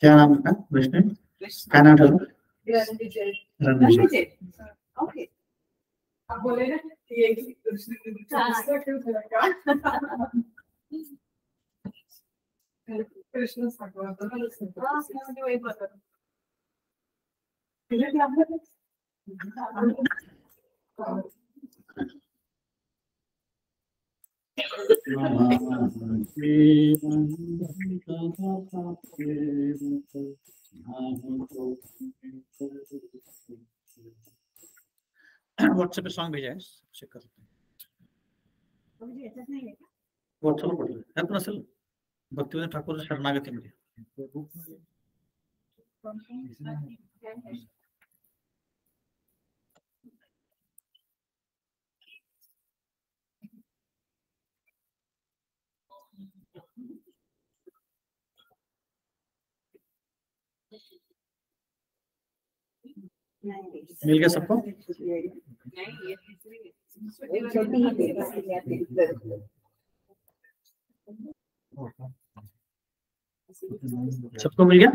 क्या नाम है वैष्णव? क्या नाम है? रणविजय। ओके, अब बोले ना ये कृष्ण व्हाट्सएप पे सॉन्ग भेजा है, चेक कर सकते हैं। व्हाट्सएप पर है तो असल भक्तिवेदांत ठाकुर शरणागति में मिल गया सबको? सबको मिल गया?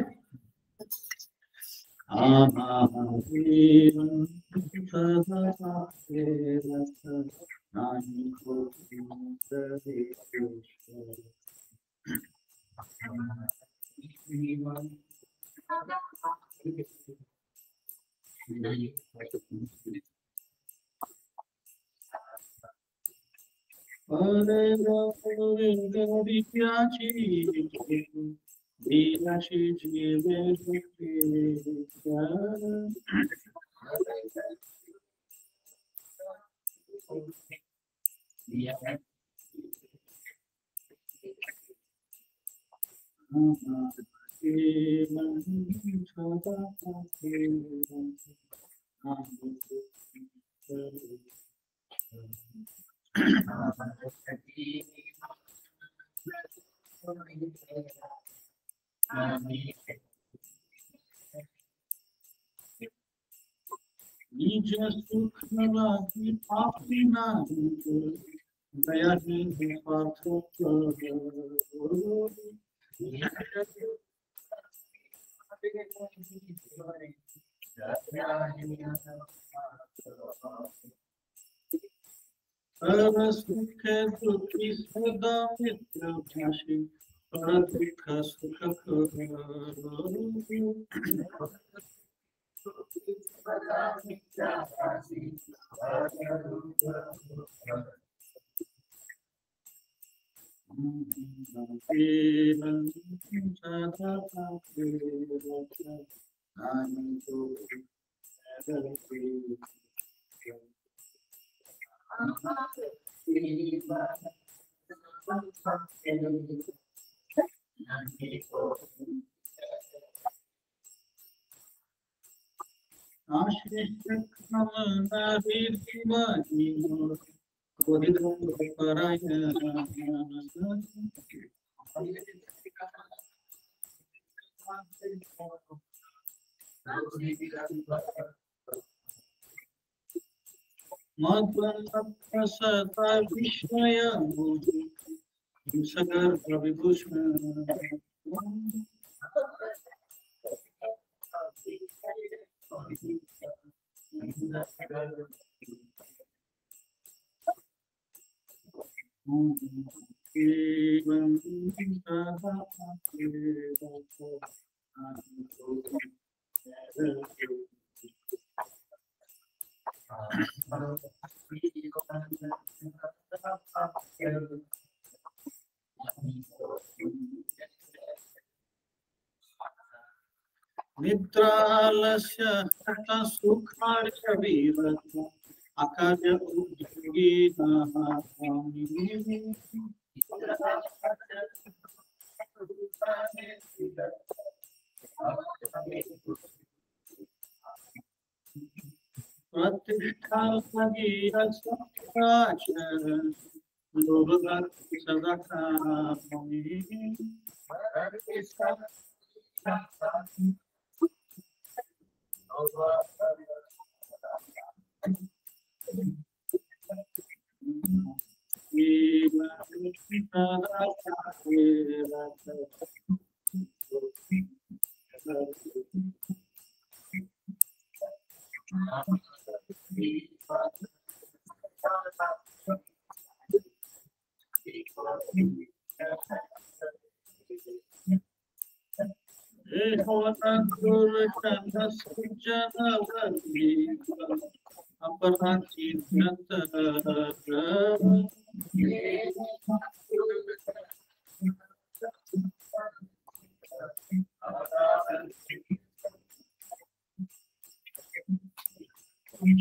निद्रालस्य सुखार्थ विरत आकाश योगी प्रतिष्ठा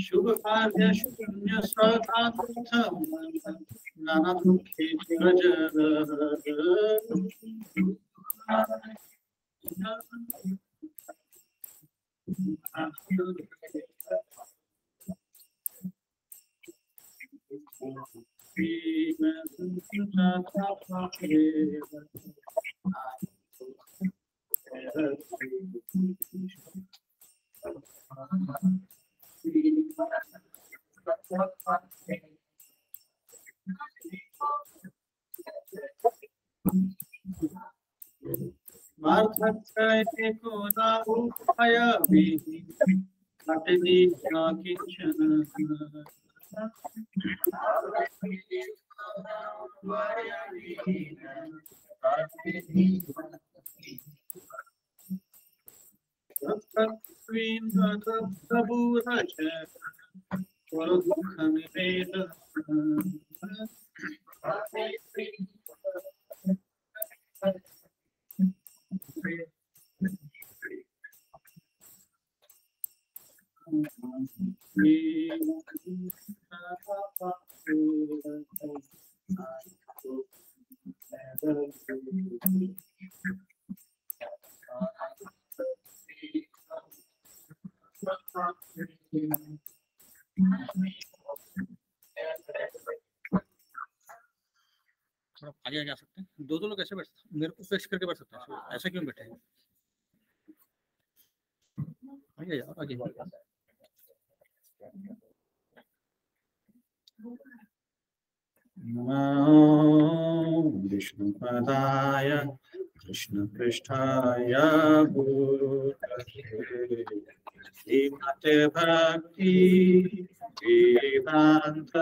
शुभ कार्य शून्य सदार्थम नाना दुखे रज आगे जा सकते हैं। दो लोग ऐसे बैठ सकते हैं, मेरे को फिक्स करके बैठ सकते हैं, ऐसे क्यों बैठे हैं? आगे जाओ, आगे विष्णु पदाय कृष्ण पृष्ठाय भूतले भक्ति वेदांत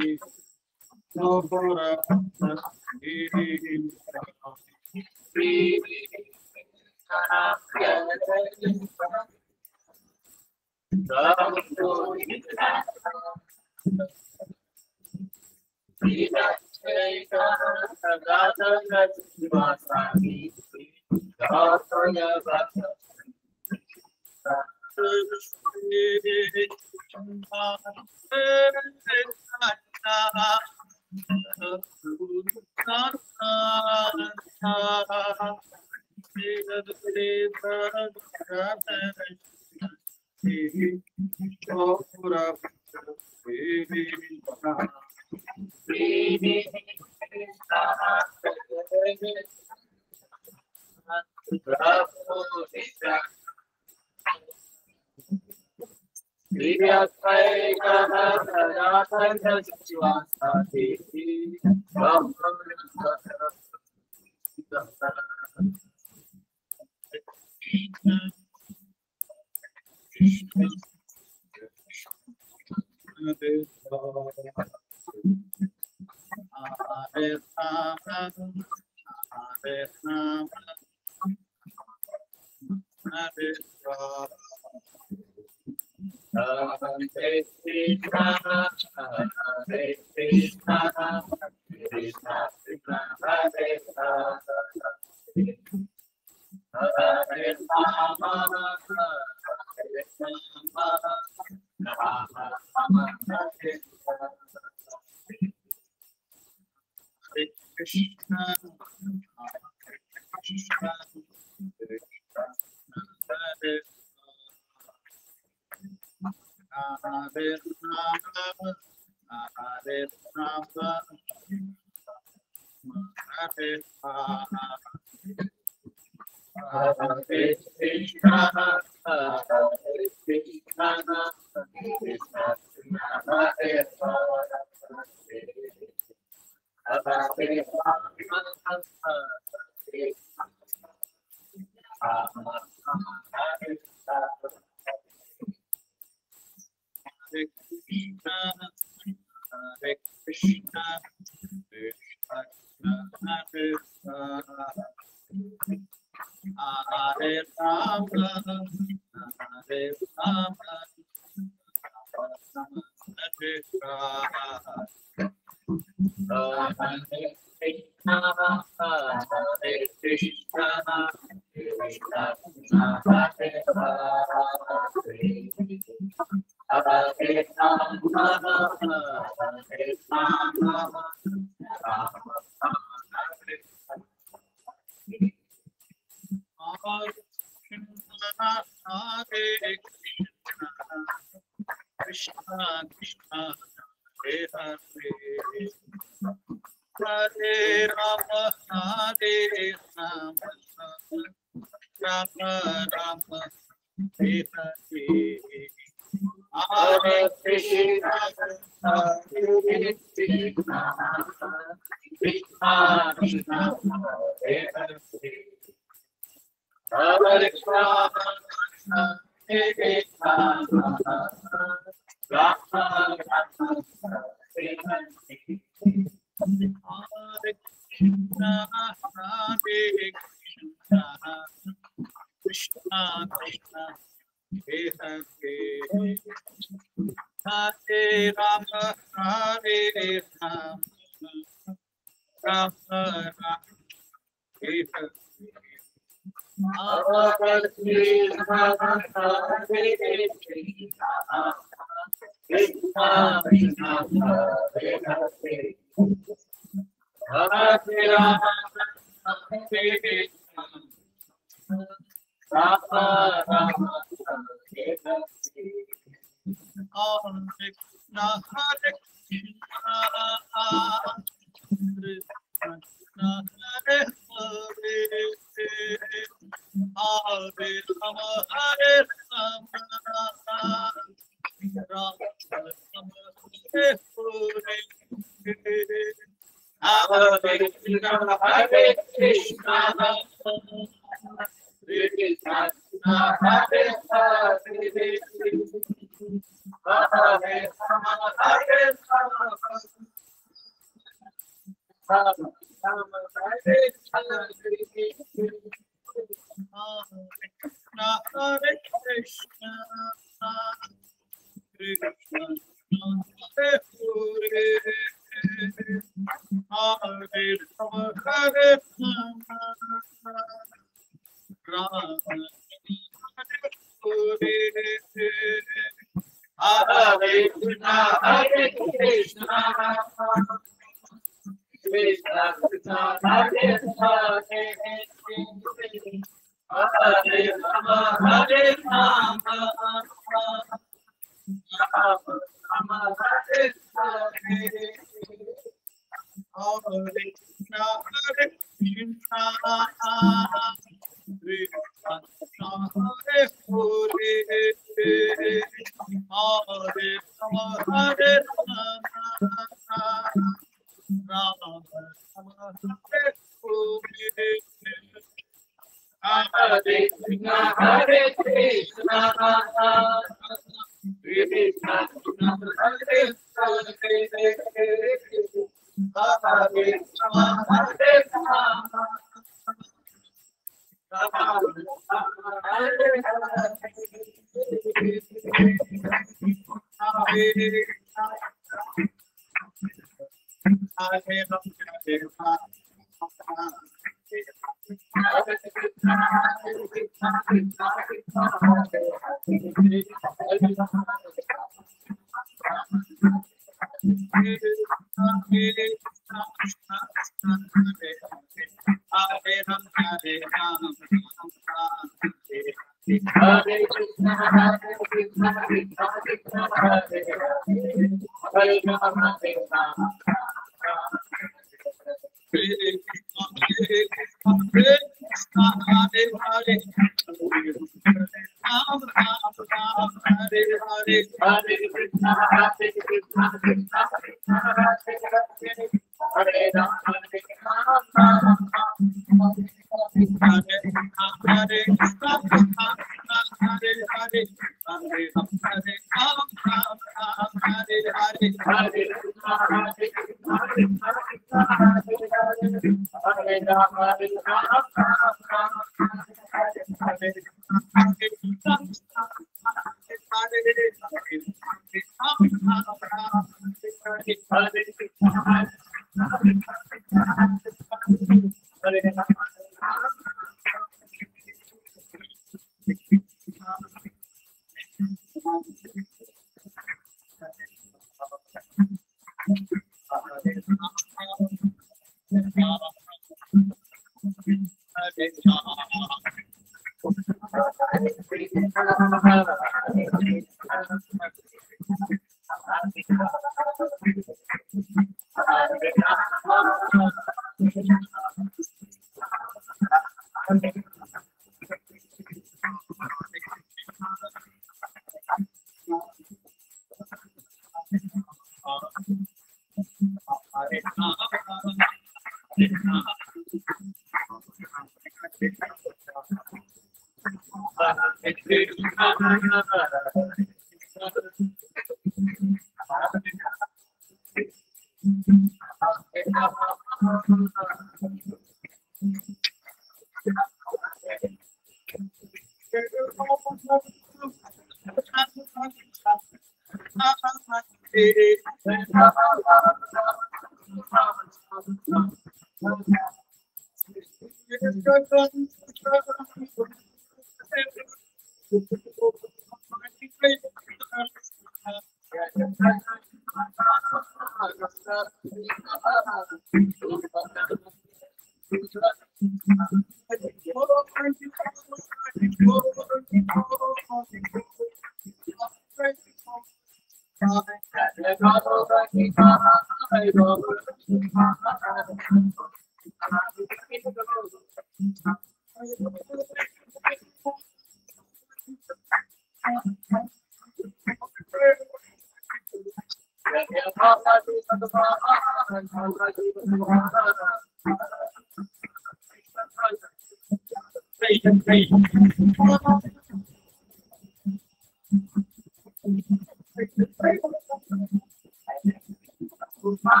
नाम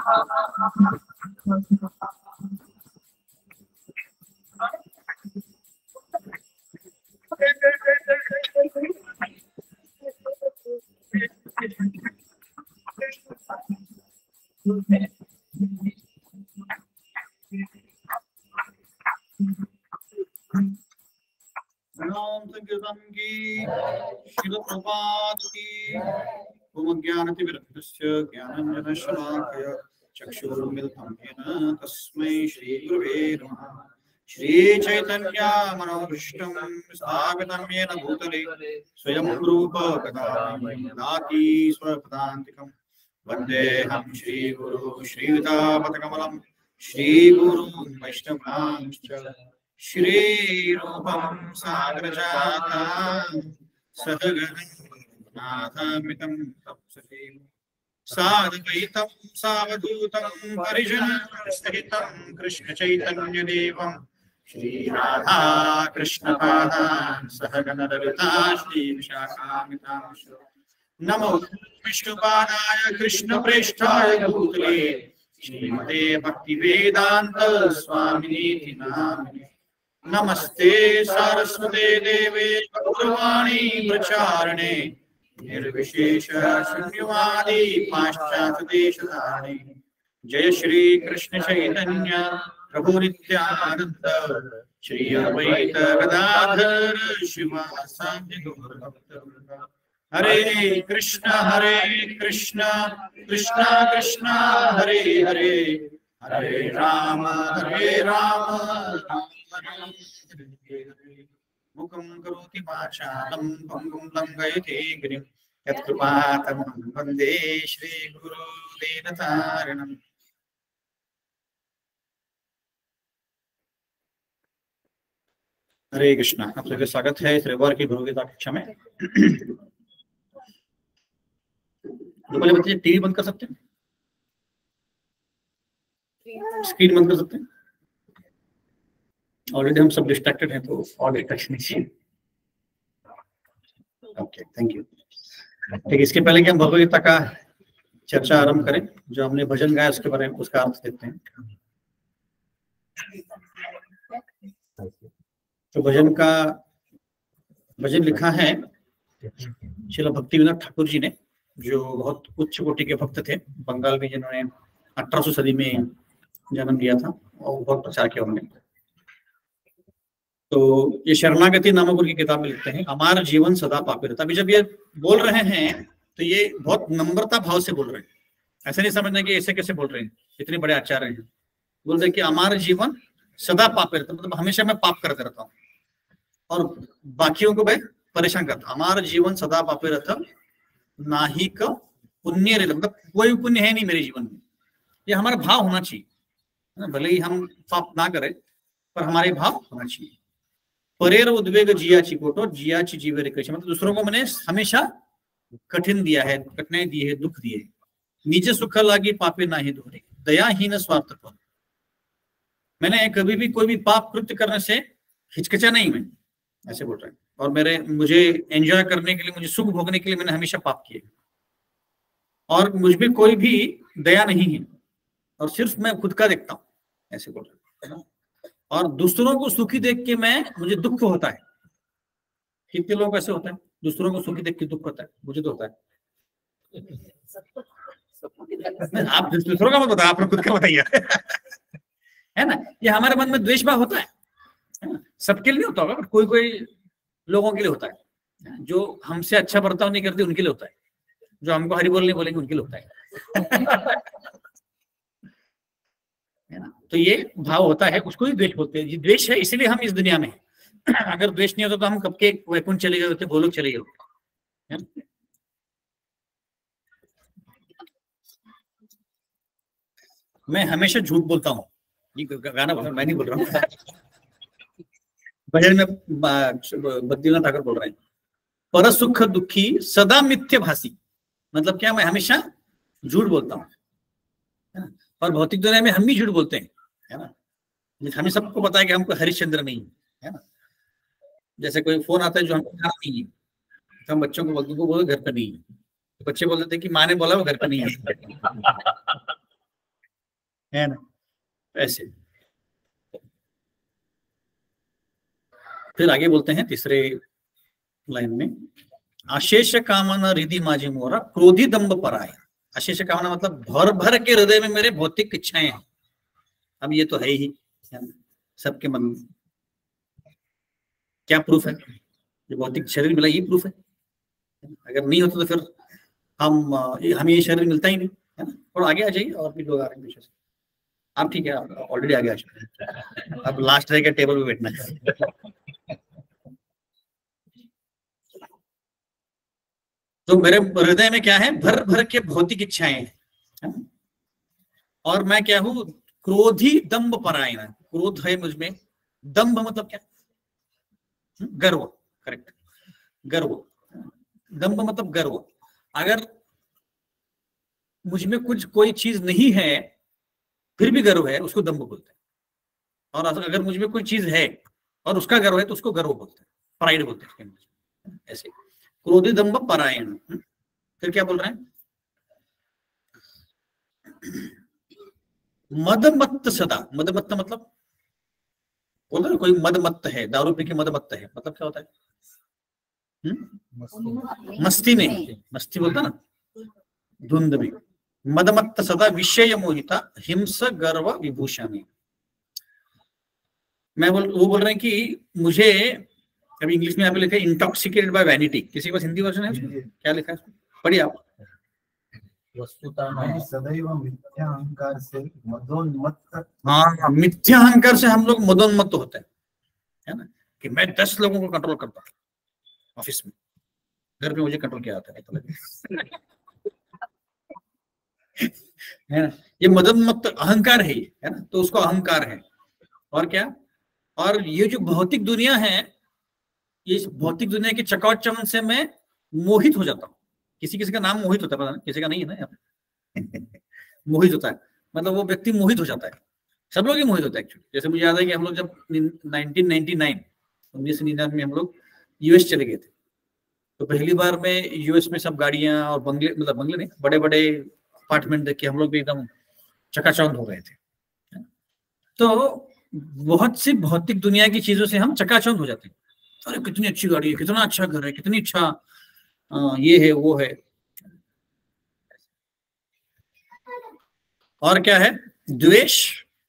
संकीर्तन की, श्रील प्रभात की। ओम ज्ञानतिमिरन्दस्य ज्ञानाञ्जनशलाकया चक्षुरुन्मिलितं येन तस्मै श्रीगुरवे नमः। श्रीचैतन्य मनोभीष्टं स्थापितं येन भूतले स्वयं रूप कदामि स्वपदान्तिकं वन्देऽहं श्रीगुरु श्रीयुतापदकमलं श्रीगुरुं वैष्णवांश्च श्रीरूपं साग्रजातं सहगणनाथामितं तप्सतीं साधुवैतं सावधूतं परिजनसहितं कृष्णचैतन्यदेवं श्रीराधा कृष्णपादान् सहगणललिता श्रीविशाखामितांश्च नमो विष्णुपादाय कृष्णप्रेष्ठाय भूतले श्रीमते भक्तिवेदान्त स्वामिनीति नामिने। नमस्ते सारस्वते देवे गौरवाणी प्रचारणे निर्विशेष शून्यवादी पाश्चात्य देशधारिणे। जय श्री कृष्ण चैतन्य प्रभु नित्यानंद श्री अद्वैत गदाधर शिवासादि गौर भक्तवृंद। हरे कृष्ण कृष्ण कृष्ण हरे हरे हरे राम राम राम हरे। मुखं करोति वाचालं पंगुं लंघयते गिरिं यत्कृपातमहं वन्दे श्रीगुरुदीनतारिणम्। हरे कृष्णा। आप सबका स्वागत है इस रविवार की गुरु गीता कक्षा में। तो पहले बच्चे टीवी बंद कर सकते हैं, स्क्रीन बंद कर सकते हैं। ऑलरेडी हम सब डिस्ट्रैक्टेड हैं तो और डिस्ट्रैक्शन नहीं चाहिए। Okay, thank you. ठीक, इसके पहले कि हम भगवद गीता का चर्चा आरंभ करें, जो हमने भजन गाया उसके बारे में उसका अर्थ देते हैं। तो भजन लिखा है श्रील भक्तिविनोद ठाकुर जी ने, जो बहुत उच्च कोटि के भक्त थे बंगाल में, जिन्होंने 1800 सदी में जन्म लिया था और बहुत प्रचार किया उन्होंने। तो ये शरणागति नामक उनकी किताब में लिखते हैं, हमारा जीवन सदा पापी रहता। अभी जब ये बोल रहे हैं तो ये बहुत नम्रता भाव से बोल रहे हैं, ऐसे नहीं समझना कि ऐसे कैसे बोल रहे हैं, इतने बड़े आचार्य हैं। बोल रहे कि हमारा जीवन सदा पापी रहता, मतलब हमेशा मैं पाप करते रहता हूँ और बाकियों को मैं परेशान करता। हमारा जीवन सदा पापी रहता, ना ही का पुण्य रहता, मतलब कोई पुण्य है नहीं मेरे जीवन में। ये हमारा भाव होना चाहिए, भले ही हम पाप ना करें पर हमारे भाव होना चाहिए। परेर उद्वेग जियाची कोटो जियाची जीवे कृष्ण, मतलब दूसरों को मैंने हमेशा कठिन दिया है, कठिनाई दी है, दुख दिए। निज सुख लागी पापे ना ही दोहरे, दयाहीन स्वार्थपर। मैंने कभी भी कोई भी पाप कृत्य करने से हिचकिचा नहीं, मैं ऐसे बोल रहे हैं। और मुझे एंजॉय करने के लिए, मुझे सुख भोगने के लिए मैंने हमेशा पाप किए, और मुझ में कोई भी दया नहीं है, और सिर्फ मैं खुद का देखता हूँ, ऐसे बोल रहे हैं। और दूसरों को सुखी देख के मुझे दुख होता है। कितने लोग ऐसे होता है, दूसरों को सुखी देख के दुख होता है, मुझे तो होता है। आप दूसरों का मत बताओ, आप खुद का बताइए। है ना, ये हमारे मन में द्वेष भाव होता है ना? सबके लिए होता होगा, कोई कोई लोगों के लिए होता है। जो हमसे अच्छा बर्ताव नहीं करते उनके लिए होता है, जो हमको हरि बोल नहीं बोलेंगे उनके लिए होता है। ना? तो ये भाव होता है, उसको ही द्वेष बोलते हैं। ये द्वेष है, इसीलिए हम इस दुनिया में। अगर द्वेष नहीं होता तो हम कब के वैकुंठ चले गए होते, भोलोक चले गए होते। मैं हमेशा झूठ बोलता हूँ, ये गाना बोल, मैं नहीं बोल रहा हूँ। भजन में भक्तिविनोद ठाकुर बोल रहे हैं, पर सुख दुखी सदा मिथ्य भासी, मतलब क्या, मैं हमेशा झूठ बोलता हूँ। और भौतिक दुनिया में हम भी झूठ बोलते हैं, है ना। हमें सबको पता है कि हमको हरिश्चंद्र नहीं है ना। जैसे कोई फोन आता है जो हमको खाना नहीं है, तो हम बच्चों को बोलते, घर पर नहीं है। तो बच्चे बोल देते हैं कि माँ ने बोला वो घर पर नहीं है। है ना, ऐसे। फिर आगे बोलते हैं तीसरे लाइन में, अशेष कामना रिधि माझी मोरा क्रोधी दंभ पराय। अशेष कामना मतलब भर भर के हृदय में मेरे भौतिक इच्छाएं हैं। अब ये तो है ही सबके मन में। क्या प्रूफ है? जो भौतिक शरीर मिला, ये प्रूफ है। अगर नहीं होता तो फिर हमें ये शरीर मिलता ही नहीं, है ना। और आगे आ जाइए, और भी लोग आ रहे हैं पीछे से। आप ठीक है, आप ऑलरेडी आगे आ चुके हैं, अब लास्ट रह गया टेबल पे बैठना है। तो मेरे हृदय में क्या है? भर भर के भौतिक इच्छाएं हैं, और मैं क्या हूं? क्रोधी दंभ परायण। क्रोध है मुझ में, दंभ मतलब क्या? गर्व, करेक्ट, गर्व। दंभ मतलब गर्व। अगर मुझ में कुछ कोई चीज नहीं है फिर भी गर्व है, उसको दंभ बोलते हैं। और अगर मुझ में कोई चीज है और उसका गर्व है तो उसको गर्व बोलते हैं, प्राइड बोलते हैं ऐसे। क्रोधी दंभ परायण। फिर क्या बोल रहे हैं? मदमत्त सदा। मदमत्त मतलब बोल रहे कोई मदमत्त है, दारू पी के मदमत्त है, मतलब क्या होता है? मस्ती में, मस्ती बोलता ना, धुंध में। मदमत्त सदा विषय मोहिता हिंस गर्व विभूषण। वो बोल रहे हैं कि मुझे, अभी इंग्लिश में यहाँ पे लिखा है इंटॉक्सिकेटेड बाय वैनिटी। किसी के पास हिंदी वर्जन है उसमें? क्या लिखा है? पढ़िए आप। वस्तुतः मैं सदैव मिथ्या अहंकार से मदोन्मत्त। हाँ, मिथ्या अहंकार से हम लोग मदोन्मत्त होते हैं, है ना, कि मैं 10 लोगों को कंट्रोल करता हूँ ऑफिस में, घर पे मुझे कंट्रोल किया जाता है है ना। ये मदोन्मत्त अहंकार है, ये है ना, तो उसको अहंकार है। और क्या? और ये जो भौतिक दुनिया है, ये भौतिक दुनिया के चकाचौंध से मैं मोहित हो जाता हूँ। किसी किसी का नाम मोहित होता है, पता नहीं, किसी का नहीं है ना यहाँ मोहित होता है, मतलब वो व्यक्ति मोहित हो जाता है। सब लोग ही मोहित होता है एक्चुअली। जैसे मुझे याद है कि हम लोग जब 1999 में हम लोग यूएस चले गए थे, तो पहली बार में यूएस में सब गाड़ियां और बंगले, मतलब बंगले नहीं, बड़े बड़े अपार्टमेंट देख के हम लोग भी एकदम चकाचौंध हो गए थे। तो बहुत सी भौतिक दुनिया की चीजों से हम चकाचौंध हो जाते हैं। अरे कितनी अच्छी गाड़ी है, कितना अच्छा घर है, कितनी अच्छा ये है वो है। और क्या है? द्वेष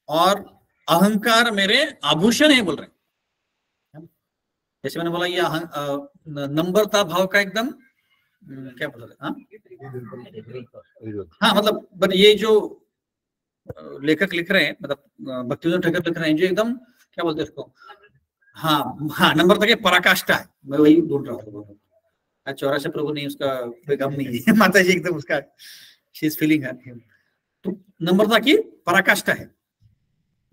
और अहंकार मेरे आभूषण है, बोल रहे हैं। जैसे मैंने बोला, ये नम्रता भाव का एकदम क्या बोल रहे हैं? हाँ, मतलब बट ये जो लेखक लिख रहे हैं, मतलब भक्तिविनोद ठाकुर लिख रहे हैं, जो एकदम क्या बोलते हैं उसको, हाँ नम्रता के पराकाष्ठा है। मैं वही ढूंढ रहा था। 84 प्रभु नहीं, उसका कोई गम नहीं है माता जी एकदम उसका शी इज फीलिंग है। तो नम्रता की पराकाष्ठा है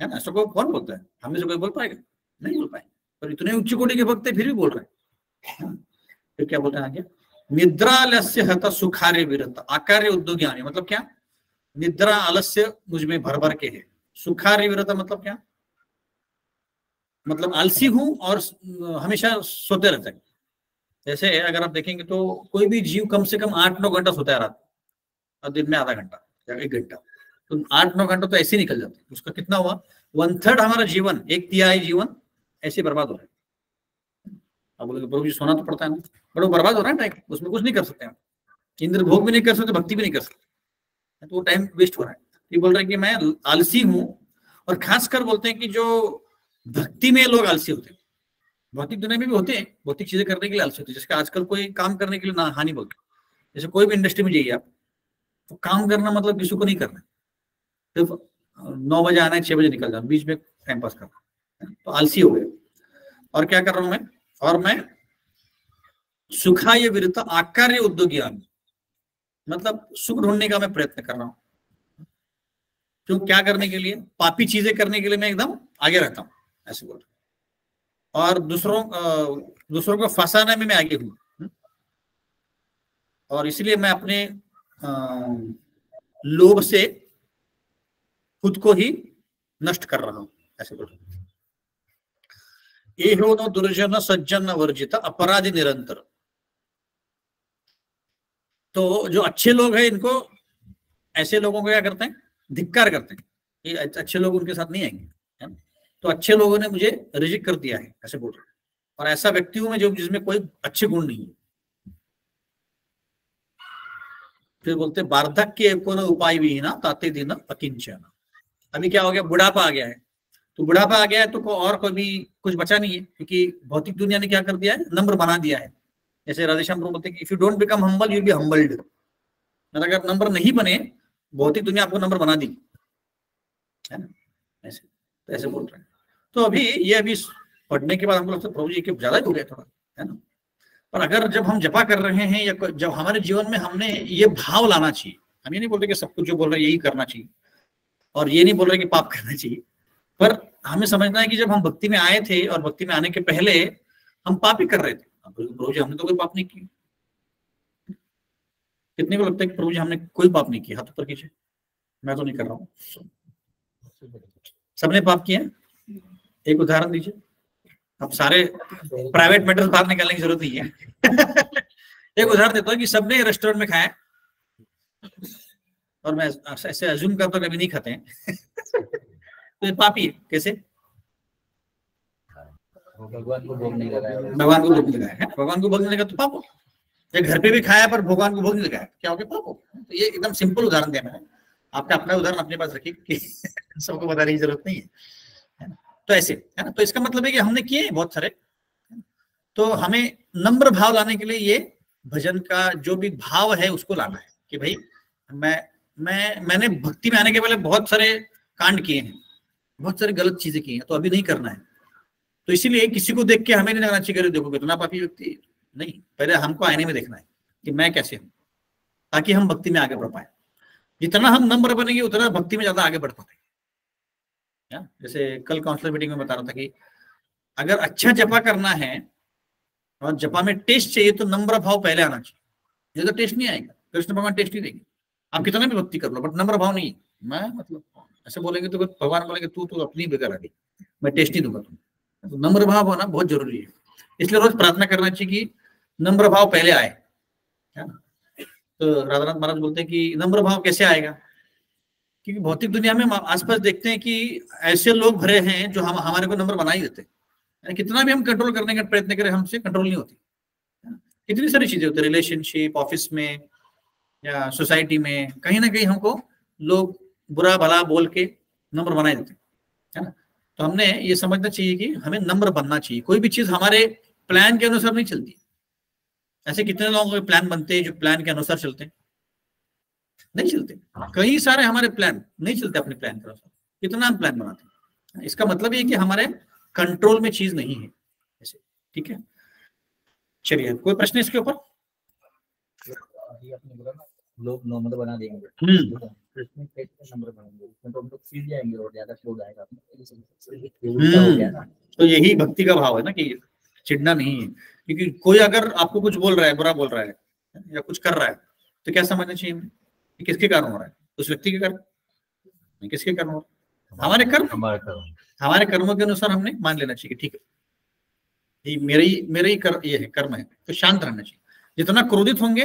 ना। ऐसा को कौन बोलता है? हमें से कोई बोल पाएगा? नहीं बोल पाए। पर इतने उच्च कोटि के भक्त फिर भी बोल रहे हैं। फिर क्या बोलते हैं आगे? निद्रालस्य हत सुखार्य विरत आकार्य उद्योगी। मतलब क्या? निद्रा आलस्य मुझ में भर भर के है। सुखार्य विरत मतलब क्या? मतलब आलसी हूं और हमेशा सोते रहता है। जैसे अगर आप देखेंगे तो कोई भी जीव कम से कम 8-9 घंटा सोता है रात, और दिन में आधा घंटा या 1 घंटा, तो 8-9 घंटा तो ऐसे ही निकल जाते हैं। उसका कितना हुआ? 1/3 हमारा जीवन, 1/3 जीवन ऐसे बर्बाद हो रहा है। अब बोले प्रभु जी सोना तो पड़ता है ना, बट वो बर्बाद हो रहा है टाइम, उसमें कुछ नहीं कर सकते हम। इंद्र भोग भी नहीं कर सकते, भक्ति भी नहीं कर सकते, तो वो टाइम वेस्ट हो रहा है। ये बोल रहे हैं कि मैं आलसी हूं, और खासकर बोलते हैं कि जो भक्ति में लोग आलसी होते हैं, भौतिक दुनिया में भी होते हैं, भौतिक चीजें करने के लिए आलसी होते हैं। जैसे आजकल कोई काम करने के लिए ना हानि बोलते हैं। जैसे कोई भी इंडस्ट्री में जाइए आप, तो काम करना मतलब किसी को नहीं करना, सिर्फ 9 बजे आना है, 6 बजे निकल जाना, बीच में टाइम पास करना, तो आलसी हो गए। और क्या कर रहा हूं मैं? और मैं सुखाय विरत आकार्य उद्योगी, मतलब सुख ढूंढने का मैं प्रयत्न कर रहा हूं। क्यों? क्या करने के लिए? पापी चीजें करने के लिए मैं एकदम आगे रहता हूं, ऐसे बोल। और दूसरों को फंसाने में मैं आगे हूं, और इसलिए मैं अपने लोभ से खुद को ही नष्ट कर रहा हूं, ऐसे बोल। एहो न दुर्जन सज्जन वर्जित अपराधी निरंतर। तो जो अच्छे लोग हैं, इनको, ऐसे लोगों को क्या करते हैं? धिक्कार करते हैं। ये अच्छे लोग उनके साथ नहीं आएंगे, है ना। तो अच्छे लोगों ने मुझे रिजेक्ट कर दिया है, ऐसे बोल रहे हैं। और ऐसा व्यक्ति हूं मैं जो जिसमें कोई अच्छे गुण नहीं है। फिर बोलते वार्धक्य को न उपाय भी ना ताते दिन अकिंचन। अभी क्या हो गया, बुढ़ापा आ गया है। तो बुढ़ापा आ गया है तो और कोई भी कुछ बचा नहीं है, क्योंकि भौतिक दुनिया ने क्या कर दिया है, नम्र बना दिया है। जैसे राधेश्याम प्रभु बोलते हैं कि if you don't become humble you be humbled. मतलब अगर नंबर नहीं बने, भौतिक दुनिया आपको नंबर बना दी, है ना। ऐसे तो ऐसे बोल रहे हैं। तो अभी ये अभी पढ़ने के बाद हमको लगता है प्रभु जी के ज्यादा ही हो गया थोड़ा, है ना। पर अगर जब हम जपा कर रहे हैं या जब हमारे जीवन में हमने ये भाव लाना चाहिए, हम ये नहीं बोल रहे कि सब कुछ जो बोल रहे हैं यही करना चाहिए, और ये नहीं बोल रहे कि पाप करना चाहिए, पर हमें समझना है कि जब हम भक्ति में आए थे और भक्ति में आने के पहले हम पाप ही कर रहे थे। प्रभु जी हमने तो कोई पाप नहीं किया। कितने को लगता है कि प्रभु जी हमने कोई पाप नहीं किया? हाथ ऊपर कीजिए। मैं तो नहीं कर रहा हूँ, सबने पाप किया। एक उदाहरण दीजिए। अब सारे प्राइवेट मैटर्स बाहर निकालने की जरूरत नहीं है। एक उदाहरण देता हूँ कि सबने रेस्टोरेंट में खाया, और मैं ऐसे अज्यूम करता हूँ कभी नहीं खाते हैं। तो ये पापी है। कैसे? भगवान को भोग नहीं लगाया, भगवान को भोग नहीं लगाया है। भगवान को भोग नहीं लगा तो पाप हो। ये घर पे भी खाया पर भगवान को भोग नहीं लगाया, क्या हो गया? पाप हो। तो ये एकदम सिंपल उदाहरण दिया मैंने। आपका अपना उदाहरण अपने पास रखिए कि सबको बताने की जरूरत नहीं है ना। तो ऐसे, है ना। तो इसका मतलब है कि हमने किए बहुत सारे। तो हमें नम्र भाव लाने के लिए ये भजन का जो भी भाव है उसको लाना है कि भाई मैंने भक्ति में आने के पहले बहुत सारे कांड किए हैं, बहुत सारी गलत चीजें की हैं, तो अभी नहीं करना है। तो इसीलिए किसी को देख के हमें नहीं लगना चाहिए देखो कितना पापी व्यक्ति, नहीं। पहले हमको आईने में देखना है कि मैं कैसे हूं, ताकि हम भक्ति में आगे बढ़ पाए। जितना हम नम्र बनेंगे उतना भक्ति में ज्यादा आगे बढ़ पाते हैं। जैसे कल काउंसलर मीटिंग में बता रहा था कि अगर अच्छा जपा करना है और जपा में टेस्ट चाहिए तो नम्र भाव पहले आना चाहिए। ये तो टेस्ट नहीं आएगा, कृष्ण भगवान टेस्ट नहीं देंगे। आप कितना भी भक्ति कर लो बट नम्र भाव नहीं, मैं मतलब ऐसे बोलेंगे तो भगवान बोलेंगे तू तो अपनी बेकार आ गई, मैं टेस्ट नहीं दूंगा तुम्हें। तो नम्र भाव होना बहुत जरूरी है। इसलिए रोज प्रार्थना करना चाहिए कि नम्र भाव पहले आए, है ना। तो राधानाथ महाराज बोलते हैं कि नम्र भाव कैसे आएगा, क्योंकि भौतिक दुनिया में आसपास देखते हैं कि ऐसे लोग भरे हैं जो हमारे को नंबर बना ही देते हैं। कितना भी हम कंट्रोल करने का प्रयत्न करें हमसे कंट्रोल नहीं होती। कितनी सारी चीजें होती है, रिलेशनशिप, ऑफिस में या सोसाइटी में, कहीं ना कहीं हमको लोग बुरा भला बोल के नंबर बना देते हैं, है ना। तो हमने ये समझना चाहिए कि हमें नंबर बनना चाहिए। कोई भी चीज हमारे प्लान के अनुसार नहीं चलती। ऐसे कितने लोगों के प्लान बनते हैं जो प्लान के अनुसार चलते हैं? नहीं चलते। कई सारे हमारे प्लान नहीं चलते अपने प्लान के अनुसार। कितना हम प्लान बनाते हैं, इसका मतलब ये कि हमारे कंट्रोल में चीज नहीं है ऐसे। ठीक है, चलिए कोई प्रश्न इसके ऊपर? लोग नंबर बना देंगे, नंबर बनाएंगे, उसमें तो हम लोग सीख जाएंगे और ज्यादा फ्लो आएगा। तो यही भक्ति का भाव है ना कि चिढ़ना नहीं है। क्योंकि कोई अगर आपको कुछ बोल रहा है, बुरा बोल रहा है या कुछ कर रहा है, तो क्या समझना चाहिए हमें? किसके कारण हो रहा है? उस व्यक्ति के कारण नहीं, किसके कारण हो रहा है? हमारे कर्मों के अनुसार हमने मान लेना चाहिए ठीक है ये मेरे ही ये है कर्म है, तो शांत रहना चाहिए। जितना क्रोधित होंगे,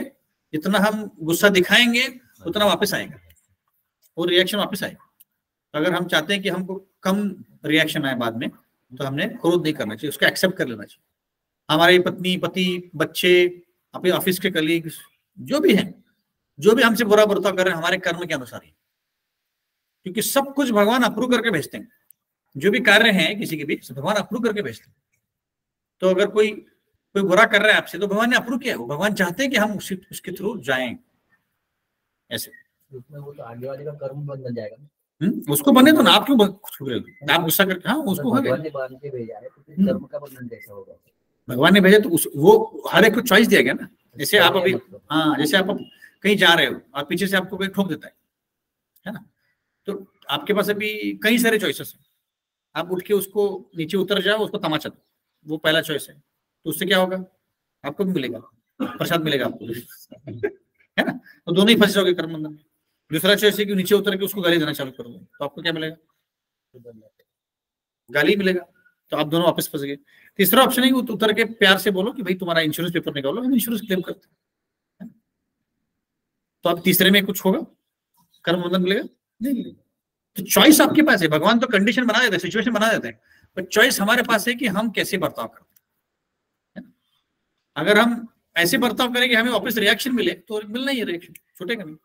जितना हम गुस्सा दिखाएंगे, उतना वापस आएगा, वो रिएक्शन वापस आएगा। तो अगर हम चाहते हैं कि हमको कम रिएक्शन आए बाद में, तो हमने क्रोध नहीं करना चाहिए, उसको एक्सेप्ट कर लेना चाहिए। हमारी पत्नी, पति, बच्चे, अपने ऑफिस के कलीग्स जो भी हैं, जो भी हमसे बुरा बर्ताव कर रहे हैं, हमारे कर्म के अनुसार ही, क्योंकि सब कुछ भगवान अप्रूव करके भेजते हैं। जो भी कार्य हैं किसी के भी, भगवान अप्रूव करके भेजते हैं। तो अगर कोई बुरा कर रहा है आपसे, तो भगवान ने अप्रूव किया है, वो भगवान चाहते हैं कि हम उसके थ्रू जाएं ऐसे। उसमें वो तो आगे वाले का कर्म बन जाएगा। उसको बने तो ना, आप क्यों आप गुस्सा करके? हाँ, उसको भगवान ने बांध के भेजा है, तो कर्म का बंधन कैसा होगा? भगवान ने भेजा तो वो हर एक को चॉइस दिया गया ना। जैसे आप अभी, हाँ, जैसे आप कहीं जा रहे हो और पीछे से आपको कोई ठोक देता है ना, तो आपके पास अभी कई सारे चॉइसेस हैं। आप उठ के उसको नीचे उतर जाओ, उसको तमाचा दो, वो पहला चॉइस है। तो उससे क्या होगा? आपको भी मिलेगा, प्रसाद मिलेगा आपको, है ना। तो दोनों ही फंस जाओगे कर्म बंधन में। दूसरा चॉइस है कि नीचे उतर के उसको गाली देना चालू कर दो, तो आपको क्या मिलेगा? गाली मिलेगा, तो आप दोनों वापस फंस गए। तीसरा ऑप्शन है कि उतर के प्यार से बोलो कि भाई तुम्हारा इंश्योरेंस पेपर निकालो, हम इंश्योरेंस क्लेम करते हैं। तो अब तीसरे में कुछ होगा, कर्म बंधन मिलेगा? नहीं मिलेगा। तो चॉइस आपके पास है। भगवान तो कंडीशन बना देते हैं, सिचुएशन बना देते हैं, पर चॉइस हमारे पास है कि हम कैसे बर्ताव करते हैं। अगर हम ऐसे बर्ताव करें कि हमें वापस रिएक्शन मिले तो मिलना ही है, रिएक्शन छूटेगा नहीं।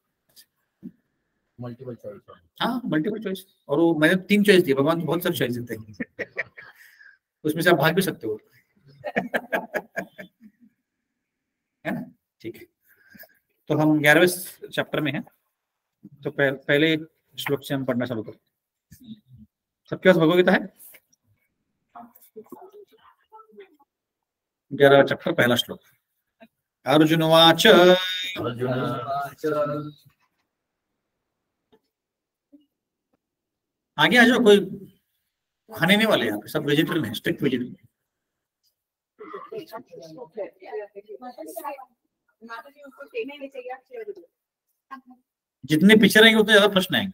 Multiple choice. हाँ, मल्टीपल चॉइस। और वो मैंने 3 चॉइस दी, भगवान बहुत सारी चॉइस देते हैं उसमें से आप भाग भी सकते हो है ना। ठीक है, तो हम 11वें चैप्टर में हैं। तो पहले श्लोक से हम पढ़ना चालू करें। सबके पास भगवद्गीता है? 11वां चैप्टर, पहला श्लोक। अर्जुन उवाच आगे आ जाओ, कोई खाने नहीं वाले यहाँ पे, सब वेजिटेरियन है, स्ट्रिक्ट वेजिटेरियन। जितने पीछे रहेंगे उतने ज्यादा प्रश्न आएंगे।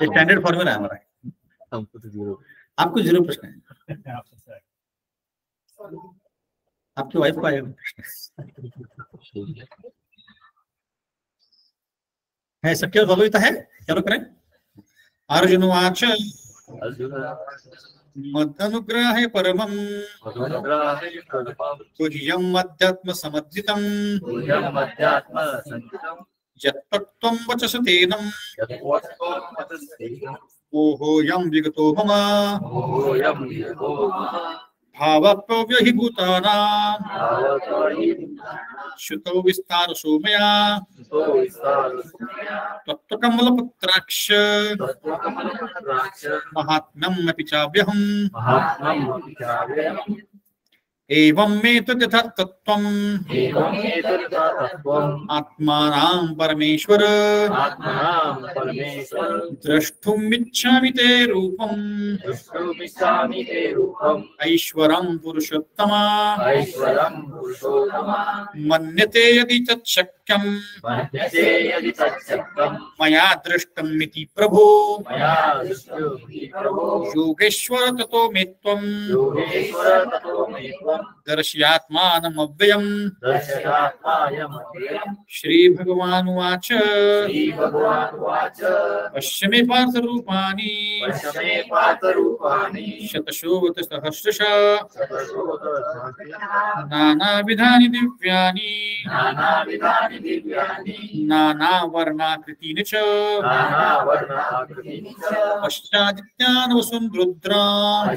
स्टैंडर्ड फॉर्मूला है हमारा। आपको 0 प्रश्न है, आपकी वाइफ को आएगा है। सबके भगवद्गीता है, चलो करें। अर्जुन उवाच मदनुग्रहे परमं तुझ्यम् अध्यात्म समद्वितम् यत्तत्त्वं वचस तेनं मोहोऽयं विगतो मम भावप्यभिभूतानां श्रुतौ विस्तारसो मया तत्त्वकमलपत्राक्ष महात्म्यम् अपि चाव्यहम् एवमेतद् तत्त्वम् आत्मानां परमेश्वर द्रष्टुमिच्छामि ते रूपम् ऐश्वरं पुरुषोत्तम मन्यते यदि तच्छक्यं मया दृष्टमिति प्रभो योगेश्वर ततो मे त्वं दर्शयात्मानमव्ययम्। श्री भगवानुवाच पश्य मे पार्थ रूपाणि शतशोऽथसहस्रशः नानाविधानि दिव्यानि नानावर्णाकृतीनि च पश्चादित्यान् वसून् रुद्रान्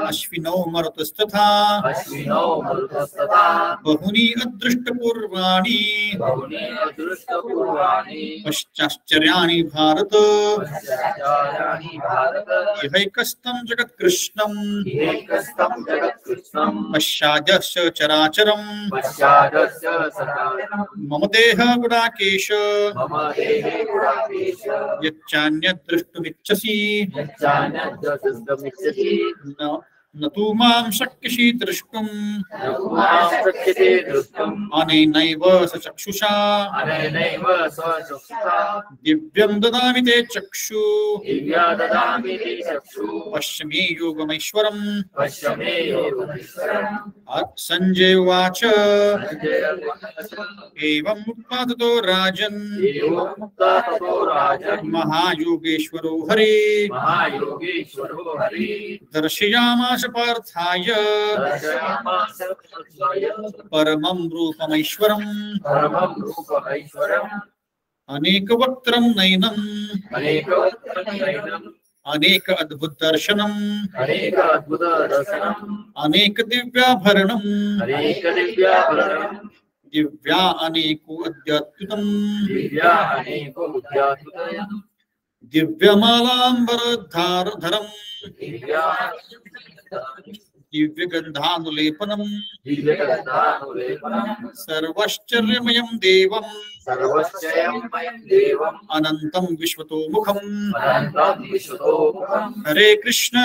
अश्विनौ मरुतस्तथा बहूनि अदृष्टपूर्वाणि पश्चाश्चर्याणि भारत इहैकस्थं जगत्कृष्णं पश्चाद्यस्य चराचरं मम देह गुडाकेश यच्चान्यद् द्रष्टुमिच्छसि न तु मां शक्यसि द्रष्टुम् अनेनैव सचक्षुषा दिव्यं ददामि ते चक्षु पश्य मे योगमैश्वरम्। संजय उवाच एवं मुक्ता ततो राजन् महायोगेश्वरो हरे दर्शयामास पार्थाय परमं रूपमैश्वरम् अनेकवक्त्रं नयनम् अनेक अद्भुत दर्शनम् अनेक दिव्याभरणम् दिव्या अनेको अद्यात्वितम् दिव्यमालाम्बरधरम् दिव्यगन्धानुलेपनम् सर्वश्चर्यमयं देवम् अनन्तं विश्वतोमुखम्। हरे कृष्ण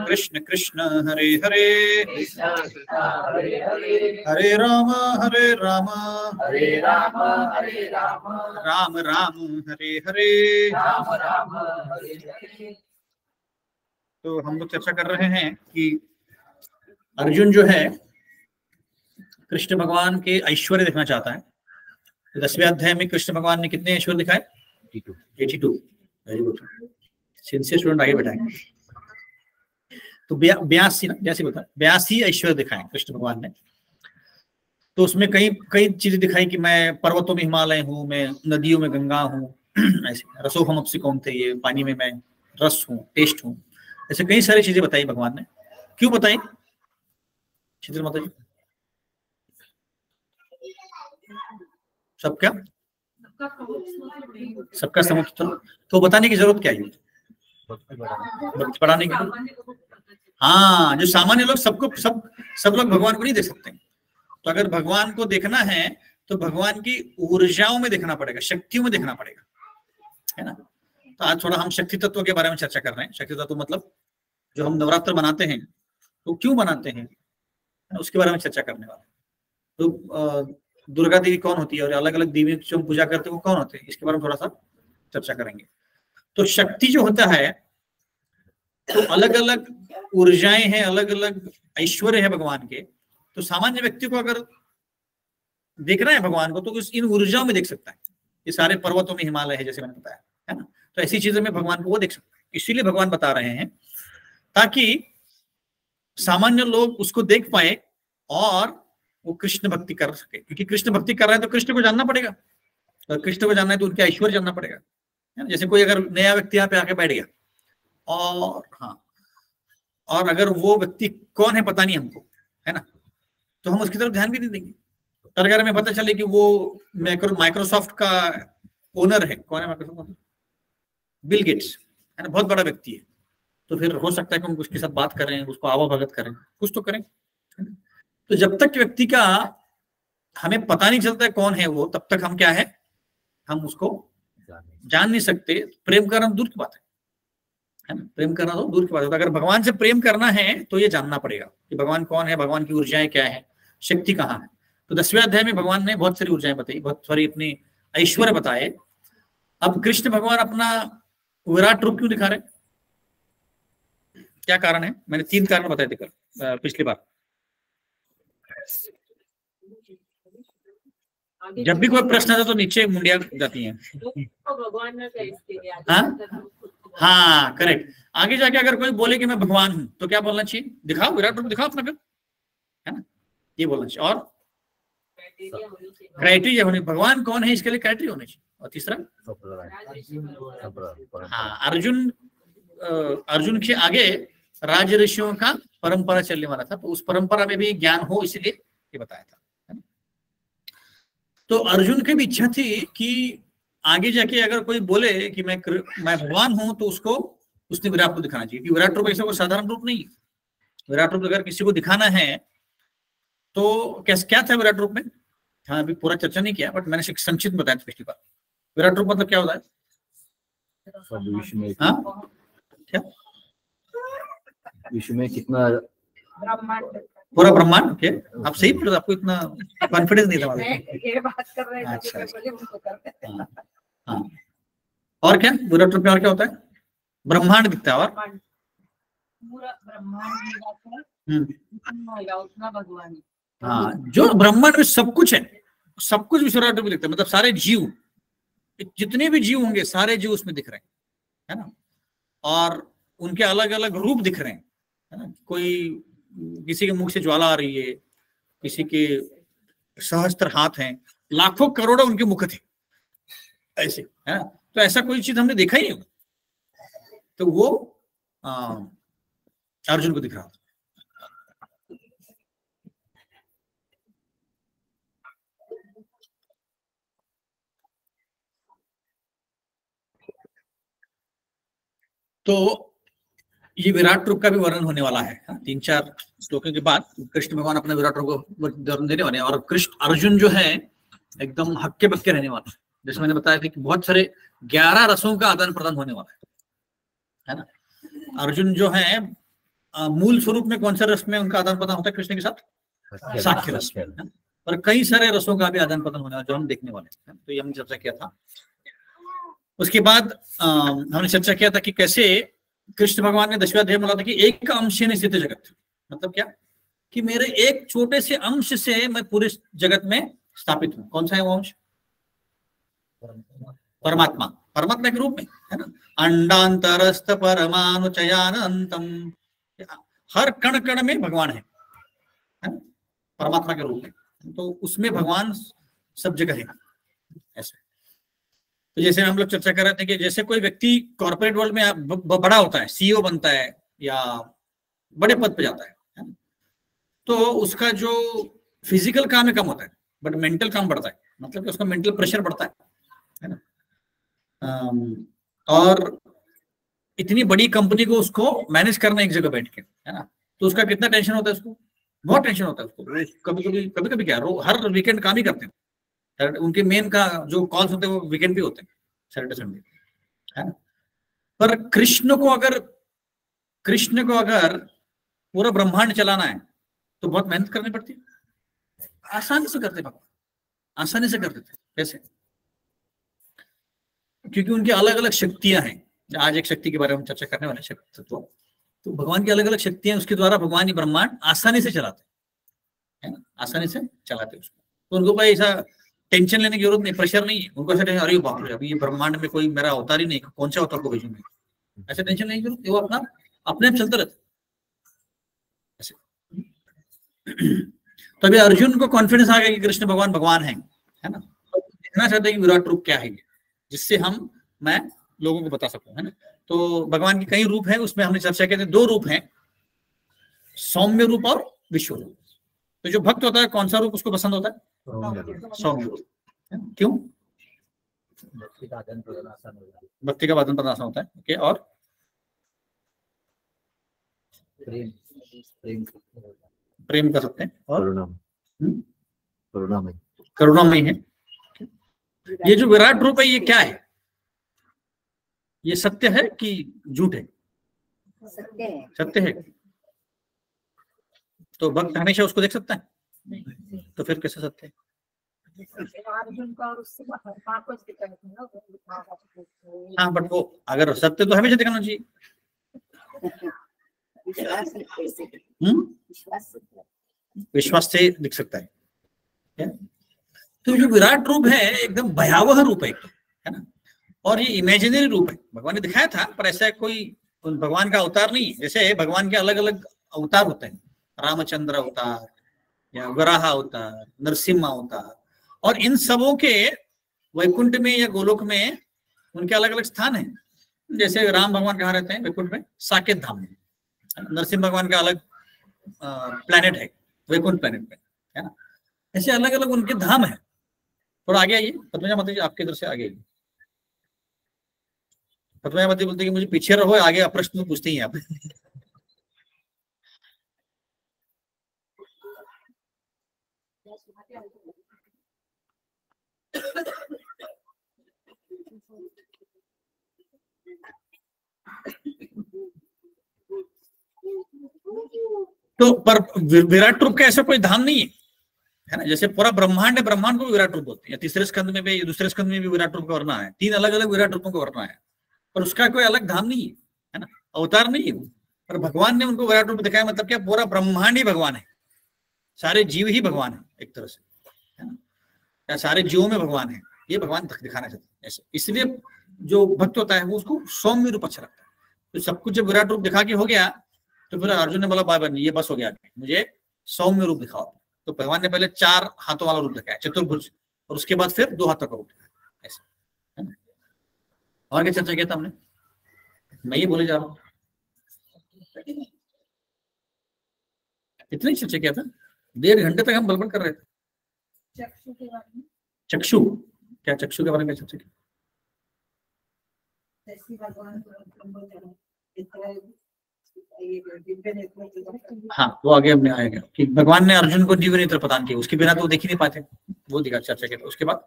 कृष्ण कृष्ण हरे हरे हरे राम राम राम हरे हरे। तो हम लोग चर्चा कर रहे हैं कि अर्जुन जो है कृष्ण भगवान के ऐश्वर्य देखना चाहता है, 10वें अध्याय में कृष्ण भगवान ने कितने ऐश्वर्य दिखाए? 82। वेरी गुड, सिंसियर स्टूडेंट आगे बैठाएंगे। तो 82 ना, जैसे बता 82 ऐश्वर्य दिखाए कृष्ण भगवान ने। तो उसमें कई कई चीजें दिखाई कि मैं पर्वतों में हिमालय हूँ, मैं नदियों में गंगा हूँ, ऐसे रसोहम अपसी कौन थे, ये पानी में मैं रस हूँ, टेस्ट हूँ, ऐसे कई सारी चीजें बताई भगवान ने। क्यों बताई शीतल माता जी? सब क्या? सबका समुख तो बताने की जरूरत क्या है? बढ़ाने की। हाँ, जो सामान्य लोग सबको सब लोग भगवान को नहीं देख सकते। तो अगर भगवान को देखना है तो भगवान की ऊर्जाओं में देखना पड़ेगा, शक्तियों में देखना पड़ेगा, है ना। तो आज थोड़ा हम शक्ति तत्व के बारे में चर्चा कर रहे हैं। शक्ति तत्व मतलब जो हम नवरात्र बनाते हैं तो क्यों बनाते हैं, उसके बारे में चर्चा करने वाले। तो दुर्गा देवी कौन होती है और अलग अलग देवी जो हम पूजा करते हैं वो कौन होते हैं, इसके बारे में थोड़ा सा चर्चा करेंगे। तो शक्ति जो होता है तो अलग अलग ऊर्जाएं हैं, अलग अलग ऐश्वर्य है भगवान के। तो सामान्य व्यक्ति को अगर देखना है भगवान को तो इन ऊर्जाओं में देख सकता है। ये सारे पर्वतों में हिमालय है जैसे मैंने बताया, है ना। तो ऐसी चीजों में भगवान को वो देख सकता है। इसीलिए भगवान बता रहे हैं ताकि सामान्य लोग उसको देख पाए और वो कृष्ण भक्ति कर सके। क्योंकि कृष्ण भक्ति कर रहे हैं तो कृष्ण को जानना पड़ेगा, और कृष्ण को जानना है तो उनके ऐश्वर्य जानना पड़ेगा। जैसे कोई अगर नया व्यक्ति यहाँ पे आके बैठ गया और हाँ, और अगर वो व्यक्ति कौन है पता नहीं हमको, है ना, तो हम उसकी तरफ ध्यान भी नहीं देंगे। और अगर हमें पता चले कि वो माइक्रोसॉफ्ट का ओनर है, कौन है माइक्रोसॉफ्ट? बिल गेट्स, है ना, बहुत बड़ा व्यक्ति है, तो फिर हो सकता है कि हम उसके साथ बात करें, उसको आवाभगत करें, कुछ तो करें। तो जब तक व्यक्ति का हमें पता नहीं चलता है कौन है वो, तब तक हम क्या है, हम उसको जान नहीं सकते। प्रेम करना दूर की बात है ना, प्रेम करना तो दूर की बात है। तो अगर भगवान से प्रेम करना है तो ये जानना पड़ेगा कि भगवान कौन है, भगवान की ऊर्जाएं क्या है, शक्ति कहाँ है। तो 10वें अध्याय में भगवान ने बहुत सारी ऊर्जाएं बताई, बहुत सारी अपनी ऐश्वर्य बताए। अब कृष्ण भगवान अपना विराट रूप क्यों दिखा रहे, क्या कारण है? मैंने 3 कारण बताए थे कल पिछली बार। जब भी कोई प्रश्न आता तो नीचे मुंडिया जाती हैं। हाँ करेक्ट। आगे जाके अगर कोई बोले कि मैं भगवान हूं तो क्या बोलना चाहिए? दिखाओ विराट रूप, दिखाओ अपना फिर, है ना, ये बोलना चाहिए। और क्राइटेरिया होने, भगवान कौन है इसके लिए क्राइटेरिया होना चाहिए। और तीसरा, हाँ, अर्जुन के आगे राज ऋषियों का परंपरा चलने वाला था, तो उस परंपरा में भी ज्ञान हो इसलिए ये बताया था। तो अर्जुन की भी इच्छा थी कि आगे जाके अगर कोई बोले कि मैं भगवान हूं तो उसको उसने विराट रूप दिखाना चाहिए। कि विराट रूप ऐसा कोई साधारण रूप नहीं है। विराट रूप अगर किसी को दिखाना है तो क्या था विराट रूप में? हाँ, अभी पूरा चर्चा नहीं किया, बट मैंने संक्षिप्त बताया था पिछली बार। विराट रूप मतलब क्या होता है? हाँ क्या? विश्व में कितना पूरा ब्रह्मांड। ओके, आप सही बोल रहे, आपको इतना कॉन्फिडेंस नहीं था। ये बात कर रहे हैं। अच्छा। हाँ, और क्या विराट रूप में और क्या होता है? ब्रह्मांड दिखता है और पूरा ब्रह्मांड भगवान। हाँ, जो ब्रह्मांड में सब कुछ है, सब कुछ विराट रूप में दिखता है। मतलब सारे जीव, जितने भी जीव होंगे सारे जीव उसमें दिख रहे हैं, है ना, और उनके अलग अलग रूप दिख रहे हैं, है ना। कोई किसी के मुख से ज्वाला आ रही है, किसी के सहस्त्र हाथ हैं, लाखों करोड़ों उनके मुख थे ऐसे, है ना। तो ऐसा कोई चीज हमने देखा ही नहीं होगा। तो वो अर्जुन को दिख रहा था। तो ये विराट रूप का भी वर्णन होने वाला है। 3-4 श्लोकों के बाद कृष्ण भगवान अपने विराट रूप को वर्णन देने वाले हैं। और कृष्ण अर्जुन जो है एकदम हक्के बक्के रहने वाला है। जैसे मैंने बताया था कि बहुत सारे 11 रसों का आदान प्रदान होने वाला है ना। अर्जुन जो है मूल स्वरूप में कौन सा रस में उनका आदान प्रदान होता है कृष्ण के साथ? साख्य रस में। और कई सारे रसों का भी आदान प्रदान होने वाला जो हम देखने वाले हैं। तो ये हमने चर्चा किया था। उसके बाद हमने चर्चा किया था कि कैसे कृष्ण भगवान ने 10वें अध्याय में बोला था कि एक अंश ने स्थित जगत। मतलब क्या? कि मेरे एक छोटे से अंश से मैं पूरे जगत में स्थापित हूं। कौन सा है वो अंश? परमात्मा, परमात्मा के रूप में, है ना। अंडांतरस्थ परमाणु चयानंतम, हर कण कण में भगवान है ना, परमात्मा के रूप में। तो उसमें भगवान सब जगह है ऐसे। तो जैसे हम लोग चर्चा कर रहे थे कि जैसे कोई व्यक्ति कॉर्पोरेट वर्ल्ड में बड़ा होता है, सीईओ बनता है या बड़े पद पे जाता है, तो उसका जो फिजिकल काम है कम होता है, बट मेंटल काम बढ़ता है, मतलब कि उसका मेंटल प्रेशर बढ़ता है ना। और इतनी बड़ी कंपनी को उसको मैनेज करना एक जगह बैठ के, है ना, तो उसका कितना टेंशन होता है उसको, बहुत टेंशन होता है उसको। कभी कभी क्या हर वीकेंड काम ही करते हैं, उनके मेन का जो कॉल्स होते हैं वो वीकेंड भी होते हैं, सैटरडे संडे, है ना। पर कृष्ण को अगर पूरा ब्रह्मांड चलाना है तो बहुत मेहनत करनी पड़ती है। आसानी से करते भगवान, आसानी से कर देते। कैसे? क्योंकि उनकी अलग अलग शक्तियां हैं। आज एक शक्ति के बारे में चर्चा करने वाले, शक्ति तत्व। तो भगवान की अलग अलग शक्तियां, उसके द्वारा भगवान ये ब्रह्मांड आसानी से चलाते हैं, है ना, आसानी से चलाते हैं उसको। तो उनको कोई ऐसा टेंशन लेने की जरूरत नहीं, प्रेशर नहीं है उनको। ऐसा टेंशन, अरे बाप रे अभी ये ब्रह्मांड में कोई मेरा अवतार ही नहीं, कौन सा अवतार को भेजूंगे, ऐसा टेंशन नहीं जरूरत। वो अपना अपने आप चलता रहता ऐसे। तो अभी अर्जुन को कॉन्फिडेंस आ गया कि कृष्ण भगवान भगवान है ना। देखना चाहते हैं कि विराट रूप क्या है, जिससे मैं लोगों को बता सकूं, है ना। तो भगवान के कई रूप हैं, उसमें हमने चर्चा की थी 2 रूप हैं, सौम्य रूप और विश्व रूप। तो जो भक्त होता है कौन सा रूप उसको पसंद होता है? सौम्य रूप। क्यों? भक्ति का आदान प्रदान आसान होता है। ओके, और प्रेम कर सकते हैं, और करुणामय है। ये जो विराट रूप है ये क्या है? ये सत्य है कि झूठ है? सत्य है। तो भक्त हमेशा उसको देख सकता है, तो फिर कैसे सत्य है? हाँ, बट वो अगर सत्य तो हमेशा दिखाना चाहिए। विश्वास से दिख सकता है। तो जो विराट रूप है एकदम भयावह रूप है, है ना। और ये इमेजिनरी रूप है, भगवान ने दिखाया था, पर ऐसा कोई भगवान का अवतार नहीं। जैसे भगवान के अलग अलग अवतार होते हैं, रामचंद्र अवतार या वराह अवतार, नरसिम्हा अवतार, और इन सबों के वैकुंठ में या गोलोक में उनके अलग अलग स्थान हैं। जैसे राम भगवान कहाँ रहते हैं? वैकुंठ में, साकेत धाम में। नरसिम्हा भगवान का अलग प्लेनेट है, वैकुंठ प्लेनेट में, है ना। ऐसे अलग अलग उनके धाम है। थोड़ा आगे आइए, पद्मजा माता जी, आपके इधर से आगे आइए। पद्मजा माता जी बोलते कि मुझे पीछे रहो, आगे प्रश्न पूछते ही आप। तो पर विराट रूप का ऐसा कोई धाम नहीं है ना। जैसे पूरा ब्रह्मांड है, ब्रह्मांड को विराट रूप बोलते हैं। तीसरे स्कंद में भी, दूसरे स्कंद में भी विराट रूप का वर्णन है। 3 अलग अलग विराट रूपों का वर्णन है, पर उसका कोई अलग धाम नहीं है ना, अवतार नहीं है वो। पर भगवान ने उनको विराट रूप दिखाया, मतलब क्या पूरा ब्रह्मांड ही भगवान है, सारे जीव ही भगवान है एक तरह से, है ना। या सारे जीवों में भगवान है, ये भगवान दिखाना चाहते हैं ऐसे। इसलिए जो भक्त होता है वो उसको सौम्य रूप अच्छा लगता है। तो सब कुछ जब विराट रूप दिखा के हो गया, तो फिर अर्जुन ने बोला बाबा ये बस हो गया, मुझे सौम्य रूप दिखाओ। तो भगवान ने पहले 4 हाथों वाला रूप दिखाया, चतुर्भुज, और उसके बाद फिर 2 हाथों का रूप दिखाया ऐसे, है ना। और क्या चर्चा किया था हमने? मैं ये बोले जा रहा हूँ, इतना ही चर्चा किया था। 1.5 घंटे तक हम बलबल कर रहे थे। चक्षु, क्या चक्षु के बारे में चर्चा की? हाँ, वो आगे हमने आएगा कि भगवान ने अर्जुन को दिव्य नेत्र प्रदान किए, उसके बिना तो वो देख ही नहीं पाते, वो दिखा चर्चा किया था। उसके बाद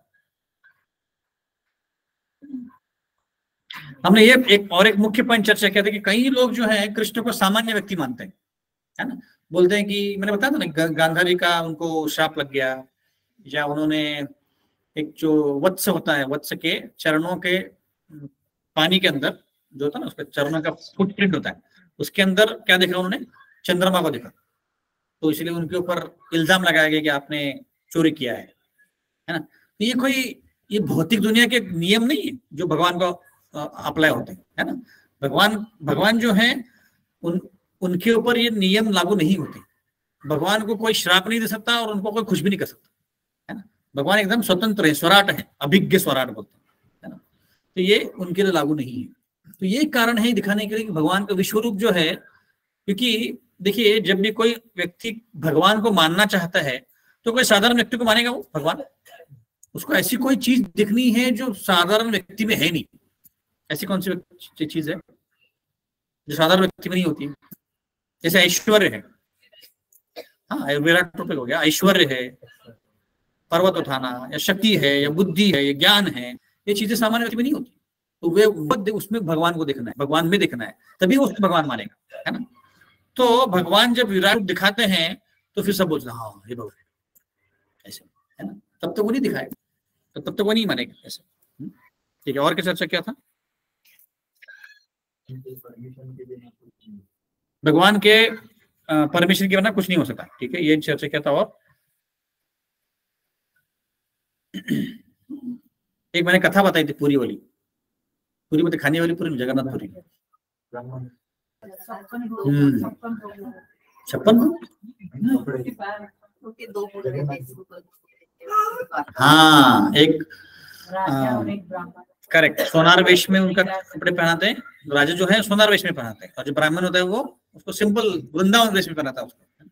हमने ये एक मुख्य पॉइंट चर्चा किया था कि कई लोग जो है कृष्ण को सामान्य व्यक्ति मानते हैं, है ना। बोलते हैं कि मैंने बताया था ना, गांधारी का उनको श्राप लग गया, या उन्होंने एक जो वत्स होता है, वत्स के चरणों के पानी के अंदर जो होता है ना, उसके चरणों का फुटप्रिंट होता है, उसके अंदर क्या देखा उन्होंने? चंद्रमा को देखा। तो इसलिए उनके ऊपर इल्जाम लगाया गया कि आपने चोरी किया है ना। तो ये भौतिक दुनिया के नियम नहीं है जो भगवान को अप्लाई होते हैं, है ना। भगवान जो है उनके ऊपर ये नियम लागू नहीं होते। भगवान को कोई श्राप नहीं दे सकता और उनको कोई कुछ भी नहीं कर सकता, है ना। भगवान एकदम स्वतंत्र है, स्वराट है, अभिज्ञ स्वराट बोलते हैं, है ना। तो ये उनके लिए लागू नहीं है। तो ये कारण है दिखाने के लिए कि भगवान का विश्व रूप जो है, क्योंकि देखिए जब भी कोई व्यक्ति भगवान को मानना चाहता है तो कोई साधारण व्यक्ति को मानेगा वो भगवान? उसको ऐसी कोई चीज दिखनी है जो साधारण व्यक्ति में है नहीं। ऐसी कौन सी चीज है जो साधारण व्यक्ति में नहीं होती? जैसे ऐश्वर्य है, हाँ विराट टॉपिक हो गया, ऐश्वर्य है, पर्वत उठाना, या शक्ति है, या बुद्धि है, या ज्ञान है, ये चीजें सामान्य व्यक्ति में नहीं होती। तो वे उसमें भगवान को देखना है, भगवान में देखना है, तभी वो उसको भगवान मानेगा, है ना। तो भगवान जब विराट रूप दिखाते हैं तो फिर सब बोलते हैं हाँ ये भगवान ऐसे, है ना। तब तक वो नहीं दिखाएगा, तो तब तक वो नहीं मानेगा ऐसे। ठीक है, और क्या चर्चा क्या था? भगवान के परमिशन के बिना कुछ नहीं हो सकता। ठीक है, ये चर्चा क्या था। और एक मैंने कथा बताई थी पूरी वाली, पूरी मतलब खाने वाली पूरी, जगन्नाथपुरी। 56 हाँ, एक करेक्ट सोनार वेश में उनका कपड़े पहनाते हैं। राजा जो है सोनार वेश में पहनाते हैं, और जो ब्राह्मण होता है वो उसको सिंपल वृंदावन वेश में पहनाता है उसको।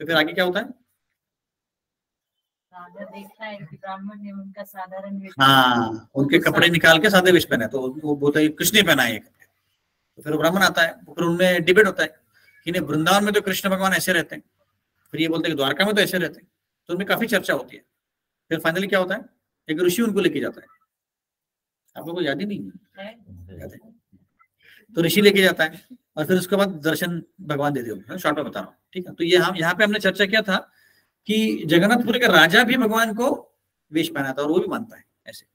तो फिर आगे क्या होता है? राजा देखता है कि ब्राह्मण ने उनका साधारण वेश, हाँ, उनके कपड़े निकाल के सादे वेश पहना, तो वो बोलता है कृष्ण ने पहना है। तो फिर ब्राह्मण आता है, फिर उनमें डिबेट होता है कि नहीं वृंदावन में तो कृष्ण भगवान ऐसे रहते हैं, फिर ये बोलते हैं कि द्वारका में तो ऐसे रहते हैं। तो उनमें काफी चर्चा होती है। फिर फाइनली क्या होता है, एक ऋषि उनको लेके जाता है, आप लोगों को याद ही नहीं है? तो ऋषि लेके जाता है और फिर उसके बाद दर्शन भगवान देते हो, शॉर्ट में बता रहा हूँ। ठीक है, तो ये हम यहाँ पे हमने चर्चा किया था कि जगन्नाथपुरी का राजा भी भगवान को वेश पहनाता है और वो भी मानता है ऐसे।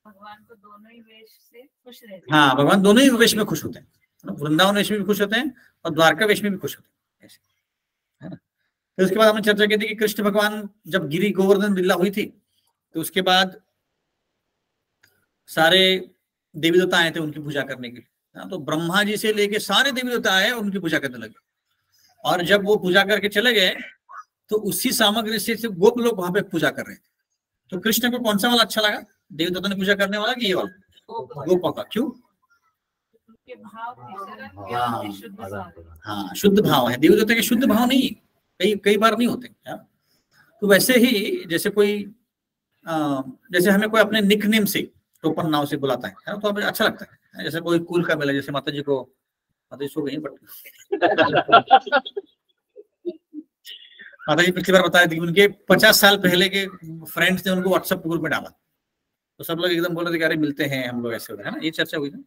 भगवान को दोनों ही वेश से खुश रहते हैं। हाँ, भगवान दोनों ही वेश में खुश होते हैं, वृंदावन वेश में भी खुश होते हैं और द्वारका वेश में भी खुश होते हैं ऐसे, है ना। फिर उसके बाद हमने चर्चा की थी कि कृष्ण भगवान जब गिरी गोवर्धन लीला हुई थी तो उसके बाद सारे देवी देवता आए थे उनकी पूजा करने के लिए। तो ब्रह्मा जी से लेके सारे देवी देवता आए, उनकी पूजा करने लगे। और जब वो पूजा करके चले गए तो उसी सामग्री से गोप लोग वहां पे पूजा कर रहे थे। तो कृष्ण को कौन सा वाला अच्छा लगा, देवी देवता ने पूजा करने वाला कि ये वाला गोपों का? क्यों? हाँ, शुद्ध भाव है। देवी देवता के शुद्ध भाव नहीं कई बार नहीं होते। तो वैसे ही जैसे कोई जैसे हमें कोई अपने निक नेम से टोपन नाव से बुलाता है तो हमें अच्छा लगता है। जैसे कोई कूल का मिला, जैसे माता जी को, माता जी सो गई बट माता जी पिछली बार बताया थी उनके 50 साल पहले के फ्रेंड्स ने उनको व्हाट्सएप ग्रुप में डाला, तो सब लोग एकदम बोल रहे थे कि अरे मिलते हैं हम लोग ऐसे हो रहे हैं ना। ये चर्चा हुई ना?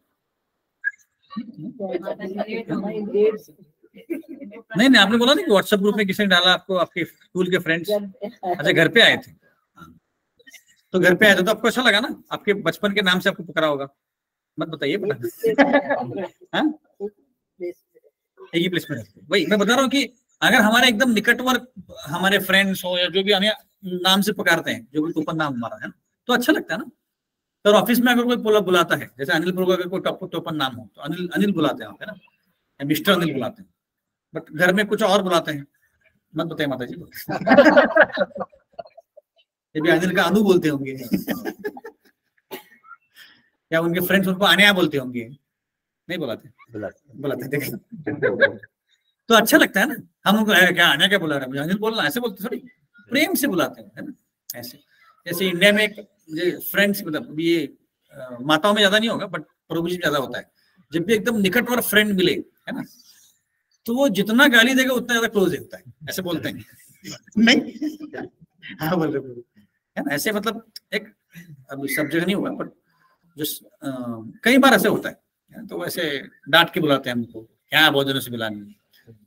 नहीं, आपने बोला ना कि व्हाट्सएप ग्रुप में किसी ने डाला आपको, आपके स्कूल के फ्रेंड्स। अच्छा, घर पे आए थे? तो घर पे आए थे तो आपको अच्छा लगा ना? आपके बचपन के नाम से आपको पुकारा होगा, मत बताइए बेटा। एक ही प्लेस में रहते, वही मैं बता रहा हूँ कि अगर हमारे एकदम निकटवर्ग हमारे फ्रेंड्स हो या जो भी हमें नाम से पुकारते हैं, जो भी टोपन नाम हमारा है, तो अच्छा लगता है ना। तो ऑफिस में अगर कोई बुलाता है, जैसे अनिल का अगर कोई टोपन नाम हो तो अनिल बुलाते हैं, है ना, या मिस्टर अनिल बुलाते हैं। बट घर में कुछ और बुलाते हैं, मत बताइए माता जी। ये भी अनिल का अनु बोलते होंगे या उनके फ्रेंड्स उनको अनया बोलते होंगे, नहीं बुलाते देखो। तो अच्छा लगता है ना, हम उनको क्या अनया क्या बुला रहे हैं, मुझे अनिल बोलना, ऐसे बोलते, थोड़ी प्रेम से बुलाते हैं, है ना। ऐसे जैसे इंडिया में एक फ्रेंड्स, मतलब ये माताओं में ज्यादा नहीं होगा बट प्रभु जी में ज्यादा होता है। जब भी एकदम निकटवर्ग फ्रेंड मिले, है ना, तो वो जितना गाली देगा उतना ज्यादा क्लोज होता है, ऐसे बोलते हैं। नहीं, हाँ बोल रहे है ना, ऐसे मतलब एक, अब सब जगह नहीं होगा बट जो कई बार ऐसे होता है। तो वैसे डांट के बुलाते हैं हमको, क्या बहुत दिनों से बुलाने,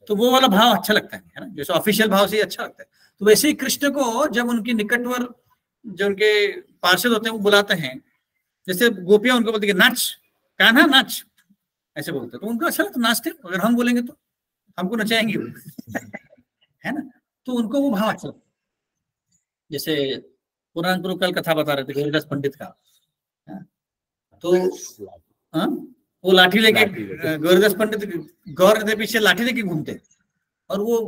तो वो वाला भाव अच्छा लगता है ना, जैसे ऑफिशियल भाव से अच्छा लगता है। तो वैसे ही कृष्ण को जब उनके निकटवर्ग जो उनके पार्षद होते हैं वो बुलाते हैं, जैसे गोपियां उनको बोलती है नाच, कान्हा नाच, ऐसे बोलते हैं, तो उनको अच्छा लगता है, नाचते। अगर हम बोलेंगे तो हमको नचाएंगे है ना, तो उनको वो भाव अच्छा लगता है। जैसे पुराण गुरु कल कथा बता रहे थे गौरीदास पंडित का। तो वो लाठी लेके गौरीदास पंडित गौर नदी पीछे लाठी लेके घूमते, और वो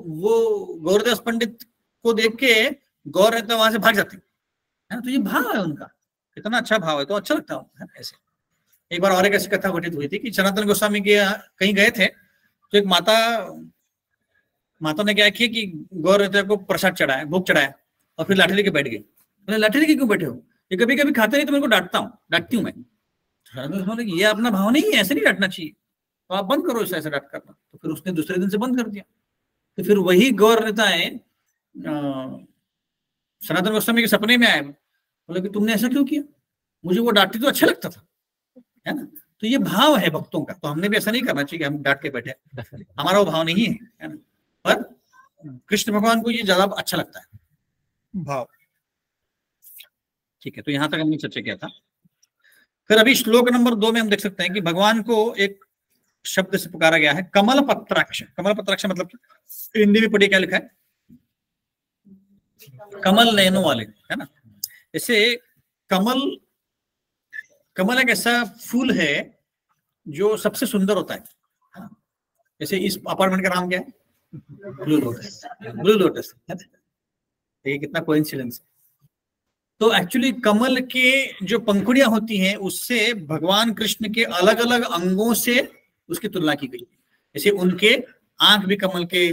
गौरीदास पंडित को देख के गौर नेता वहां से भाग जाते है। तो ये भाव है उनका, कितना अच्छा भाव है, तो अच्छा लगता है ऐसे। एक बार और एक ऐसी कथा घटित हुई थी कि सनातन गोस्वामी के कहीं गए थे, तो एक माता ने क्या किया कि गौर नेता को प्रसाद चढ़ाया, भोग चढ़ाया, और फिर लाठी लेके बैठ गए। बोले लाठी लेके क्यों बैठे हो? ये कभी कभी खाते नहीं तो मेरे को डांटती हूँ मैं। ये अपना भाव नहीं है, ऐसे नहीं डांटना चाहिए, तो आप बंद करो ऐसे डांट करना। तो फिर उसने दूसरे दिन से बंद कर दिया। तो फिर वही गौर नेताएं सनातन गोस्वामी के सपने में आए, बोले कि तुमने ऐसा क्यों किया, मुझे वो डांटती तो अच्छा लगता था, है ना। तो ये भाव है भक्तों का, तो हमने भी ऐसा नहीं करना चाहिए कि हम डांट के बैठे, हमारा वो भाव नहीं है ना। पर कृष्ण भगवान को ये ज्यादा अच्छा लगता है भाव। ठीक है, तो यहां तक हमने चर्चा किया था। फिर अभी श्लोक नंबर 2 में हम देख सकते हैं कि भगवान को एक शब्द से पुकारा गया है, कमल पत्राक्ष। कमल पत्राक्ष मतलब हिंदी में पढ़िए क्या लिखा है, कमल नयनों वाले, है ना। जैसे कमल एक ऐसा फूल है जो सबसे सुंदर होता है। जैसे इस अपार्टमेंट का नाम क्या है, ब्लू लोटस। ब्लू लोटस, ये कितना कोइंसिडेंस है। तो एक्चुअली कमल के जो पंखुड़ियां होती हैं उससे भगवान कृष्ण के अलग अलग अंगों से उसकी तुलना की गई। जैसे उनके आंख भी कमल के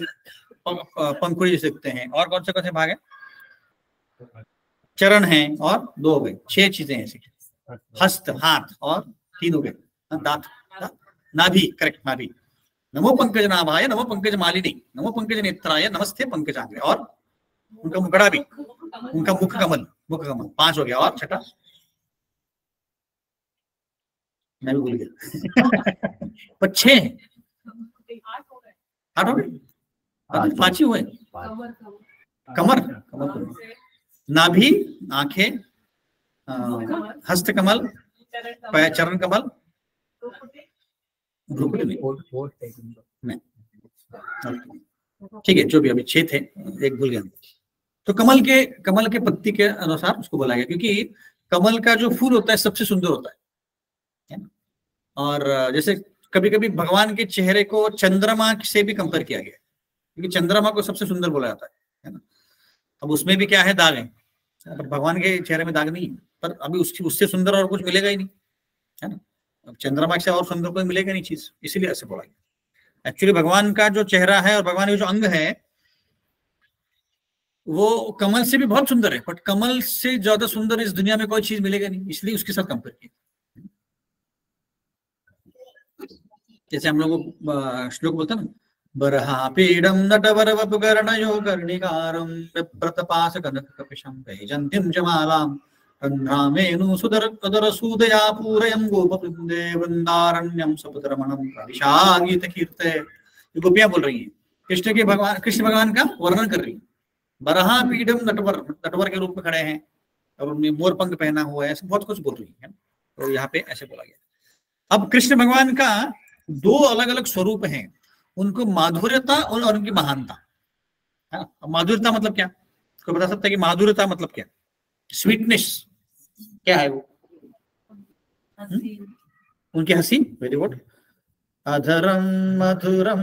पंखुड़ी जैसे दिखते हैं। और कौन से भाग है, चरण हैं, और 2 हो गए, 6 चीजें ऐसी, हस्त, हाथ, और 3 हो गए, दांत, नाभि, करेक्ट, नाभि। नमो पंकज नाभाय, नमो पंकज मालिनी, नमो पंकज नेत्राय, नमस्ते पंकजाग्रे। और उनका मुखड़ा भी, उनका मुख कमल 5 हो गया। और छठा मैं भी भूल गया पर 6 है, 8 हो गए, 5 ही हुए। कमर, नाभि, आंखें, हस्त कमल, चरण कमल, ठीक है, जो भी अभी 6 थे, एक भूल गया। तो कमल के पत्ती के अनुसार उसको बोला गया, क्योंकि कमल का जो फूल होता है सबसे सुंदर होता है ना। और जैसे कभी कभी भगवान के चेहरे को चंद्रमा से भी कंपेयर किया गया, क्योंकि चंद्रमा को सबसे सुंदर बोला जाता है ना। अब उसमें भी क्या है, दाग है, पर भगवान के चेहरे में दाग नहीं है। पर अभी उससे सुंदर और कुछ मिलेगा ही नहीं, है ना। अब चंद्रमा से और सुंदर कोई मिलेगा नहीं चीज, इसीलिए ऐसे बोला गया। एक्चुअली भगवान का जो चेहरा है और भगवान के जो अंग है वो कमल से भी बहुत सुंदर है, बट कमल से ज्यादा सुंदर इस दुनिया में कोई चीज मिलेगा नहीं, इसलिए उसके साथ कंपेयर किया। जैसे हम लोग श्लोक बोलते हैं ना, बरहापीडं नटवर वपुकर्णयो कर्णिकारं विप्रतपास कनककपिशं वैजयन्तीं च मालां रन्ध्रामेनु सुदरसूदया पूरयं गोपवृन्दे वृन्दारण्यं सपदरमणं प्रविशागीतकीर्ते। ये गोपियां बोल रही हैं, कृष्ण भगवान का वर्णन कर रही है। बरहापीडं नटवर के रूप में खड़े हैं, और उन्हें मोर पंख पहना हुआ है, ऐसे बहुत कुछ बोल रही है। तो यहाँ पे ऐसे बोला गया। अब कृष्ण भगवान का 2 अलग अलग स्वरूप हैं, उनको माधुर्यता और उनकी महानता, है ना। माधुर्यता मतलब क्या, कोई बता सकता है कि माधुर्यता मतलब क्या, स्वीटनेस क्या है वो? उनकी हंसी, वेरी गुड। अधरम मधुरम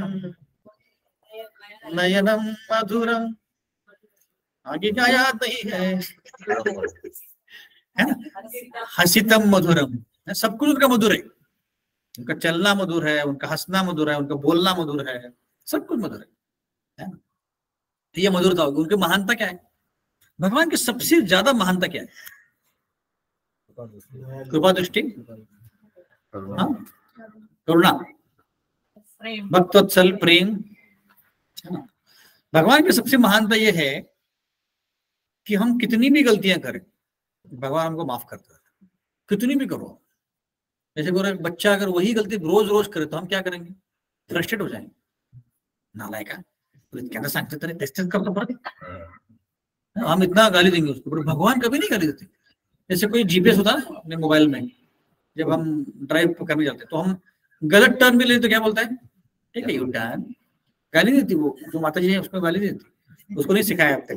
नयनम मधुरम, आगे क्या याद नहीं है ना। हसितम मधुरम, सब कुछ उनका मधुर है। उनका चलना मधुर है, उनका हंसना मधुर है, उनका बोलना मधुर है, सब कुछ मधुर है ना। ये मधुरता होगी। उनकी महानता क्या है, भगवान की सबसे ज्यादा महानता क्या है? कृपा दृष्टि, करुणा, भक्तवत्सल, प्रेम, है ना। भगवान की सबसे महानता ये है कि हम कितनी भी गलतियां करें, भगवान हमको माफ करता है, कितनी भी करो। जैसे एक बच्चा अगर वही गलती रोज रोज करे तो हम क्या करेंगे, फ्रस्ट्रेट हो जाएंगे, नालायका क्या सांगते तरी तेच करतो परत, हम इतना गाली देंगे उसको। पर भगवान कभी नहीं गाली देते। जैसे कोई जीपीएस होता है अपने मोबाइल में, जब हम ड्राइव करने जाते हैं तो हम गलत टर्न भी ले तो क्या बोलता है, ठीक है यू टर्न, गाली देती। वो जो माता जी है उसको गाली देती, उसको नहीं सिखाया अब तक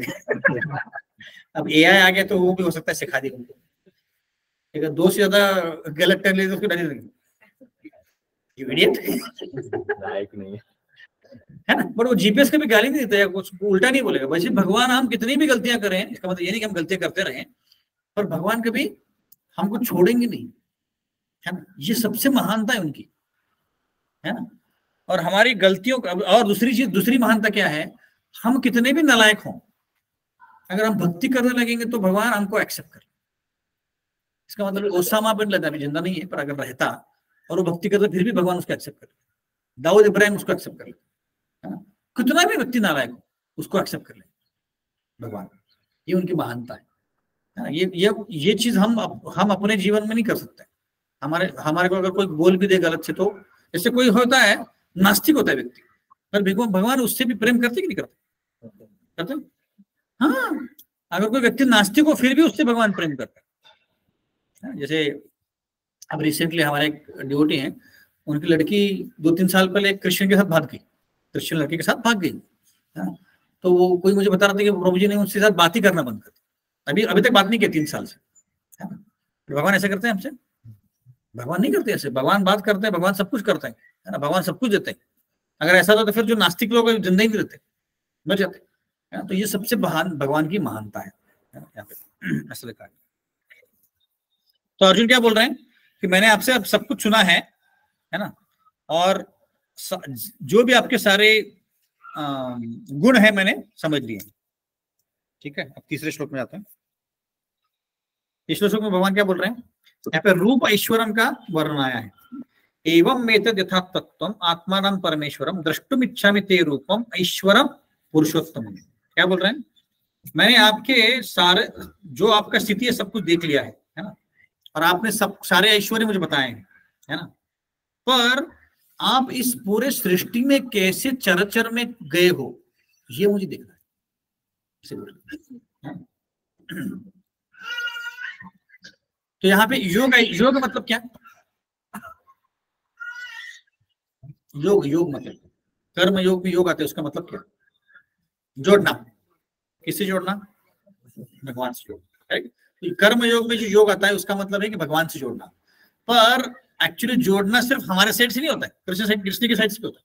अब एआई आ गया तो वो भी हो सकता है सिखा देगा उनको। अगर 2 से ज्यादा गलत कर ले तो उसको डाली देंगे, इडियट लायक नहीं है ना। बट वो जीपीएस का भी गाली नहीं देता या कुछ उल्टा नहीं बोलेगा। वैसे भगवान हम कितनी भी गलतियां करें, इसका मतलब ये नहीं कि हम गलतियां करते रहें, पर भगवान कभी हमको छोड़ेंगे नहीं, है ना। ये सबसे महानता है उनकी, है ना। और हमारी गलतियों का, और दूसरी चीज, दूसरी महानता क्या है, हम कितने भी नालायक हों, अगर हम भक्ति करने लगेंगे तो भगवान हमको एक्सेप्ट करे। इसका मतलब ओसामा बिन लादेन अभी जिंदा नहीं है, पर अगर रहता और वो भक्ति करता फिर भी भगवान उसको एक्सेप्ट करे। दाऊद इब्राहिम उसको एक्सेप्ट कर ले, है ना। कितना भी व्यक्ति नालायक हो उसको एक्सेप्ट कर ले भगवान। ये उनकी महानता है ना। ये चीज हम अपने जीवन में नहीं कर सकते। हमारे को अगर कोई बोल भी दे गलत से, तो जैसे कोई होता है नास्तिक होता है व्यक्ति, पर भगवान उससे भी प्रेम करते कि नहीं करते? करते। हाँ, अगर कोई व्यक्ति नास्तिक हो फिर भी उससे भगवान प्रेम करता है। जैसे अब रिसेंटली हमारे एक डिवोटी हैं, उनकी लड़की 2-3 साल पहले एक क्रिश्चियन के साथ भाग गई, क्रिश्चियन लड़के के साथ भाग गई, है ना। तो वो कोई मुझे बता रहा था कि प्रभु जी ने उसके साथ बात ही करना बंद कर दिया। अभी तक बात नहीं की 3 साल से, है ना। भगवान ऐसा करते हैं हमसे? भगवान नहीं करते ऐसे। भगवान बात करते हैं, भगवान सब कुछ करते हैं, है ना। भगवान सब कुछ देते हैं। अगर ऐसा होता तो फिर जो नास्तिक लोग जिंदा ही नहीं रहते, मर जाते, है ना। तो ये सबसे महान भगवान की महानता है यहाँ पे ऐसा लिखा है। तो अर्जुन क्या बोल रहे हैं कि मैंने आपसे अब सब कुछ सुना है ना, और जो भी आपके सारे गुण है मैंने समझ लिए। ठीक है, अब तीसरे श्लोक में आते हैं। तीसरे श्लोक में भगवान क्या बोल रहे हैं, यहाँ पे रूप ऐश्वरम का वर्णन आया है। एवं मेतद यथा तत्वम आत्मानं परमेश्वरम द्रष्टुम इच्छामि ते रूपम ऐश्वरम पुरुषोत्तम। क्या बोल रहे हैं, मैंने आपके सारे जो आपका स्थिति है सब कुछ देख लिया है ना, और आपने सब सारे ऐश्वर्य मुझे बताए हैं, है ना। पर आप इस पूरे सृष्टि में कैसे चरचर में गए हो ये मुझे देखना है। तो यहाँ पे योग मतलब क्या? योग मतलब कर्म योग भी योग आते हैं, उसका मतलब क्या? जोड़ना। किससे जोड़ना? भगवान से जोड़ना। तो कर्म योग में जो योग आता है उसका मतलब है कि भगवान से जोड़ना। पर एक्चुअली जोड़ना सिर्फ हमारे साइड से नहीं होता है, कृष्ण की साइड से होता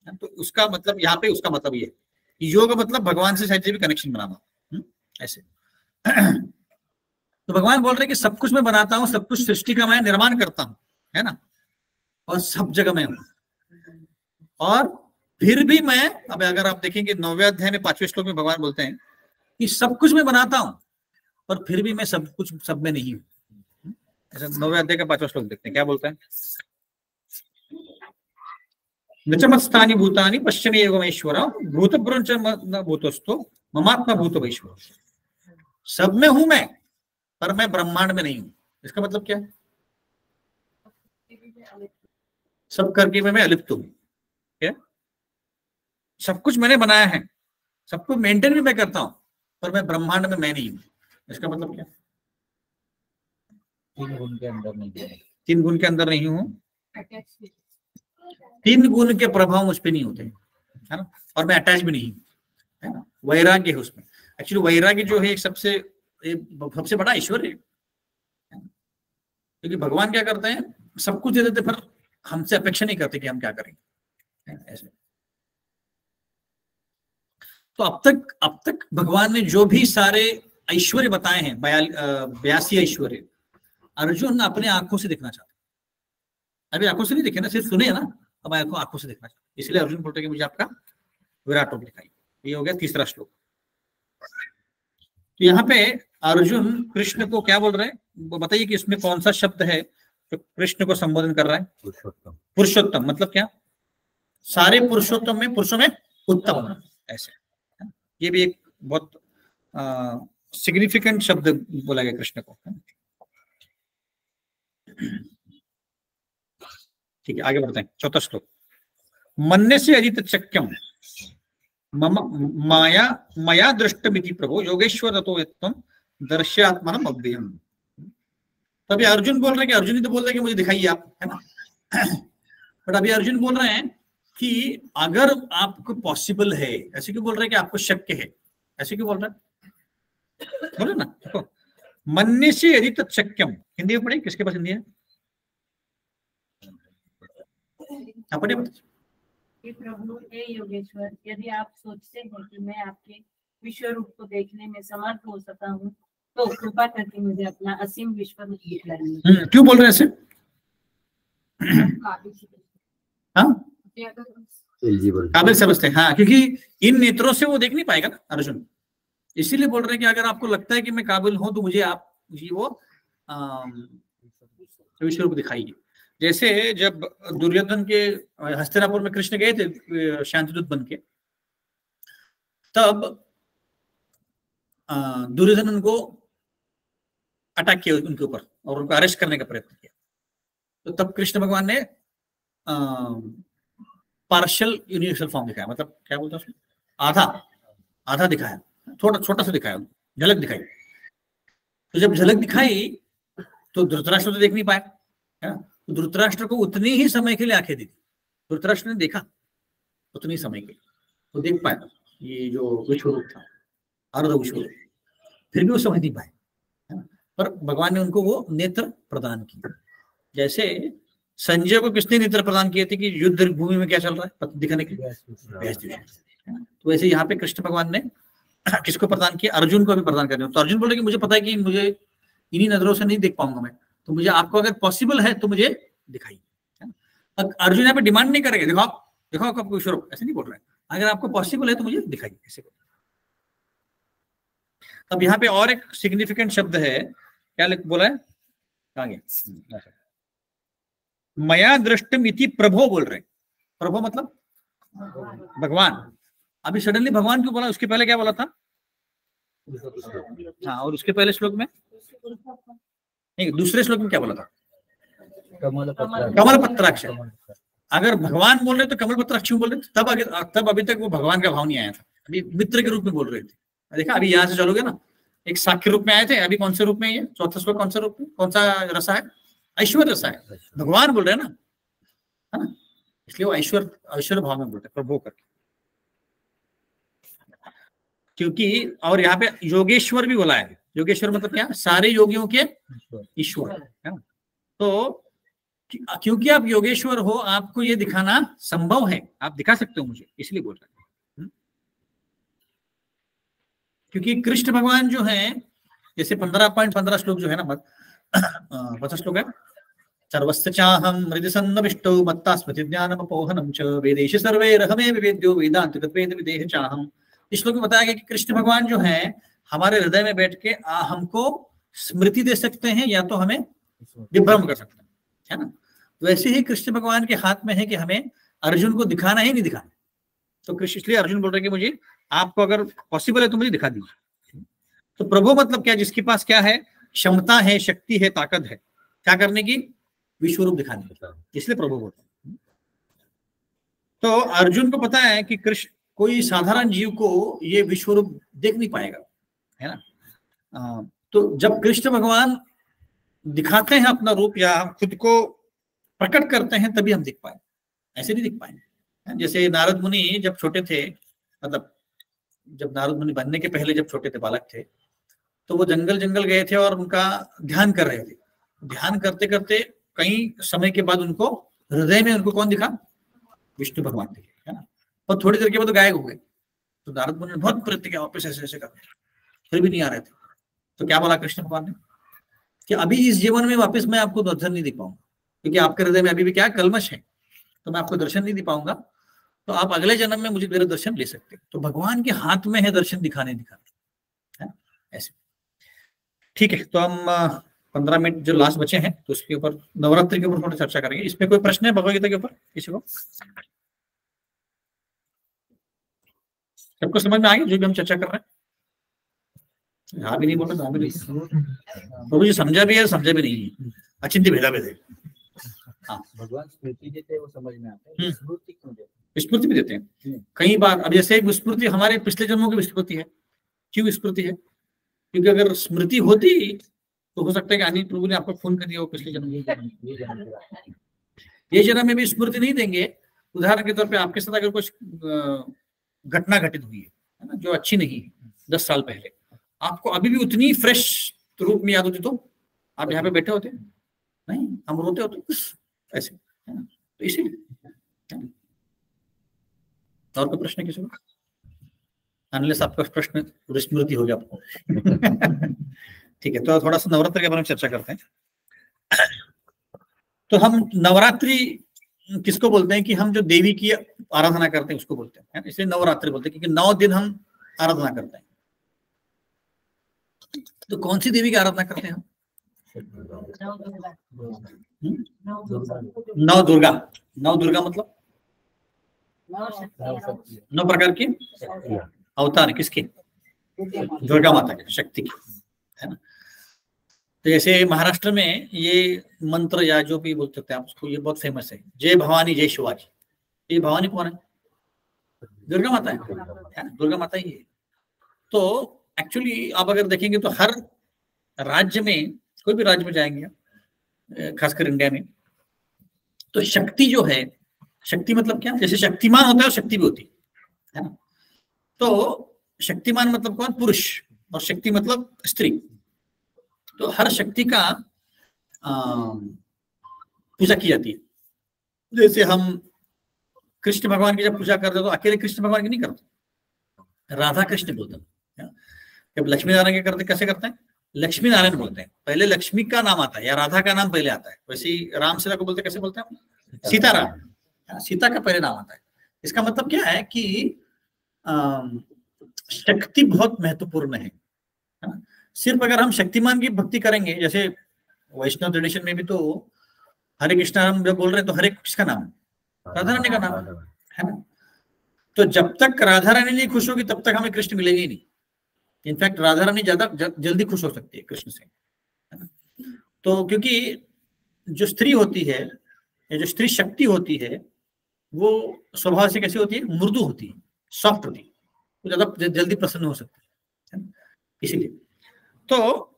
है। तो उसका मतलब यहाँ पे उसका मतलब ये है, योग मतलब भगवान से साइड से भी कनेक्शन बनाना, ऐसे। तो भगवान बोल रहे हैं कि सब कुछ मैं बनाता हूँ, सब कुछ सृष्टि का मैं निर्माण करता हूँ, है ना, और सब जगह मैं हूँ। और फिर भी मैं, अब अगर आप देखेंगे 9वें अध्याय में 5वें श्लोक में भगवान बोलते हैं कि सब कुछ मैं बनाता हूं पर फिर भी मैं सब कुछ सब में नहीं हूं। ऐसा 9वें अध्याय का 5वां श्लोक देखते हैं, क्या बोलता है, नचमत्स्थानि भूतानि पश्चिमे एवमेश्वर भूतभ्रंच न भूतस्थो ममात्मा भूतवैश्वर। सब में हूं मैं, पर मैं ब्रह्मांड में नहीं हूं। इसका मतलब क्या है? सब करके मैं अलिप्त हूं। क्या? सब कुछ मैंने बनाया है, सब कुछ मेंटेन भी मैं करता हूं, पर मैं ब्रह्मांड में मैं नहीं हूं। इसका मतलब क्या? 3 गुण के अंदर नहीं है। 3 गुण के अंदर नहीं हूं, 3 गुण के प्रभाव मुझ पे नहीं होते, है ना, और मैं अटैच भी नहीं हूं, है ना। वैराग्य है उसमें। एक्चुअली वैराग्य जो है सबसे बड़ा ऐश्वर्य है, क्योंकि भगवान क्या करते हैं, सब कुछ दे देते, पर हमसे अपेक्षा नहीं करते कि हम क्या करेंगे, ऐसे। तो अब तक भगवान ने जो भी सारे ऐश्वर्य बताए हैं, 82 ऐश्वर्य, अर्जुन अपने आंखों से देखना चाहते। अभी आंखों से नहीं देखे ना, सिर्फ सुने ना, अब आंखों से देखना चाहते। इसलिए अर्जुन बोलते हैं कि मुझे आपका विराट रूप दिखाई। ये हो गया तीसरा श्लोक। तो यहाँ पे अर्जुन कृष्ण को क्या बोल रहे हैं, वो बताइए कि इसमें कौन सा शब्द है जो कृष्ण को संबोधन कर रहा है? पुरुषोत्तम। पुरुषोत्तम मतलब क्या? सारे पुरुषोत्तम में, पुरुषों में उत्तम, ऐसे। ये भी एक बहुत सिग्निफिकेंट शब्द बोला गया कृष्ण को। ठीक है, आगे बढ़ते हैं। 4था श्लोक। मन्ने से अजित चक्यम मया दृष्टमिति प्रभो योगेश्वर रतो यत्त्वं दर्शयात्मनम् अव्ययम्। तो अभी अर्जुन बोल रहे हैं कि अर्जुन ही तो बोल रहे हैं कि मुझे दिखाइए आप, है ना। बट अभी अर्जुन बोल रहे हैं कि अगर आपको पॉसिबल है, ऐसे क्यों बोल रहे हैं कि आपको शक्य है, ऐसे क्यों बोल रहे हैं? बोलो ना, देखो मन्य से यदि तत्शक्यम, हिंदी में पढ़े, किसके पास हिंदी है? आप पढ़े बताइए। हे प्रभु, हे योगेश्वर, यदि आप सोचते हैं कि मैं आपके विश्व रूप को देखने में समर्थ हो सका हूँ, तो कृपा करके मुझे अपना असीम विश्व रूप दिखाइए। क्यों बोल रहे हैं ऐसे? हाँ, काबिल समझते हैं। हाँ, क्योंकि इन नेत्रों से वो देख नहीं पाएगा ना अर्जुन, इसीलिए बोल रहे हैं कि अगर आपको लगता है कि मैं काबिल हूं तो मुझे आप वो विश्व रूप दिखाइए। जैसे जब दुर्योधन के हस्तिनापुर में कृष्ण गए थे शांतिदूत बन के, तब दुर्योधन उनको अटैक किया उनके ऊपर और उनको अरेस्ट करने का प्रयत्न किया। तो तब कृष्ण भगवान ने पार्शियल यूनिवर्सल फॉर्म दिखाया, मतलब क्या बोलते हैं उसमें, आधा आधा दिखाया, छोटा सा दिखाया, झलक दिखाई। तो जब झलक दिखाई तो धृतराष्ट्र तो देख नहीं पाया, है ना? तो धृतराष्ट्र को उतनी ही समय के लिए आंखें दी थी, धृतराष्ट्र ने देखा उतनी समय के लिए, तो देख पाया ये जो विश्व रूप था, अर्ध विश्व रूप, फिर भी वो समझ नहीं पाए, है ना? पर भगवान ने उनको वो नेत्र प्रदान किए। जैसे संजय को किसने नेत्र प्रदान किए थे कि युद्ध भूमि में क्या चल रहा है दिखाने के लिए, तो वैसे यहाँ पे कृष्ण भगवान ने किसको प्रदान किया? अर्जुन को भी प्रदान कर दिया। तो अर्जुन बोले कि मुझे पता है कि मुझे इन्हीं नजरों से नहीं देख पाऊंगा मैं, तो मुझे आपको अगर पॉसिबल है तो मुझे दिखाइए। अर्जुन यहाँ पे डिमांड नहीं करेंगे, दिखाओ दिखाओ आपको विश्व रूप, ऐसे नहीं बोल रहे हैं, अगर आपको पॉसिबल है तो मुझे दिखाइए, ऐसे। अब यहाँ पे और एक सिग्निफिकेंट शब्द है, क्या बोला है आगे, मया दृष्टम इति प्रभो बोल रहे हैं। प्रभो मतलब भगवान। अभी सडनली भगवान क्यों बोला? उसके पहले क्या बोला था? हाँ, और उसके पहले श्लोक में नहीं, दूसरे श्लोक में क्या बोला था? कमल पत्राक्ष। अगर भगवान बोल रहे तो कमल पत्राक्ष क्यों बोल रहे? तब अभी तक वो भगवान का भाव नहीं आया था, अभी मित्र के रूप में बोल रहे थे। देखा, अभी यहाँ से चलोगे ना, एक साक्ष्य रूप में आए थे, अभी कौन से रूप में? ये चौथा श्लोक कौन सा रूप में, कौन सा रसा है? ऐश्वर्य रसा है। भगवान बोल रहे हैं ना, है ना, इसलिए वो ऐश्वर्य भाव में बोलते हैं, प्रभु करके। क्योंकि और यहाँ पे योगेश्वर भी बोला है। योगेश्वर मतलब क्या? सारे योगियों के ईश्वर, है ना। तो क्योंकि आप योगेश्वर हो, आपको ये दिखाना संभव है, आप दिखा सकते हो मुझे, इसलिए बोल रहे हैं। क्योंकि कृष्ण भगवान जो है, जैसे 15.15 श्लोक जो है ना, 15 श्लोक है, सर्वस्य चाहम हृदि सन्नविष्टो मत्ता स्मृति ज्ञानमपोहनम च वेदेश सर्वे रहमे विवेद्यो वेदांत वेद विदेह चाहम। इस श्लोक में बताया गया कि कृष्ण भगवान जो है हमारे हृदय में बैठ के हमको स्मृति दे सकते हैं या तो हमें विभ्रम कर सकते हैं, है ना। वैसे ही कृष्ण भगवान के हाथ में है कि हमें अर्जुन को दिखाना ही नहीं दिखाना। तो कृष्ण, इसलिए अर्जुन बोल रहे कि मुझे आपको अगर पॉसिबल है तो मुझे दिखा दीजिए। तो प्रभु मतलब क्या? जिसके पास क्या है? क्षमता है, शक्ति है, ताकत है, क्या करने की? विश्व रूप दिखाने की, इसलिए प्रभु बोलते हैं। तो अर्जुन को पता है कि कृष्ण, कोई साधारण जीव को ये विश्व रूप देख नहीं पाएगा, है ना। तो जब कृष्ण भगवान दिखाते हैं अपना रूप या खुद को प्रकट करते हैं तभी हम दिख पाए, ऐसे नहीं दिख पाएंगे। जैसे नारद मुनि जब छोटे थे, मतलब जब नारद मुनि बनने के पहले जब छोटे थे, बालक थे, तो वो जंगल गए थे और उनका ध्यान कर रहे थे। ध्यान करते करते कई समय के बाद उनको हृदय में उनको कौन दिखा? विष्णु भगवान दिखे, है ना। और थोड़ी देर के बाद तो गायब हो गए। तो नारद मुनि ने बहुत प्रयत्न किया, वापस ऐसे करते, फिर भी नहीं आ रहे थे। तो क्या बोला कृष्ण भगवान ने कि अभी इस जीवन में वापस मैं आपको दर्शन नहीं दे पाऊंगा, क्योंकि आपके हृदय में अभी भी क्या कलमश है, तो मैं आपको दर्शन नहीं दे पाऊंगा। तो आप अगले जन्म में मुझे मेरा दर्शन ले सकते। तो भगवान के हाथ में है दर्शन दिखाने, है ऐसे। ठीक है, तो हम 15 मिनट जो लास्ट बचे हैं तो उसके ऊपर, नवरात्रि के ऊपर थोड़ी चर्चा करेंगे। इसमें कोई प्रश्न है भगवद गीता के ऊपर किसी को? सबको समझ में आ गया जो भी हम चर्चा कर रहे हैं? हाँ भी नहीं बोल रहे, प्रभु जी समझा भी है, समझा भी नहीं है, अचिंत्य भेदा भेद है। हाँ, भगवान स्मृति देते हैं, वो समझ में आता है। स्मृति क्यों देते हैं? स्मृति भी देते हैं कई बार। अब जैसे एक स्मृति हमारे पिछले जन्मों की विस्मृति है। क्यों स्मृति है? क्योंकि अगर स्मृति होती तो हो सकता है कि अनिल प्रभु ने आपको फोन कर दिया हो पिछले जन्म, ये जन्म में भी स्मृति नहीं देंगे। उदाहरण के तौर पे आपके साथ अगर कुछ घटना घटित हुई है ना, जो अच्छी नहीं है 10 साल पहले, आपको अभी भी उतनी फ्रेश रूप में याद होती तो आप यहाँ पे बैठे होते नहीं, हम रोते होते ऐसे, है ना? तो इसीलिए। और कोई प्रश्न किसी को? अनलेस आपका प्रश्न स्मृति हो गया आपको। ठीक है, तो थोड़ा सा नवरात्र के बारे में चर्चा करते हैं। तो हम नवरात्रि किसको बोलते हैं कि हम जो देवी की आराधना करते हैं उसको बोलते हैं, इसलिए नवरात्रि बोलते हैं, क्योंकि 9 दिन हम आराधना करते हैं। तो कौन सी देवी की आराधना करते हैं हम? नौ दुर्गा। नौ दुर्गा मतलब 9 प्रकार की अवतार किसके? दुर्गा माता के, शक्ति की, है ना? तो जैसे महाराष्ट्र में ये मंत्र या जो भी बोल सकते हैं आप उसको, ये बहुत फेमस है, जय भवानी जय शिवाजी। ये भवानी कौन है? दुर्गा माता है, दुर्गा माता ही है। तो एक्चुअली आप अगर देखेंगे तो हर राज्य में, कोई भी राज्य में जाएंगे खासकर इंडिया में, तो शक्ति जो है, शक्ति मतलब क्या, जैसे शक्तिमान होता है और शक्ति भी होती है ना? तो शक्तिमान मतलब कौन? पुरुष, और शक्ति मतलब स्त्री। तो हर शक्ति का पूजा की जाती है। जैसे हम कृष्ण भगवान की जब पूजा करते हैं तो अकेले कृष्ण भगवान की नहीं करते, राधा कृष्ण बोलते हैं। जब लक्ष्मी नारायण के करते कैसे करते हैं? लक्ष्मी नारायण बोलते हैं। पहले लक्ष्मी का नाम आता है या राधा का नाम पहले आता है। वैसे ही राम सीता को बोलते कैसे बोलते हैं? सीताराम, सीता का पहले नाम आता है। इसका मतलब क्या है कि शक्ति बहुत महत्वपूर्ण है ना? सिर्फ अगर हम शक्तिमान की भक्ति करेंगे, जैसे वैष्णव ट्रेडिशन में भी तो हरे कृष्णा हम जब बोल रहे हैं तो हरे किसका नाम है? राधा रानी का नाम है ना? तो जब तक राधा रानी नहीं खुश होगी तब तक हमें कृष्ण मिलेगी ही नहीं। इनफैक्ट राधा रानी ज्यादा जल्दी खुश हो सकती है कृष्ण से, है ना? तो क्योंकि जो स्त्री होती है या जो स्त्री शक्ति होती है वो स्वभाव से कैसी होती है? मृदु होती है, सॉफ्ट होती है, वो ज्यादा जल्दी प्रसन्न हो सकती है, इसीलिए। तो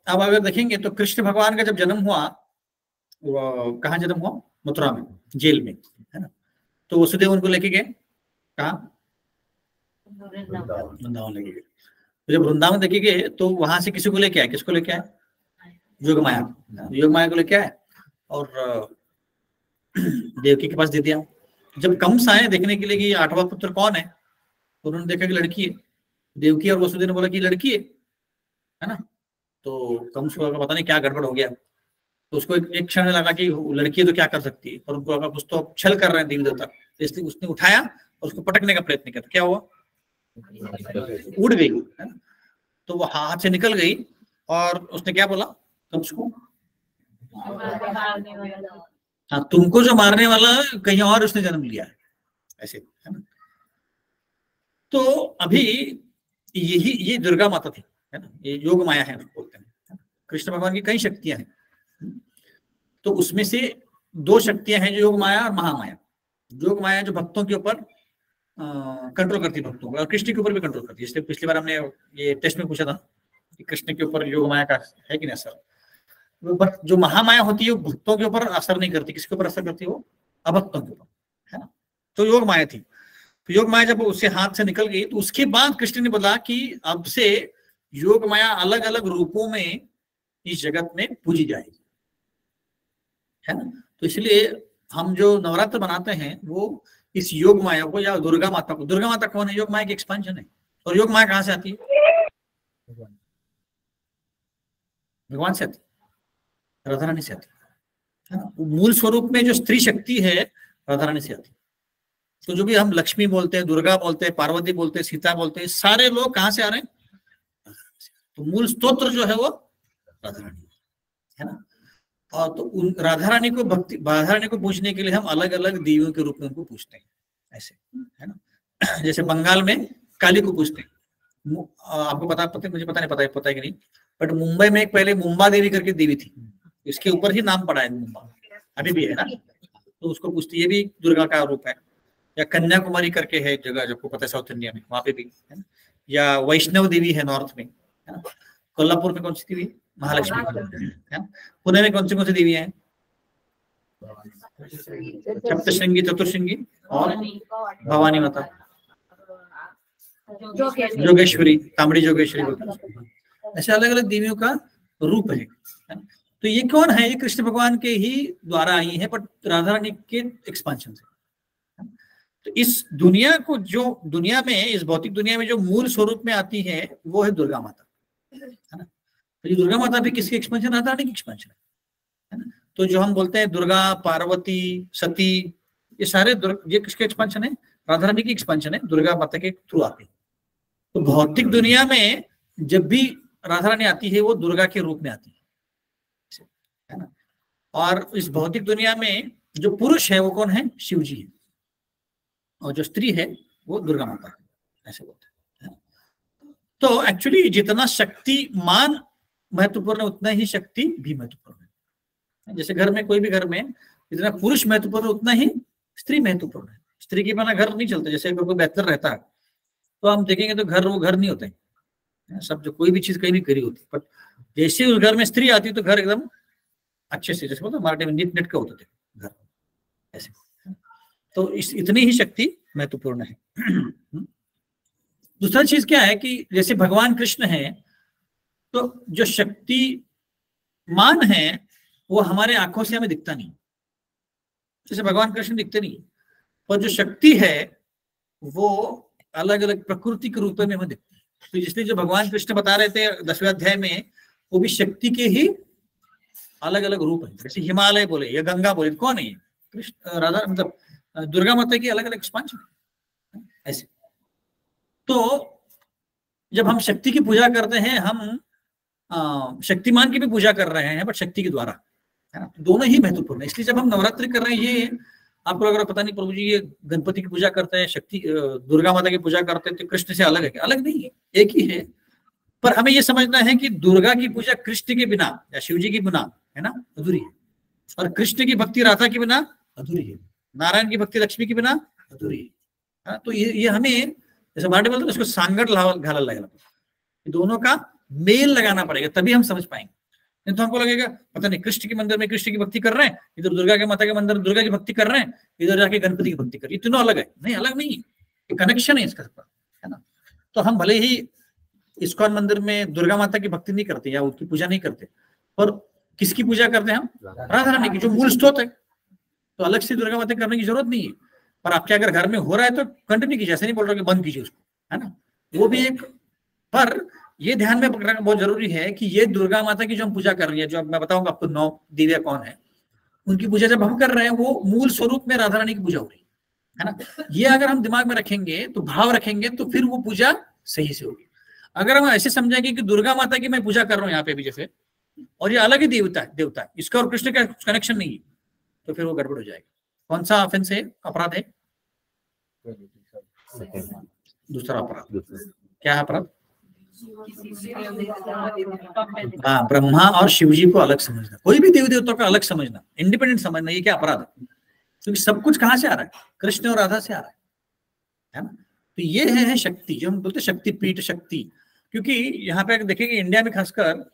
अब अगर देखेंगे तो कृष्ण भगवान का जब जन्म हुआ, वो कहाँ जन्म हुआ? मथुरा में, जेल में, है ना? तो वसुदेव उनको लेके गए कहाँ? वृंदावन लेके गए। तो जब वृंदावन लेके गए तो वहां से किसी को लेके आए? किसको लेके आए? योगमाया। योगमाया को लेके आए और देवकी के पास दे दिया। जब कंस आए देखने के लिए कि 8वां पुत्र कौन है, तो उन्होंने देखा कि लड़की है। देवकी और वसुदेव ने बोला कि लड़की है ना? तो कंस को पता नहीं क्या गड़बड़ हो गया, तो उसको एक क्षण लगा कि लड़की है तो क्या कर सकती है, पर उनको लगा कुछ तो छल कर रहे हैं देवी देवता, इसलिए उसने उठाया और उसको पटकने का प्रयत्न किया। क्या हुआ? उड़ गई, है ना? तो वो हाथ से निकल गई और उसने क्या बोला कंस को? हाँ, तुमको जो मारने वाला कहीं और उसने जन्म लिया है, ऐसे, है ना? तो अभी ये दुर्गा माता थी, है ना? ये योग माया है बोलते हैं। कृष्ण भगवान की कई शक्तियां हैं, तो उसमें से 2 शक्तियां हैं, जो योग माया और महामाया। योग माया जो भक्तों के ऊपर कंट्रोल करती है, भक्तों को, और कृष्ण के ऊपर भी कंट्रोल करती है। इसलिए पिछली बार हमने ये टेस्ट में पूछा था कि कृष्ण के ऊपर योग माया का है कि नहीं असर। बट जो महामाया होती है वो भक्तों के ऊपर असर नहीं करती। किसके ऊपर असर करती है? वो अभक्तों के ऊपर, है ना? तो योग माया थी। तो योग माया जब उससे हाथ से निकल गई तो उसके बाद कृष्ण ने बोला कि अब से योग माया अलग अलग रूपों में इस जगत में पूजी जाएगी, है ना? तो इसलिए हम जो नवरात्र बनाते हैं वो इस योग माया को या दुर्गा माता को, दुर्गा माता कौन है? योग माया की एक्सपेंशन है। और योग माया कहां से आती है? भगवान से आती है, राधा रानी से आती है ना? मूल स्वरूप में जो स्त्री शक्ति है राधा रानी से आती है। तो जो भी हम लक्ष्मी बोलते हैं, दुर्गा बोलते हैं, पार्वती बोलते हैं, सीता बोलते हैं, सारे लोग कहां से आ रहे हैं? तो मूल स्तोत्र जो है वो राधा रानी है ना? और तो उन राधा रानी को राधा रानी को पूछने के लिए हम अलग अलग देवियों के रूप में उनको पूछते हैं, ऐसे, है ना? जैसे बंगाल में काली को पूछते हैं। आपको पता मुझे पता है कि नहीं, बट मुंबई में एक पहले मुंबा देवी करके देवी थी, इसके ऊपर ही नाम पड़ा है मुंबा, अभी भी है ना? तो उसको पूछते, ये भी दुर्गा का रूप है। या कन्याकुमारी करके है जगह, जो पता है साउथ इंडिया में, वहां पे भी है ना? या वैष्णव देवी है नॉर्थ में, है ना? कोल्हापुर में कौन सी देवी? महालक्ष्मी, है ना? पुणे में कौन सी देवी है? सप्तशृंगी, चतुर्शृंगी और भवानी माता, जोगेश्वरी, तांबड़ी जोगेश्वरी बोलते हैं। ऐसे अलग अलग देवियों का रूप है ना? तो ये कौन है? ये कृष्ण भगवान के ही द्वारा आई है, बट राधा रानी के एक्सपांशन से। तो इस दुनिया को, जो दुनिया में, इस भौतिक दुनिया में जो मूल स्वरूप में आती है वो है दुर्गा माता, है ना। तो ये दुर्गा माता भी किसकी एक्सपेंशन? राधा रानी की एक्सपेंशन है ना। तो जो हम बोलते हैं दुर्गा, पार्वती, सती, ये सारे ये किसके एक्सपेंशन है? राधा रानी की एक्सपेंशन है, दुर्गा माता के थ्रू आती है। तो भौतिक दुनिया में जब भी राधा रानी आती है वो दुर्गा के रूप में आती है ना। और इस भौतिक दुनिया में जो पुरुष है वो कौन है? शिव जी है, और जो स्त्री है वो दुर्गा माता है, ऐसे बोलते हैं। तो एक्चुअली जितना शक्तिमान महत्वपूर्ण है उतना ही शक्ति भी महत्वपूर्ण है। जैसे घर में, कोई भी घर में जितना पुरुष महत्वपूर्ण है उतना ही स्त्री महत्वपूर्ण है। स्त्री के बिना घर नहीं चलता। जैसे अगर कोई बेहतर रहता है तो हम देखेंगे तो घर, वो घर नहीं होते हैं सब, जो कोई भी चीज कहीं भी करी होती है। बट जैसे उस घर में स्त्री आती है तो घर एकदम अच्छे से, जैसे बोलते मराठी में नीट नेट के होते थे घर, ऐसे। तो इतनी ही शक्ति महत्वपूर्ण है। दूसरा चीज क्या है कि जैसे भगवान कृष्ण है, तो जो शक्तिमान है वो हमारे आंखों से हमें दिखता नहीं। जैसे भगवान कृष्ण दिखते नहीं, पर जो शक्ति है वो अलग अलग प्रकृति के रूप में हमें दिखती है। तो इसलिए जो भगवान कृष्ण बता रहे थे 10वें अध्याय में, वो भी शक्ति के ही अलग अलग रूप है। जैसे हिमालय बोले या गंगा बोले, कौन है? कृष्ण, राधा, मतलब दुर्गा माता की अलग अलग एक्सपांशन ऐसे। तो जब हम शक्ति की पूजा करते हैं, हम शक्तिमान की भी पूजा कर रहे हैं, बट शक्ति के द्वारा, है ना। दोनों ही महत्वपूर्ण है। इसलिए जब हम नवरात्रि कर रहे हैं, ये आपको लग रहा पता नहीं प्रभु जी ये गणपति की पूजा करते हैं, शक्ति दुर्गा माता की पूजा करते हैं, तो कृष्ण से अलग है? अलग नहीं है, एक ही है। पर हमें ये समझना है कि दुर्गा की पूजा कृष्ण के बिना या शिव जी के बिना, है ना, अधूरी है। और कृष्ण की भक्ति राधा के बिना अधूरी है। नारायण की भक्ति लक्ष्मी के बिना अधूरी है। तो ये हमें, जैसे मराठी बोलते हैं, उसको सांगड घाला लगेगा, दोनों का मेल लगाना पड़ेगा, तभी हम समझ पाएंगे। नहीं तो हमको लगेगा पता नहीं, कृष्ण के मंदिर में कृष्ण की भक्ति कर रहे हैं, इधर दुर्गा के माता के मंदिर में दुर्गा की भक्ति कर रहे हैं, इधर जाके गणपति की भक्ति कर रहे हैं। तीनों अलग है? नहीं, अलग नहीं है, कनेक्शन है इसका, है ना। तो हम भले ही इस्कॉन मंदिर में दुर्गा माता की भक्ति नहीं करते या उसकी पूजा नहीं करते, पर किसकी पूजा करते हैं हम? राधा रानी की, जो मूल स्रोत है। तो अलग से दुर्गा माता करने की जरूरत नहीं है। पर आपके अगर घर में हो रहा है तो कंटिन्यू कीजिए, ऐसे नहीं बोल रहा कि बंद कीजिए उसको, है ना। वो भी एक, पर ये ध्यान में रखना बहुत जरूरी है कि ये दुर्गा माता की जो हम पूजा कर रही है, जो मैं बताऊंगा आपको 9 देवियां कौन है, उनकी पूजा जब हम कर रहे हैं वो मूल स्वरूप में राधा रानी की पूजा हो रही है ना। ये अगर हम दिमाग में रखेंगे, तो भाव रखेंगे, तो फिर वो पूजा सही से होगी। अगर हम ऐसे समझेंगे कि दुर्गा माता की मैं पूजा कर रहा हूँ यहाँ पे भी जैसे, और ये अलग ही देवता है, इसका और कृष्ण का कनेक्शन नहीं है, तो फिर वो गड़बड़ हो जाएगा। कौन सा ऑफेंस है, अपराध है? दूसरा अपराध क्या है? अपराध हाँ, ब्रह्मा और शिव जी को अलग समझना, कोई भी देवी देवताओं का अलग समझना, इंडिपेंडेंट समझना, ये क्या अपराध है? क्योंकि सब कुछ कहाँ से आ रहा है? कृष्ण और राधा से आ रहा है ना। तो ये है शक्ति, जो हम बोलते हैं शक्तिपीठ, शक्ति। क्योंकि यहाँ पे देखेंगे इंडिया में खासकर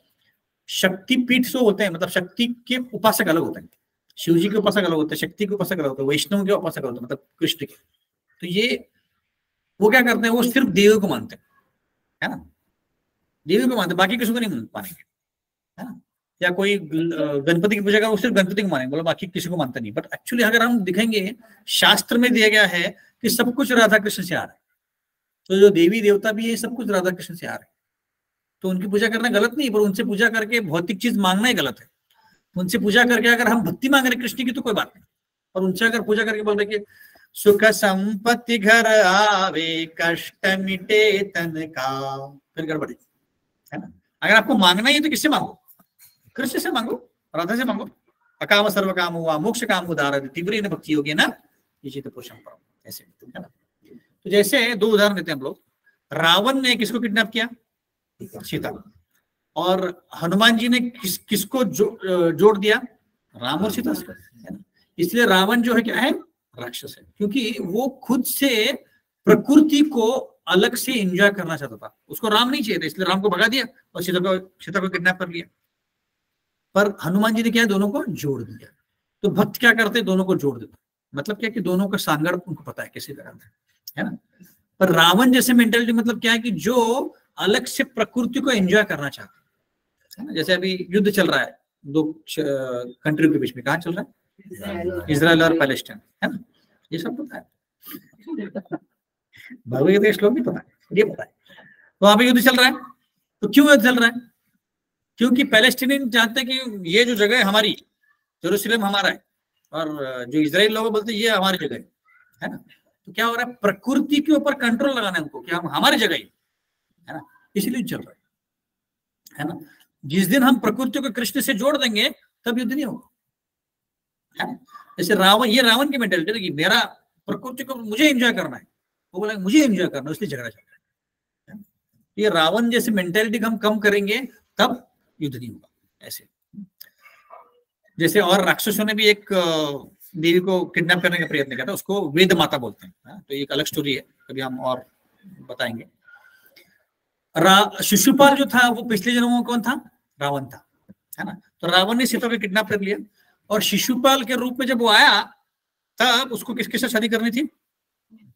शक्तिपीठ जो होते हैं, मतलब शक्ति के उपासक अलग होते हैं, शिव जी के उपासक अलग होते हैं, शक्ति के उपासक अलग होते हैं, वैष्णव के उपासक अलग होते हैं, मतलब कृष्ण के। तो ये वो क्या करते हैं, वो सिर्फ देवी को मानते हैं, है ना, देवी को मानते, बाकी किसी को नहीं मानेंगे, है ना। या कोई गणपति की पूजा का, वो सिर्फ गणपति को मानेंगे, बोलो बाकी किसी को मानते नहीं। बट एक्चुअली अगर हम दिखेंगे, शास्त्र में दिया गया है कि सब कुछ राधा कृष्ण से आ रहा है। तो जो देवी देवता भी है, सब कुछ राधा कृष्ण से आ रहा है। तो उनकी पूजा करना गलत नहीं, पर उनसे पूजा करके भौतिक चीज मांगना ही गलत है। उनसे पूजा करके अगर हम भक्ति मांग रहे कृष्ण की तो कोई बात नहीं, और उनसे अगर पूजा करके बोल रहे कि सुख संपत्ति घर आवे, कष्ट मिटे तन का, फिर गड़बड़ी है ना। अगर आपको मांगना ही है तो किससे मांगो? कृष्ण से मांगो, राधा से मांगो। अकाम सर्व काम हुआ, मोक्ष काम उदार तीव्र भक्ति होगी ना, ये चित पुरुषम परम, ऐसे, है ना। तो जैसे 2 उदाहरण देते हैं हम लोग। रावण ने किसको किडनैप किया? सीता। और हनुमान जी ने किसको जोड़ दिया? राम और सीता से, है ना। इसलिए रावण जो है क्या है? राक्षस है, क्योंकि वो खुद से प्रकृति को अलग से एंजॉय करना चाहता था। उसको राम नहीं चाहिए था, इसलिए राम को भगा दिया और सीता को किडनैप कर लिया। पर हनुमान जी ने क्या, दोनों को जोड़ दिया। तो भक्त क्या करते, दोनों को जोड़ देते, मतलब क्या कि दोनों का सांगड़ उनको पता है कैसे करना है ना। पर रावण जैसे मेंटेलिटी मतलब क्या है कि जो अलग से प्रकृति को एंजॉय करना चाहते हैं, है ना। जैसे अभी युद्ध चल रहा है दो कंट्री के बीच में, कहाँ चल रहा है? इजराइल और पैलेस्टाइन, है ना। ये सब पता है, भगवत गीता श्लोक भी पता है, ये पता है। तो वहां पे युद्ध चल रहा है, तो क्यों युद्ध चल रहा है? क्योंकि पैलेस्टीनियन चाहते हैं कि ये जो जगह है हमारी, जेरूसलम हमारा है, और जो इजराइल लोग बोलते हैं ये हमारी जगह है ना। तो क्या हो रहा है, प्रकृति के ऊपर कंट्रोल लगाना है उनको कि हम हमारी जगह ही, है ना, इसलिए चल रहा है ना। जिस दिन हम प्रकृति को कृष्ण से जोड़ देंगे तब युद्ध नहीं होगा, है ना। जैसे रावण, ये रावण की मेंटेलिटी है कि मेरा प्रकृति को मुझे एंजॉय करना है, वो बोला मुझे एंजॉय करना है, इसलिए झगड़ा चल रहा है। ये रावण जैसे मेंटेलिटी हम कम करेंगे तब युद्ध नहीं होगा। ऐसे जैसे और राक्षसों ने भी एक देवी को किडनैप करने का प्रयत्न किया था, उसको वेद माता बोलते हैं, तो एक अलग स्टोरी है, कभी हम और बताएंगे। शिशुपाल जो था वो पिछले जन्मों में कौन था? रावण था, है ना। तो रावण ने सीता को किडनैप कर लिया, और शिशुपाल के रूप में जब वो आया तब उसको किसके साथ शादी करनी थी?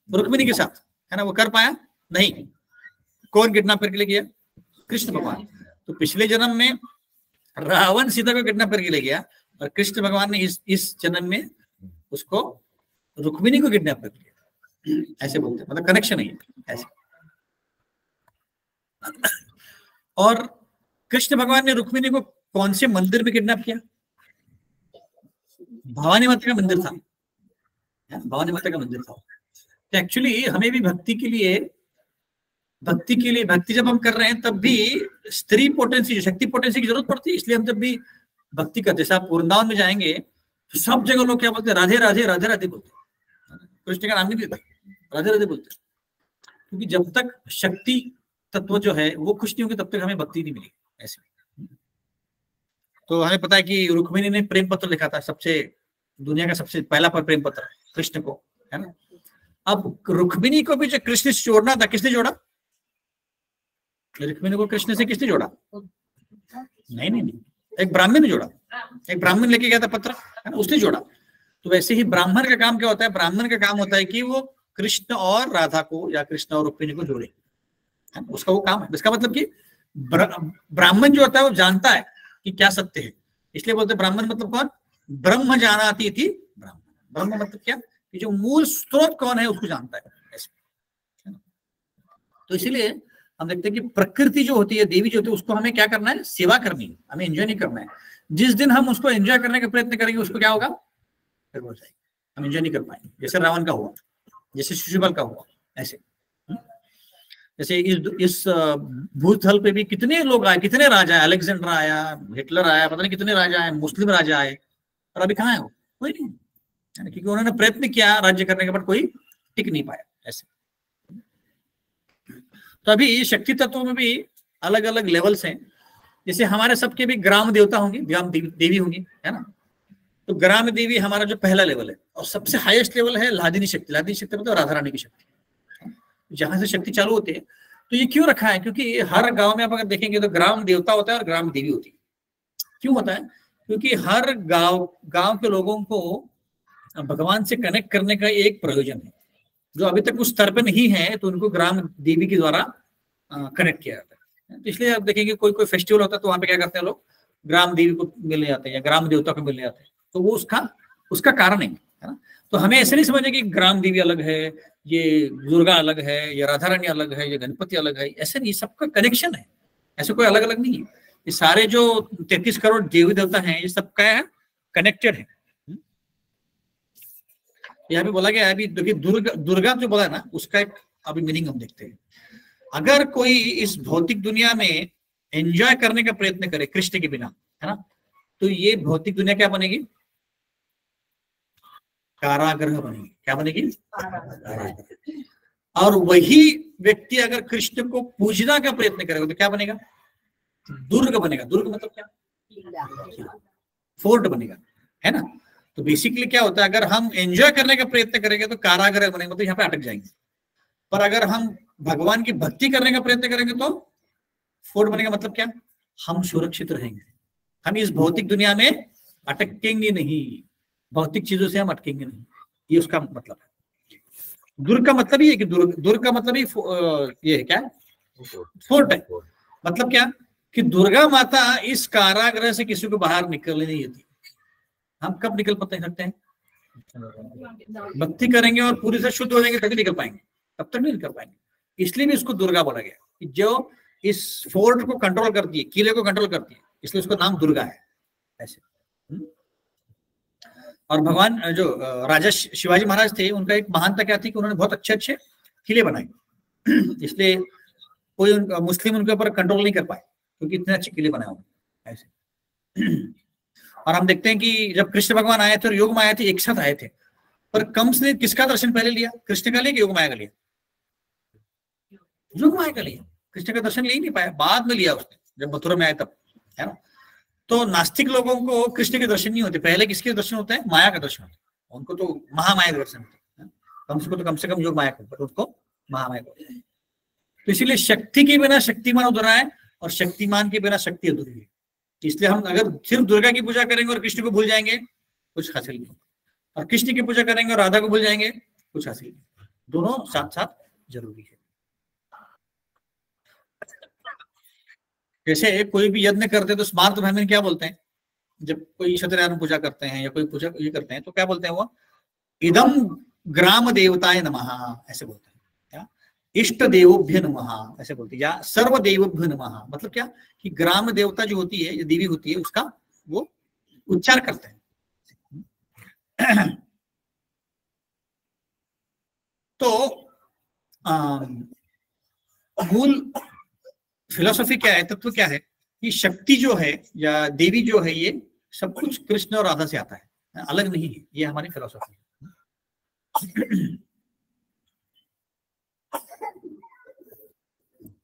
रुक्मिणी के साथ, है ना। वो कर पाया नहीं। कौन किडनैप करके ले गया? कृष्ण भगवान। तो पिछले जन्म में रावण सीता को किडनैप करके ले गया, और कृष्ण भगवान ने इस जन्म में उसको रुक्मिणी को किडनैप कर लिया। ऐसे बोलते हैं, मतलब कनेक्शन है ऐसे। और कृष्ण भगवान ने रुक्मिणी को कौन से मंदिर में किडनैप किया? भवानी माता का मंदिर था, भवानी माता का मंदिर था। तो एक्चुअली हमें भी भक्ति के लिए भक्ति जब हम कर रहे हैं तब भी स्त्री पोटेंसी, शक्ति पोटेंसी की जरूरत पड़ती है। इसलिए हम जब भी भक्ति करते, जैसे आप वृंदावन में जाएंगे तो सब जगह लोग क्या बोलते हैं? राधे राधे राधे राधे बोलते हैं, कृष्ण का नाम नहीं लेता, राधे राधे बोलते हैं। क्योंकि जब तक शक्ति तत्व जो है वो खुश नहीं होगी तब तक हमें भक्ति नहीं मिली। ऐसे तो हमें पता है कि रुक्मिणी ने प्रेम पत्र लिखा था, दुनिया का सबसे पहला प्रेम पत्र कृष्ण को, है ना। अब रुक्मिणी को भी जो कृष्ण से जोड़ना था, किसने जोड़ा? रुक्मिणी को कृष्ण से किसने जोड़ा? नहीं, एक ब्राह्मण ने जोड़ा। एक ब्राह्मण लेके गया था पत्र, है ना, उसने जोड़ा। तो वैसे ही ब्राह्मण का काम क्या होता है? ब्राह्मण का काम होता है कि वो कृष्ण और राधा को या कृष्ण और रुक्मिणी को जोड़े, उसका वो काम है। इसका मतलब कि ब्राह्मण जो होता है वो जानता है कि क्या सत्य है, इसलिए बोलते ब्राह्मण मतलब कौन? ब्रह्म जानाति थी ब्राह्मण। ब्रह्म मतलब क्या? कि जो मूल स्रोत कौन है उसको जानता है, ऐसे। तो इसीलिए हम देखते हैं कि प्रकृति जो होती है, देवी जो होती है, उसको हमें क्या करना है? सेवा करनी है, हमें एंजॉय नहीं करना है। जिस दिन हम उसको एंजॉय करने का प्रयत्न करेंगे उसको क्या होगा? फिर हो जाएगी, हम एंजॉय नहीं कर पाएंगे। जैसे रावण का हुआ, जैसे शिशुपाल का हुआ, ऐसे। जैसे इस भूतल पे भी कितने लोग आए, कितने राजा आए, अलेक्जेंडर आया, हिटलर आया, पता नहीं कितने राजा आए, मुस्लिम राजा आए, और अभी कहाँ है वो? कोई नहीं, क्योंकि उन्होंने प्रयत्न किया राज्य करने के बाद कोई टिक नहीं पाया, ऐसे। तो अभी शक्ति तत्वों में भी अलग अलग लेवल्स हैं। जैसे हमारे सबके भी ग्राम देवता होंगे, ग्राम देवी होंगी, है ना। तो ग्राम देवी हमारा जो पहला लेवल है, और सबसे हाईएस्ट लेवल है लादिनी शक्ति। लादिनी शक्ति मतलब राधा रानी की शक्ति, जहां से शक्ति चालू होती है। तो ये क्यों रखा है? क्योंकि हर गांव में आप अगर देखेंगे तो ग्राम देवता होता है और ग्राम देवी होती है। क्यों होता है? क्योंकि हर गांव के लोगों को भगवान से कनेक्ट करने का एक प्रयोजन है। जो अभी तक उस स्तर पर नहीं है तो उनको ग्राम देवी के द्वारा कनेक्ट किया जाता है। तो इसलिए आप देखेंगे कोई फेस्टिवल होता है तो वहां पे क्या करते हैं लोग? ग्राम देवी को मिलने जाते हैं या ग्राम देवता को मिलने जाते हैं। तो वो उसका कारण है ना। तो हमें ऐसे नहीं समझना कि ग्राम देवी अलग है, ये दुर्गा अलग है, ये राधा रानी अलग है, ये गणपति अलग है। ऐसे नहीं, सबका कनेक्शन है, ऐसे कोई अलग अलग नहीं है। ये सारे जो 33 करोड़ देवी देवता हैं ये सब क्या है? कनेक्टेड है। यहाँ पे बोला गया है, अभी देखिए दुर्गा जो बोला है ना, उसका एक अभी मीनिंग हम देखते हैं। अगर कोई इस भौतिक दुनिया में एंजॉय करने का प्रयत्न करे कृष्ण के बिना, है ना, तो ये भौतिक दुनिया क्या बनेगी? कारागृह बनेगी। क्या बनेगी? और वही व्यक्ति अगर कृष्ण को पूजना का प्रयत्न करेगा तो क्या बनेगा? दुर्ग बनेगा। दुर्ग मतलब क्या? फोर्ट बनेगा, है ना। तो बेसिकली क्या होता है, अगर हम एंजॉय करने का प्रयत्न करेंगे तो कारागृह बनेगा, तो यहाँ पे अटक जाएंगे। पर अगर हम भगवान की भक्ति करने का प्रयत्न करेंगे तो फोर्ट बनेगा। मतलब क्या? हम सुरक्षित रहेंगे, हम इस भौतिक दुनिया में अटकेंगे नहीं, भौतिक चीजों से हम अटकेंगे नहीं। ये उसका मतलब है। दुर्ग का मतलब ये है कि दुर्ग का मतलब ये है क्या? फोर्ट है। मतलब क्या कि दुर्गा माता इस कारागृह से किसी को बाहर निकलने नहीं देती। हम कब निकल सकते हैं? भक्ति करेंगे और पूरी से शुद्ध हो जाएंगे तभी निकल पाएंगे, तब तक नहीं निकल पाएंगे। इसलिए भी उसको दुर्गा बोला गया कि जो इस फोर्ट को कंट्रोल करती है, किले को कंट्रोल करती है, इसलिए उसका नाम दुर्गा है ऐसे। और भगवान जो राजा शिवाजी महाराज थे, उनका एक महानता क्या थी कि उन्होंने बहुत अच्छे अच्छे किले बनाए, इसलिए कोई मुस्लिम उनके ऊपर कंट्रोल नहीं कर पाए क्योंकि इतने अच्छे किले बनाए उन्होंने ऐसे। और हम देखते हैं कि जब कृष्ण भगवान आए थे और योग माया थी, एक साथ आए थे, पर कंस ने किसका दर्शन पहले लिया? कृष्ण का लिया कि योग माया का लिया? योग माया का लिया। कृष्ण का दर्शन ले ही नहीं पाया, बाद में लिया उसने जब मथुरा में आए तब, है ना। तो नास्तिक लोगों को कृष्ण के दर्शन नहीं होते, पहले किसके दर्शन होते हैं? माया का दर्शन होता है। उनको तो महामाया दर्शन होता है, कंस को तो कम से कम योग माया को, पर उसको महामाया को। तो इसीलिए शक्ति के बिना शक्तिमान अधूरा है और शक्तिमान के बिना शक्ति अधूरी है। इसलिए हम अगर सिर्फ दुर्गा की पूजा करेंगे और कृष्ण को भूल जाएंगे, कुछ हासिल नहीं, और कृष्ण की पूजा करेंगे और राधा को भूल जाएंगे, कुछ हासिल नहीं। दोनों साथ साथ जरूरी है। जैसे कोई भी यज्ञ करते हैं तो स्मार्त ब्राह्मण क्या बोलते हैं? जब कोई सत्यनारायण पूजा करते हैं या कोई पूजा ये करते हैं तो क्या बोलते हैं? वो इदम ग्राम देवताय नमः ऐसे बोलते हैं, क्या इष्ट देवोभ्य नमः ऐसे बोलते हैं, या सर्व देवोभ्य नमः। मतलब क्या कि ग्राम देवता जो होती है, देवी होती है, उसका वो उच्चार करते हैं। तो मूल फिलोसॉफी क्या है, तत्व क्या है कि शक्ति जो है या देवी जो है, ये सब कुछ कृष्ण और राधा से आता है, अलग नहीं है। ये हमारी फिलोसॉफी है।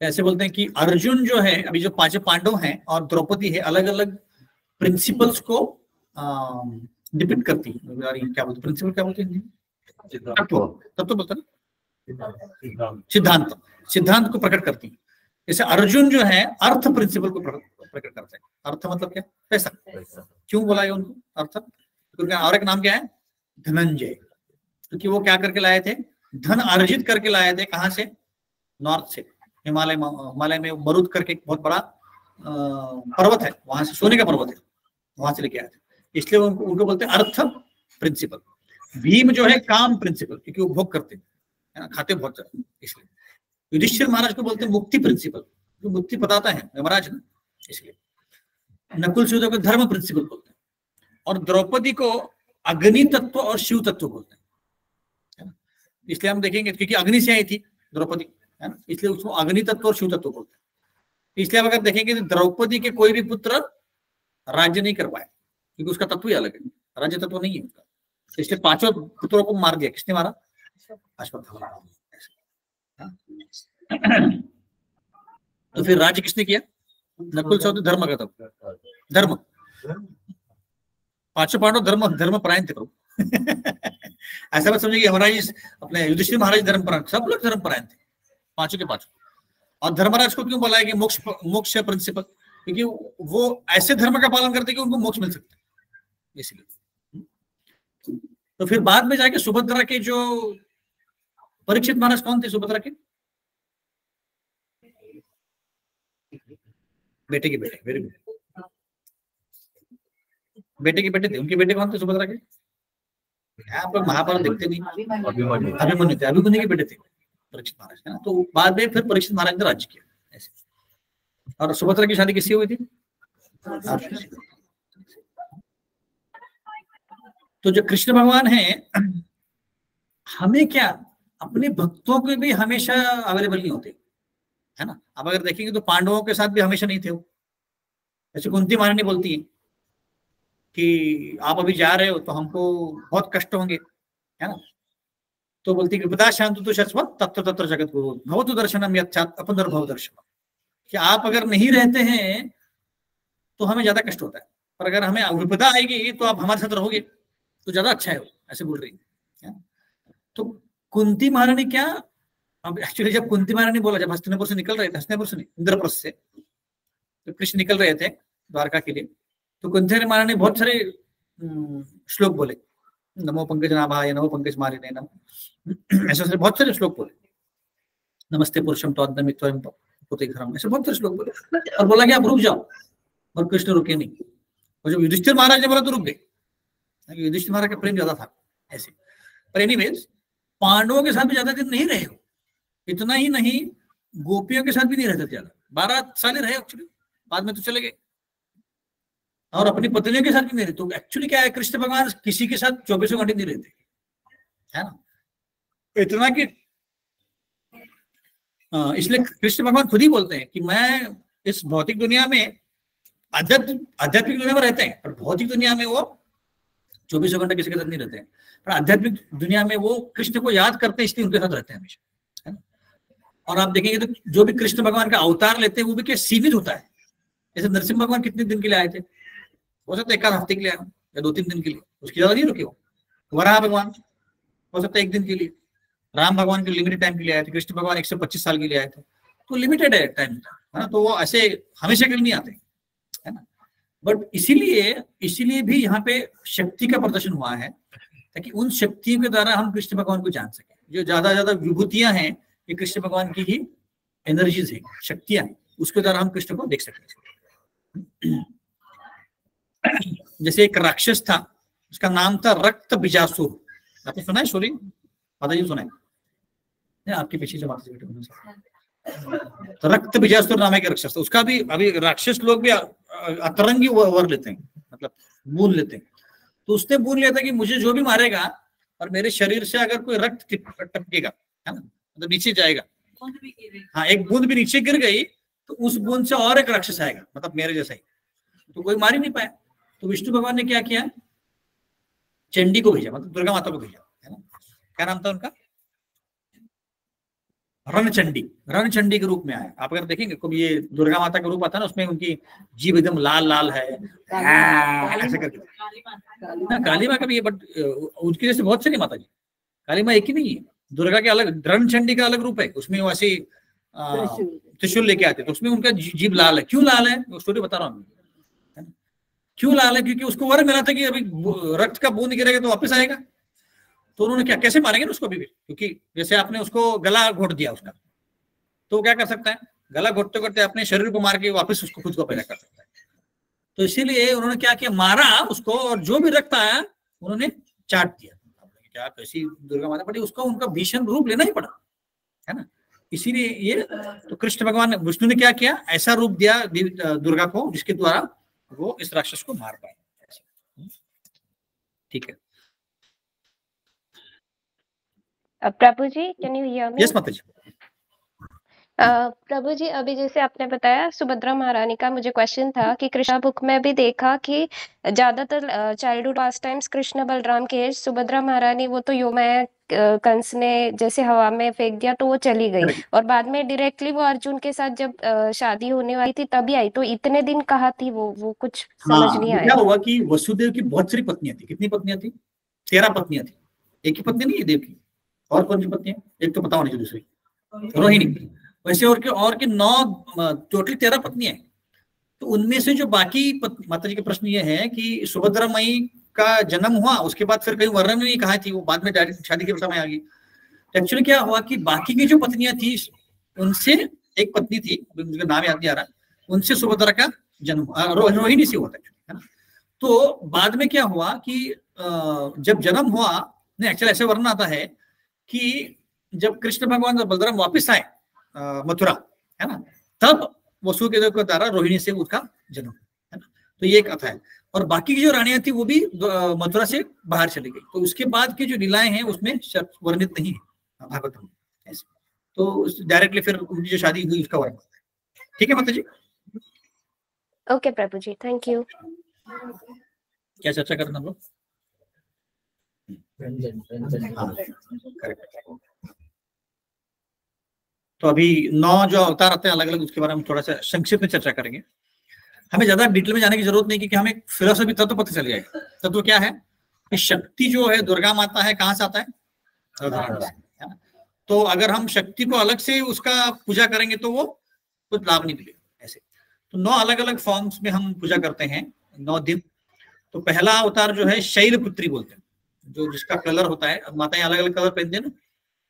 ऐसे बोलते हैं कि अर्जुन जो है, अभी जो 5 पांडव हैं और द्रौपदी है, अलग अलग प्रिंसिपल्स को डिपिक्ट करती है। क्या बोलते प्रिंसिपल, क्या बोलते हैं? तत्व बोलते हैं, सिद्धांत को प्रकट करती है। जैसे अर्जुन जो है अर्थ प्रिंसिपल को प्रकट करते हैं। अर्थ मतलब क्या? पैसा। क्यों बोला है उनको अर्थ? क्योंकि और एक नाम क्या है? धनंजय। क्योंकि वो क्या करके लाए थे? धन अर्जित करके लाए थे। कहां से? नॉर्थ से, हिमालय में मरुद करके एक बहुत बड़ा पर्वत है, वहां से, सोने का पर्वत है, वहां से लेके आए थे। इसलिए उनको बोलते हैं अर्थ प्रिंसिपल। भीम जो है काम प्रिंसिपल, क्योंकि वो भोग करते हैं ना, खाते बहुत ज्यादा, इसलिए। युधिष्ठिर महाराज को बोलते हैं मुक्ति प्रिंसिपल, जो मुक्ति बताता है यमराज ना, इसलिए। नकुल सहदेव को धर्म प्रिंसिपल बोलते हैं। और द्रौपदी को अग्नि तत्व और शिव तत्व बोलते हैं, इसलिए हम देखेंगे क्योंकि अग्नि से आई थी द्रौपदी, है ना, इसलिए उसको अग्नि तत्व और शिव तत्व बोलते हैं। इसलिए अगर देखेंगे तो द्रौपदी के कोई भी पुत्र राज्य नहीं कर पाए, क्योंकि उसका तत्व ही अलग है, राज्य तत्व नहीं है उसका। इसलिए 5 पुत्रों को मार दिया। किसने मारा? अश्वत्थामा। तो फिर राज्य किसने किया? नकुल सहदेव धर्म का था, धर्म। 5 पांडव धर्म परायण थे प्रभु। ऐसा मत समझिए कि हमारा अपने युधिष्ठिर महाराज धर्म परायण, सब लोग धर्म परायण थे, 5 के 5। और धर्मराज को क्यों बोला है कि मोक्ष प्रिंसिपल? क्योंकि वो ऐसे धर्म का पालन करते कि उनको मोक्ष मिल सकता है, इसलिए। तो फिर बाद में जाके सुभद्रा के जो परीक्षित महाराज कौन थे? सुभद्रा के बेटे के बेटे, वेरी गुड, बेटे के बेटे थे। उनके बेटे कौन थे सुभद्रा के? आप लोग महाभारत देखते नहीं। अभिमन्यु थे, अभिमन्यु के बेटे थे परीक्षित महाराज, है ना। तो बाद में फिर परीक्षित महाराज ने राज्य किया ऐसे। और सुभद्रा की शादी किससे हुई थी? तो जो कृष्ण भगवान है, हमें क्या, अपने भक्तों के भी हमेशा अवेलेबल नहीं होते, है ना। अब अगर देखेंगे तो पांडवों के साथ भी हमेशा नहीं थे वो। जैसे कुंती महारानी बोलती है कि आप अभी जा रहे हो तो हमको बहुत कष्ट होंगे, है ना। तो बोलती है कि पिता शांत तो शश्वत तत्र तत्र जगत गुरु भवतु दर्शनम यच्छात अपनर्भव दर्शनम। कि आप अगर नहीं रहते हैं तो हमें ज्यादा कष्ट होता है, पर अगर हमें विपदा आएगी तो आप हमारे साथ रहोगे तो ज्यादा अच्छा है, ऐसे बोल रही है। तो कुंती महारानी क्या, अब एक्चुअली जब कुंती महारानी बोला, जब हस्तिनापुर से निकल रहे थे, हस्तिनापुर से नहीं, इंद्रप्रस्थ से, तो कृष्ण निकल रहे थे द्वारका के लिए, तो कुंती महारानी बहुत सारे श्लोक बोले, नमो पंकज नाभाय, नमो पंकज मारिने, नमो, ऐसे बहुत सारे श्लोक बोले। नमस्ते पुरुषम त्वद्नमित्वं को देख रहा हूँ, ऐसे बहुत सारे श्लोक बोले और बोला कि आप रुक जाओ, और कृष्ण रुके नहीं। और जब युधिष्ठिर महाराज ने बोला तो रुक गए, युधिष्ठिर महाराज का प्रेम ज्यादा था ऐसे। पर एनीवेज पांडवों के साथ भी ज्यादा दिन नहीं रहे हो, इतना ही नहीं गोपियों के साथ भी नहीं रहते ज्यादा, 12 साल ही रहे एक्चुअली, बाद में तो चले गए। और अपनी पत्नियों के साथ भी नहीं रहते। तो एक्चुअली क्या है, कृष्ण भगवान किसी के साथ 24 घंटे नहीं रहते, है ना। इतना कि इसलिए कृष्ण भगवान खुद ही बोलते हैं कि मैं इस भौतिक दुनिया में आध्यात्मिक दुनिया में रहते हैं, पर भौतिक दुनिया में वो 24 घंटे किसी के साथ नहीं रहते हैं, पर आध्यात्मिक दुनिया में वो कृष्ण को याद करते हैं, इसलिए उनके साथ रहते हैं हमेशा, है ना। और आप देखेंगे तो जो भी कृष्ण भगवान का अवतार लेते हैं वो भी क्या सीमित होता है। जैसे नरसिंह भगवान कितने दिन के लिए आए थे, हो सकता है 1 आध हफ्ते के लिए आए या 2-3 दिन के लिए, उसकी ज्यादा नहीं रुके हो। वराह भगवान हो सकता है 1 दिन के लिए, राम भगवान के लिमिटेड टाइम के लिए आए थे, कृष्ण भगवान 125 साल के लिए आए थे, तो लिमिटेड है टाइम, है ना। तो वो ऐसे हमेशा के लिए नहीं आते, है ना। बट इसीलिए भी यहाँ पे शक्ति का प्रदर्शन हुआ है, ताकि उन शक्तियों के द्वारा हम कृष्ण भगवान को जान सके। जो ज्यादा विभूतियां हैं ये कृष्ण भगवान की ही एनर्जीज है, शक्तियां हैं, उसके द्वारा हम कृष्ण को देख सकते हैं। जैसे एक राक्षस था, उसका नाम था रक्त बीजासुर, आपने सुना है स्टोरी? माता जी सुना है? आपके पीछे जो माता जी, तो रक्त बीजासुर नाम के राक्षस था। उसका भी अभी राक्षस लोग भी अतरंगी वर लेते हैं, मतलब बूंद लेते हैं। तो उसने बूंद लिया था कि मुझे जो भी मारेगा और मेरे शरीर से अगर कोई रक्त टपकेगा, है ना, मतलब नीचे जाएगा, हाँ एक बूंद भी नीचे गिर गई तो उस बूंद से और एक राक्षस आएगा, मतलब मेरे जैसा ही, तो कोई मार ही नहीं पाया। तो विष्णु भगवान ने क्या किया, चंडी को भेजा, मतलब दुर्गा माता को भेजा, है ना। क्या नाम था उनका? रणचंडी के रूप में आया। आप अगर देखेंगे कभी ये दुर्गा माता का रूप आता है ना, उसमें उनकी जीभ एकदम लाल लाल है ऐसे करके। काली माँ का भी है, बट उनकी जैसे बहुत सारी माता जी, काली माँ एक ही नहीं है। दुर्गा के अलग, रणचंडी का अलग रूप है, उसमें वैसे त्रिशूल लेके आते, तो उसमें उनका जीभ लाल है। क्यों लाल है, वो स्टोरी बता रहा हूँ। क्यों लाल है? क्योंकि उसको वर मिला था कि अभी रक्त का बूंद गिरेगा तो वापस आएगा। तो उन्होंने क्या, कैसे मारेंगे ना उसको अभी भी, क्योंकि जैसे आपने उसको गला घोट दिया उसका, तो क्या कर सकता है, गला घोटते घोटते अपने शरीर को मार के वापस उसको खुद को पैदा कर सकता है। तो इसीलिए उन्होंने क्या किया, मारा उसको, और जो भी रक्त आया उन्होंने चाट दिया। क्या कैसी दुर्गा माता पड़ी, उसको उनका भीषण रूप लेना ही पड़ा, है ना। इसीलिए ये तो कृष्ण भगवान विष्णु ने क्या किया, ऐसा रूप दिया दुर्गा को जिसके द्वारा वो इस राक्षस को मार पाए। ठीक है प्रभु जी, can you hear me? Yes माता जी। प्रभु जी, अभी जैसे आपने बताया सुभद्रा महारानी का, मुझे क्वेश्चन था कि कृष्णा बुक में भी देखा कि ज्यादातर चाइल्डहुड पास टाइम्स कृष्ण बलराम के, सुभद्रा महारानी वो तो योमय कंस ने जैसे हवा में फेंक दिया तो वो चली गई, और बाद में डायरेक्टली वो अर्जुन के साथ जब शादी होने वाली थी तभी आई। तो इतने दिन कहाँ थी वो कुछ समझ नहीं आया। क्या हुआ कि वसुदेव की बहुत सारी पत्नियां थी। कितनी पत्नियां थी? 13 पत्नियां थी। एक ही पत्नी नहीं है देव की, और कौन सी पत्नियां? एक तो पता होनी चाहिए, दूसरी रोहिणी। वैसे और के 9 टोटल 13 पत्नियां हैं। तो उनमें से जो बाकी माता जी का प्रश्न ये है कि सुभद्रा मई का जन्म हुआ, उसके बाद फिर कहीं वर्णन नहीं कहा थी, वो बाद में डायरेक्ट शादी के समय आ गई। एक्चुअली क्या हुआ कि बाकी की जो पत्नियां थी उनसे एक पत्नी थी, मुझे नाम याद नहीं आ रहा, उनसे सुभद्रा का जन्म रोहिणी से हुआ था, है ना। तो बाद में क्या हुआ कि जब जन्म हुआ, नहीं एक्चुअली ऐसे वर्णन आता है कि जब कृष्ण भगवान और बलराम वापिस आए मथुरा, है ना, तब वसुदेव के द्वारा रोहिणी से उसका जन्म, है ना। तो ये एक कथा है। और बाकी की जो रानियां थी वो भी मथुरा से बाहर चली गई। तो उसके बाद की जो लीलाएं हैं उसमें वर्णित नहीं है भागवत में ऐसे। तो डायरेक्टली फिर उनकी जो शादी हुई उसका वर्णन। ठीक है माता जी। ओके प्रभु जी, थैंक यू। क्या चर्चा करना हम लोग? तो अभी 9 जो अवतार आते हैं अलग अलग, उसके बारे में थोड़ा सा संक्षिप्त में चर्चा करेंगे। हमें ज्यादा डिटेल में जाने की जरूरत नहीं, क्योंकि हमें फिलोसफी तत्व पता चल जाएगा। तत्व क्या है कि शक्ति जो है दुर्गा माता है, कहाँ से आता है? है ना। तो अगर हम शक्ति को अलग से उसका पूजा करेंगे तो वो कुछ लाभ नहीं मिलेगा ऐसे। तो 9 अलग अलग फॉर्म्स में हम पूजा करते हैं 9 दिन। तो पहला अवतार जो है शैलपुत्री बोलते हैं, जो जिसका कलर होता है, अब माताएं अलग अलग कलर पहनते हैं ना,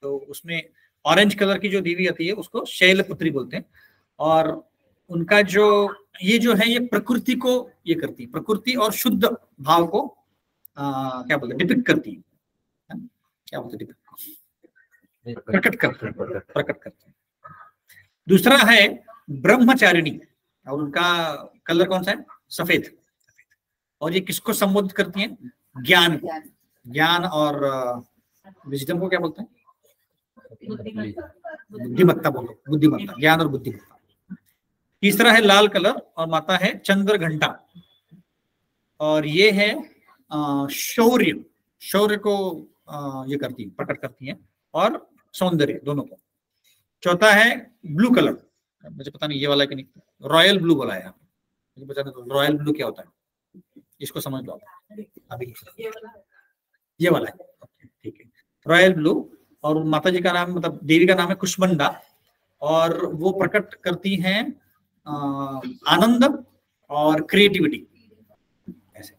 तो उसमें ऑरेंज कलर की जो देवी आती है उसको शैलपुत्री बोलते हैं। और उनका जो ये जो है ये प्रकृति को ये करती है, प्रकृति और शुद्ध भाव को क्या बोलते हैं, डिपिक्ट करती है, क्या बोलते हैं, प्रकट करते हैं। दूसरा है ब्रह्मचारिणी, और उनका कलर कौन सा है, सफेद। और ये किसको संबोधित करती हैं, ज्ञान और विजडम को क्या बोलते हैं, बुद्धिमत्ता बोलो, बुद्धिमत्ता, ज्ञान और बुद्धिमत्ता। तीसरा है लाल कलर और माता है चंद्र घंटा, और ये है शौर्य को ये करती है, प्रकट करती है, और सौंदर्य दोनों को। चौथा है ब्लू कलर, मुझे पता नहीं ये वाला कि नहीं, रॉयल ब्लू बोला है, मुझे पता नहीं रॉयल ब्लू क्या होता है, इसको समझ लो आप अभी, ये वाला है, ठीक है, रॉयल ब्लू। और माता जी का नाम, मतलब देवी का नाम है कुष्मंडा, और वो प्रकट करती हैं आनंद और क्रिएटिविटी ऐसे।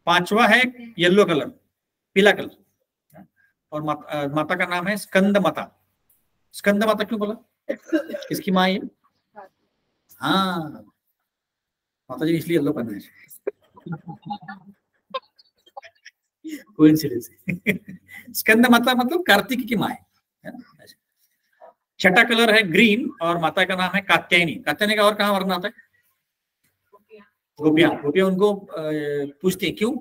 पांचवा है येलो कलर, पीला कलर, और माता का नाम है स्कंद माता। स्कंद माता क्यों बोला, किसकी माँ है? हाँ, माता जी इसलिए येलो पहना है, कोइंसिडेंस। स्कंद माता मतलब कार्तिक की माँ है। छठा कलर है ग्रीन, और माता का नाम है कात्यायनी। कात्यायनी का और कहाँ वर्णन आता है, गोपियां उनको पूछती है क्यों,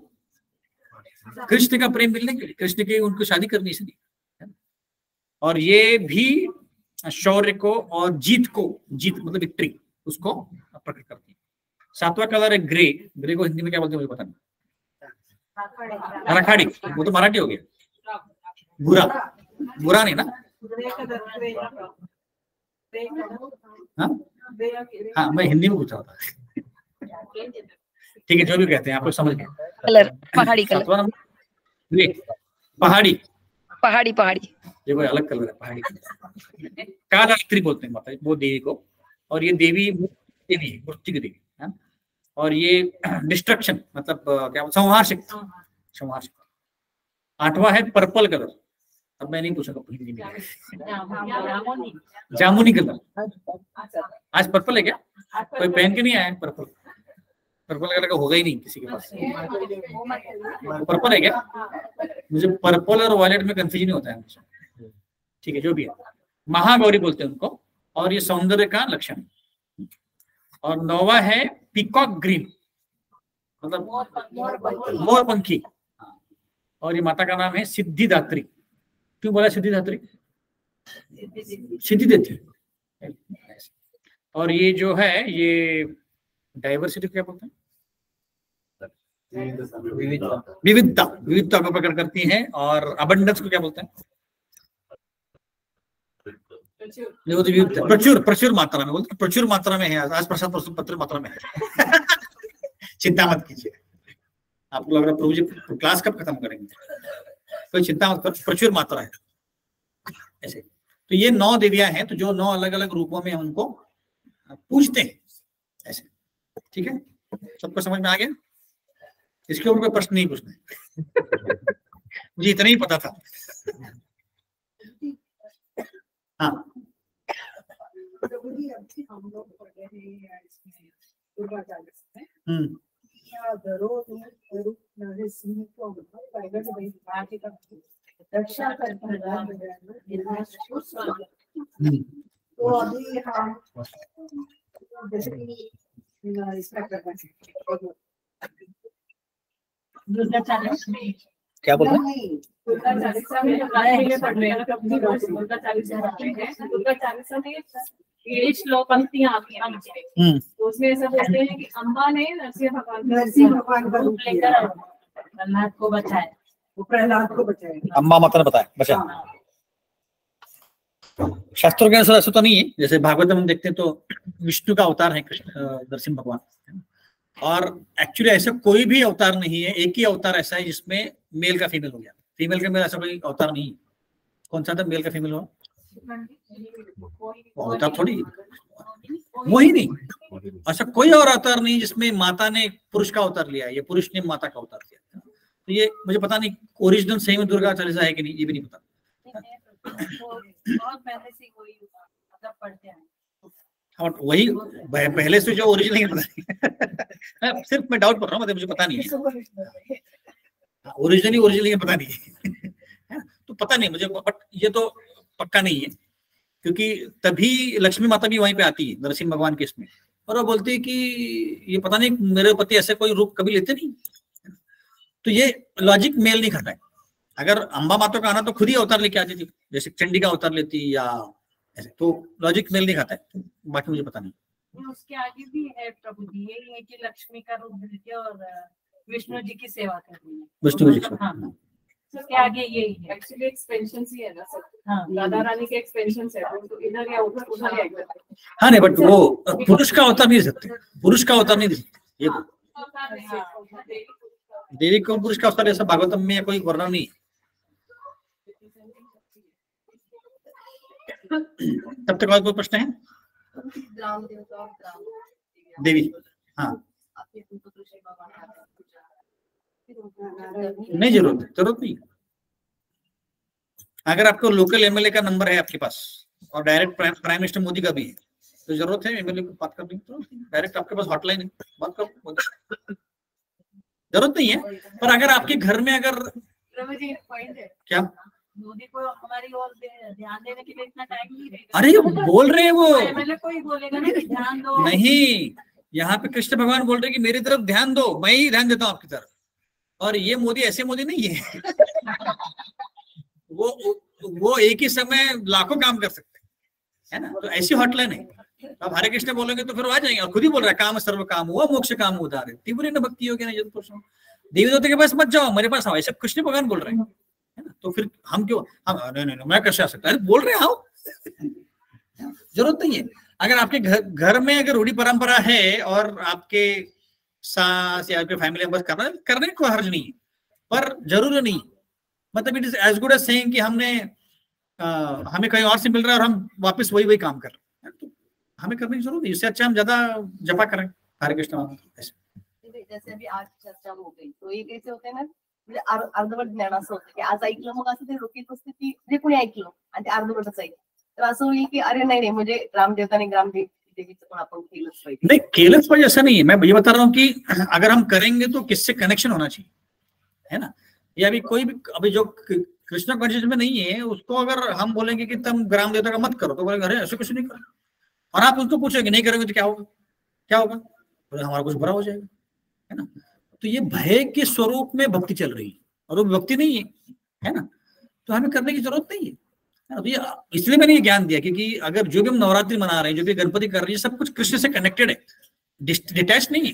कृष्ण का प्रेम मिलने के लिए, कृष्ण की उनको शादी करनी इसलिए। और ये भी शौर्य को और जीत मतलब विक्ट्री, उसको प्रकट करती है। सातवां कलर है ग्रे को हिंदी में क्या बोलते हैं मुझे पता नहीं, राखाड़ी, वो तो मराठी हो गया, बुरा नहीं ना, हाँ मैं हिंदी में पूछा था, ठीक है, जो भी कहते हैं आप लोग समझ गए। कलर पहाड़ी कलर, पहाड़ी ये कोई अलग कलर है, पहाड़ी कलर। कालरात्रि बोलते हैं माता वो देवी को, और ये देवी मूर्ति की देवी है, और ये डिस्ट्रक्शन मतलब क्या संहार शक्ति। आठवां है पर्पल कलर, अब मैं नहीं पूछूंगा हिंदी में, जामुनी कलर। आज पर्पल है क्या, कोई पहन के नहीं आया पर्पल कलर का होगा ही नहीं किसी के पास, पर्पल है क्या? मुझे पर्पल और वायलेट में कंफ्यूजन होता है हमेशा, ठीक है, जो भी है। महागौरी बोलते हैं उनको, और ये सौंदर्य का लक्षण है। और नौवा है पीकॉक ग्रीन, मतलब मोरपंखी, और ये माता का नाम है सिद्धिदात्री। क्यों बोला सिद्धिदात्री, सिद्धि देती है। और ये जो है ये डाइवर्सिटी क्या बोलते हैं, विविधता को प्रकट करती हैं। और अबंडेंस को क्या बोलते हैं, प्रचुर मात्रा में बोलते, प्रचुर मात्रा में है। आज प्रसाद प्रचुर मात्रा में है। चिंता मत कीजिए, आपको लग रहा प्रभु जी क्लास कब खत्म करेंगे, कोई चिंता मत करो, प्रचुर मात्रा है ऐसे। तो ये 9 देवियां हैं, तो जो 9 अलग अलग रूपों में हम उनको पूजते हैं ऐसे, ठीक है, सबको समझ में आ गया? इसके ऊपर कोई प्रश्न नहीं पूछना, मुझे इतना ही पता था। हाँ, रक्षा तो अभी हम क्या बोल रहे हैं? दुर्गा चालीसा में जो गाने के पढ़ रहे हैं दुर्गा चालीसा में ये श्लोक पंक्तियां आती हैं, तो उसमें ऐसा बोलते हैं कि अम्बा ने नरसिंह भगवान का रूप लेकर प्रहलाद को बचाया, वो प्रहलाद को बचाया, अम्बा माता ने बताया बचाया। शास्त्रों के अनुसार ऐसा तो नहीं है, जैसे भागवत में देखते हैं तो विष्णु का अवतार है कृष्ण नरसिंह भगवान, और एक्चुअली ऐसा कोई भी अवतार नहीं है, एक ही अवतार ऐसा है जिसमें मेल का फीमेल हो गया, फीमेल का मेल ऐसा कोई अवतार नहीं है। कौन सा था मेल का फीमेल हुआ? अवतार थोड़ी, वही नहीं, ऐसा कोई और अवतार नहीं जिसमें माता ने पुरुष का अवतार लिया है या पुरुष ने माता का अवतार लिया। तो ये मुझे पता नहीं ओरिजिनल सही में दुर्गा चालीसा है कि नहीं, ये भी नहीं पता। बहुत पहले से कोई मतलब पढ़ते हैं और वही पहले से जो ओरिजिनल नहीं पता सिर्फ मैं डाउट कर रहा हूँ, मतलब मुझे पता नहीं है ओरिजिनली पता नहीं है तो पता नहीं मुझे, बट ये तो पक्का नहीं है, क्योंकि तभी लक्ष्मी माता भी वहीं पे आती है नरसिंह भगवान के इसमें, और वो बोलती है कि ये पता नहीं मेरे पति ऐसे कोई रूप कभी लेते नहीं, तो ये लॉजिक मेल नहीं खाता है। अगर अम्बा माता का आना तो खुद ही अवतार लेके आती थी, जैसे चंडी का अवतार लेती या ऐसे, तो लॉजिक मेल नहीं खाता है, तो बाकी मुझे पता नहीं। उसके आगे भी है प्रभु जी, यही है कि लक्ष्मी का रूप धरके और विष्णु जी की सेवा करनी है, विष्णु जी हाँ उसके आगे यही है। एक्चुअली एक्सपेंशन ही है ना सर, हाँ राधा रानी के एक्सपेंशन है, तो इधर या उधर उधर या इधर। हाँ नहीं, बट वो पुरुष का अवतार नहीं दे सकते, पुरुष का अवतार नहीं दे सकते, ये देवी को पुरुष का अवतार ऐसा भागवतम में कोई वर्णन नहीं। तब तक और कोई प्रश्न है? देवी, हाँ नहीं, जरूरत नहीं। अगर आपको लोकल एमएलए का नंबर है आपके पास और डायरेक्ट प्राइम मिनिस्टर मोदी का भी है, तो जरूरत है एमएलए को बात करने की, तो डायरेक्ट आपके पास हॉटलाइन है, बात करो, जरूरत नहीं है। पर अगर आपके घर में अगर प्रभु जी पॉइंट है क्या, मोदी को हमारी ओर ध्यान देने के लिए इतना टाइम नहीं रहेगा। अरे बोल रहे हैं वो, एमएलए को ही बोलेगा ना कि ध्यान दो। नहीं, यहाँ पे कृष्ण भगवान बोल रहे हैं कि मेरी तरफ ध्यान दो, मैं ही ध्यान देता हूँ आपकी तरफ, और ये मोदी ऐसे मोदी नहीं है वो एक ही समय लाखों काम कर सकते है ना, तो ऐसी हॉटलाइन है। अब हरे कृष्ण बोलेंगे तो फिर वो आ जाएंगे, और खुद ही बोल रहा है काम सर्व काम हुआ मोक्ष काम उदार है, तीव्र न भक्ति होगी ना, जब देवी देवता के पास मत जाओ, मेरे पास आओ, ऐसे कृष्ण भगवान बोल रहे हैं, है ना। तो फिर हम क्यों, हम नहीं मैं कैसे आ सकता है, बोल रहे आओ, जरूरत नहीं है। अगर आपके घर में अगर रूढ़ी परंपरा है और आपके सास या आपके फैमिली मेंबर्स करने को हर्ज नहीं है, पर जरूरी नहीं, मतलब it is as good as saying कि हमें कहीं और से मिल रहा है और हम वापस वही काम कर रहे हैं, तो हमें करने की जरूरत है। इससे अच्छा हम ज्यादा जपा करें हरे कृष्ण। जैसे अभी आज चर्चा हो गई, तो एक ऐसे होते ना, म्हणजे अर्धवट ज्ञान असं होतं की आज ऐकलं, मग असं ते डोक्यात असते की जे कोणी ऐकलं आणि ते अर्धवटच ऐकलं, तर असं होईल की अरे नाही म्हणजे ग्रामदेवता आणि ग्रामदेवीचं पण आपण केलंच पाहिजे। नहीं, केलंच पाहिजे ऐसा नहीं है, मैं ये बता रहा हूँ कि अगर हम करेंगे तो किससे कनेक्शन होना चाहिए, है ना। ये अभी कोई भी अभी जो कृष्ण कॉन्शियस में नहीं है उसको अगर हम बोलेंगे कि तुम ग्राम देवता का मत करो, तो बोलेंगे अरे ऐसे कुछ नहीं करो, और आप उसको पूछेंगे नहीं करेंगे तो क्या होगा, बोले हमारा कुछ बुरा हो जाएगा, है ना। तो ये भय के स्वरूप में भक्ति चल रही है, और वो भक्ति नहीं है ना, तो हमें करने की जरूरत नहीं है। अभी इसलिए मैंने ये ज्ञान दिया क्योंकि अगर जो भी हम नवरात्रि मना रहे हैं, जो भी गणपति कर रही है, सब कुछ कृष्ण से कनेक्टेड है, डिटैच नहीं है।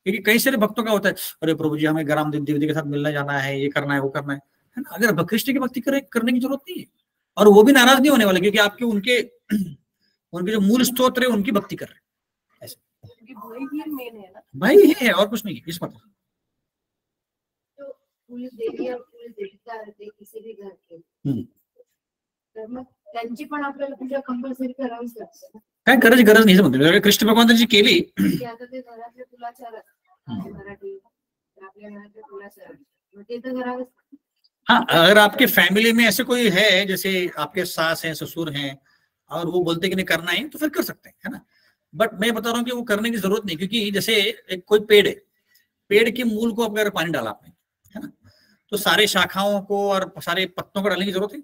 क्योंकि कई सारे भक्तों का होता है, अरे प्रभु जी हमें ग्राम देवी के साथ मिलने जाना है, ये करना है वो करना है ना। अगर कृष्ण की भक्ति करने की जरूरत नहीं है, और वो भी नाराज नहीं होने वाले, क्योंकि आपके उनके जो मूल स्तोत्र है उनकी भक्ति कर रहे हैं, ऐसे भाई है और कुछ नहीं है इस मतलब। तो पुलिस देवी और पुलिस देवता रहते किसी भी घर के, तर मग त्यांची पण आपल्याला पूजा कंपल्सरी करावीच लागते, काय करायची गरज नाही म्हणतो। कृष्ण भगवान जी केली की आता ते घरातले कुलाचार मराठी आपल्या घरातले कुलाचार, मग ते तर करावेच। हाँ, अगर आपके फैमिली में ऐसे कोई है, जैसे आपके सास हैं ससुर हैं, और वो बोलते कि नहीं करना है, तो फिर कर सकते हैं, है ना। बट मैं बता रहा हूँ कि वो करने की जरूरत नहीं, क्योंकि जैसे एक कोई पेड़ है, पेड़ के मूल को अगर पानी डाला आपने, है ना, तो सारे शाखाओं को और सारे पत्तों को डालने की जरूरत है।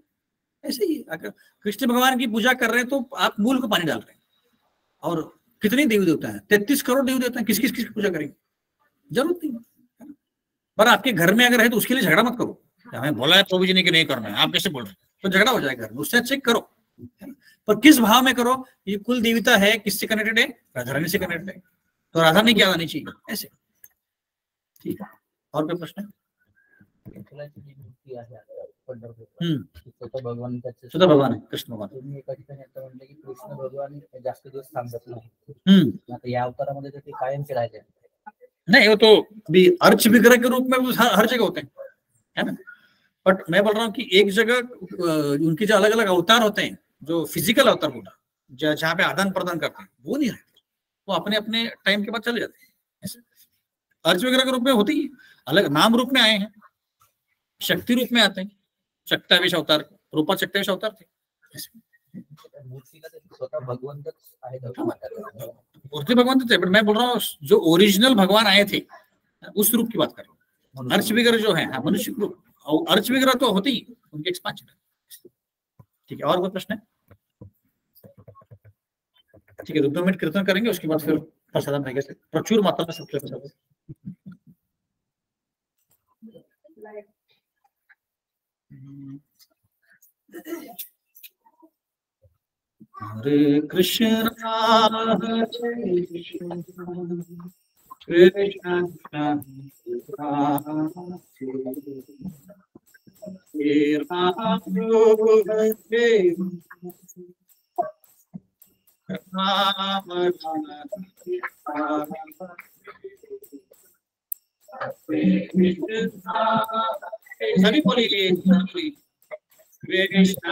ऐसे ही अगर कृष्ण भगवान की पूजा कर रहे हैं तो आप मूल को पानी डाल रहे हैं। और कितने देवी देवता है, 33 करोड़ देवी देवता है, किस की पूजा करेंगे, जरूरत नहीं, है ना। पर आपके घर में अगर है तो उसके लिए झगड़ा मत करो, हमें बोला है प्रभु जी ने कि नहीं करना है, आप कैसे बोल रहे हैं, तो झगड़ा हो जाएगा घर में। उससे अच्छे करो, है ना। पर किस भाव में करो, ये कुल देवता है, किससे कनेक्टेड है, राधा रानी से कनेक्टेड है, तो राधा ने क्या आनी चाहिए, ऐसे। ठीक है, और कोई प्रश्न? स्वतः भगवान है, कृष्ण भगवान। तुम्ही एका ठिकाणी आता म्हणलं की कृष्ण भगवान जास्त दिवस थांबत नाही, आता या अवतारामध्ये तर ते कायमचे राहिले नहीं, वो तो भी अर्च विग्रह के रूप में हर जगह होते हैं, है ना। बट मैं बोल रहा हूँ कि एक जगह उनके जो अलग अलग अवतार होते हैं, जो फिजिकल अवतार होता है, जहाँ पे आदान प्रदान करते हैं, वो नहीं रहते, वो अपने अपने टाइम के बाद चले जाते हैं। ऐसे अर्च विग्रह के रूप में होते ही अलग नाम रूप में आए हैं, शक्ति रूप में आते हैं, शक्तावेश अवतार, रूपा शक्तावेश अवतार थे, मूर्तीला तर स्वतः भगवंतच आहे असं म्हणतात. मूर्ति भगवान तो थे, बट मैं बोल रहा हूँ जो ओरिजिनल भगवान आए थे उस रूप की बात कर रहा हूँ। अर्च विग्रह जो है, हाँ, मनुष्य रूप, और अर्च विग्रह तो होते ही उनके एक्सपांशन है। ठीक है, और कोई प्रश्न है? ठीक है, 2 मिनट कीर्तन करेंगे, उसके बाद फिर प्रसादम रहेगा, प्रचुर मात्रा में सबके प्रसाद। हरे कृष्ण हरे कृष्ण कृष्ण हरे राम सभी बोलिए Krishna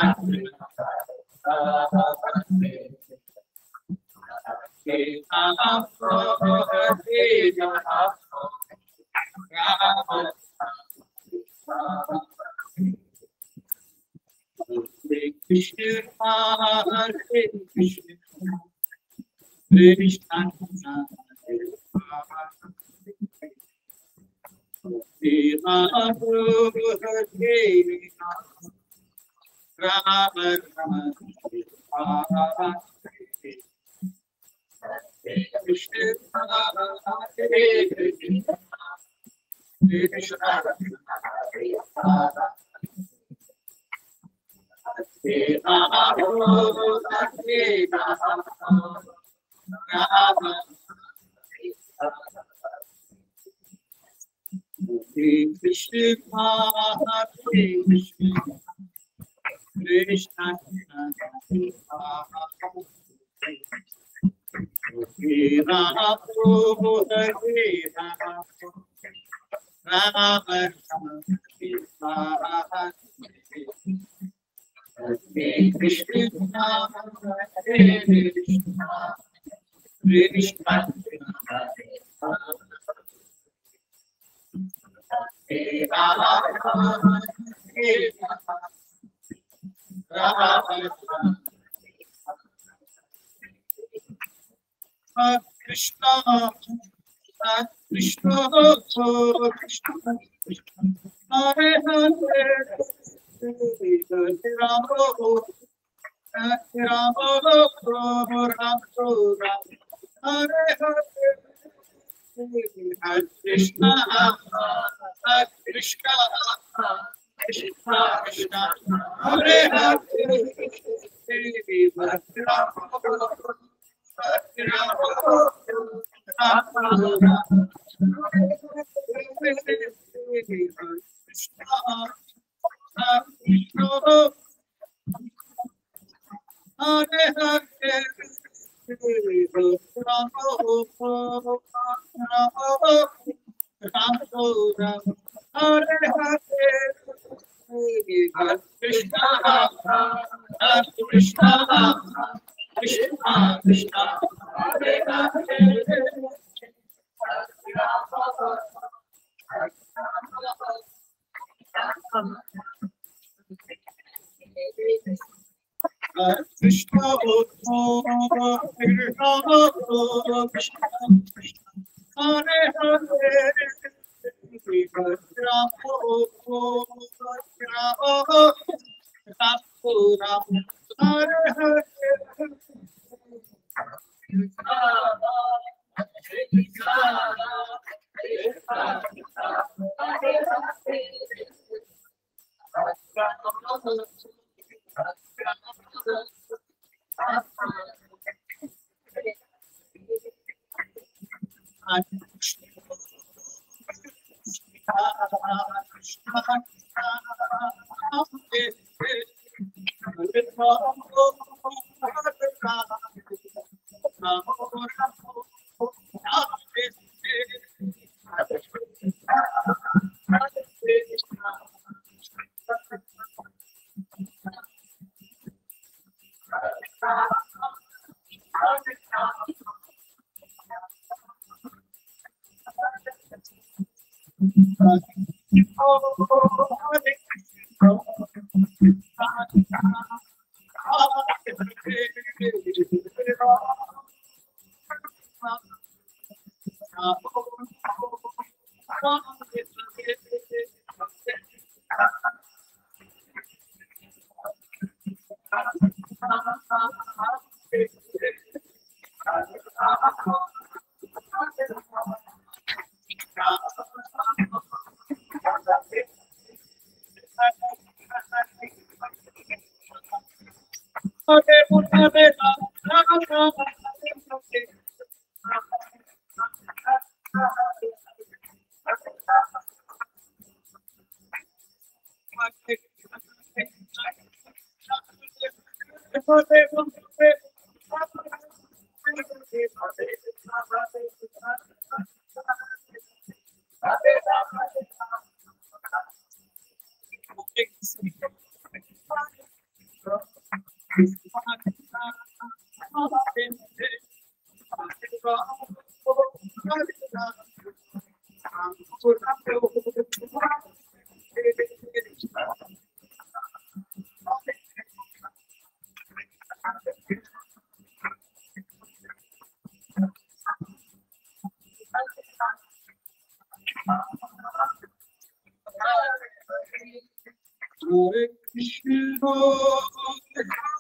Hare Krishna,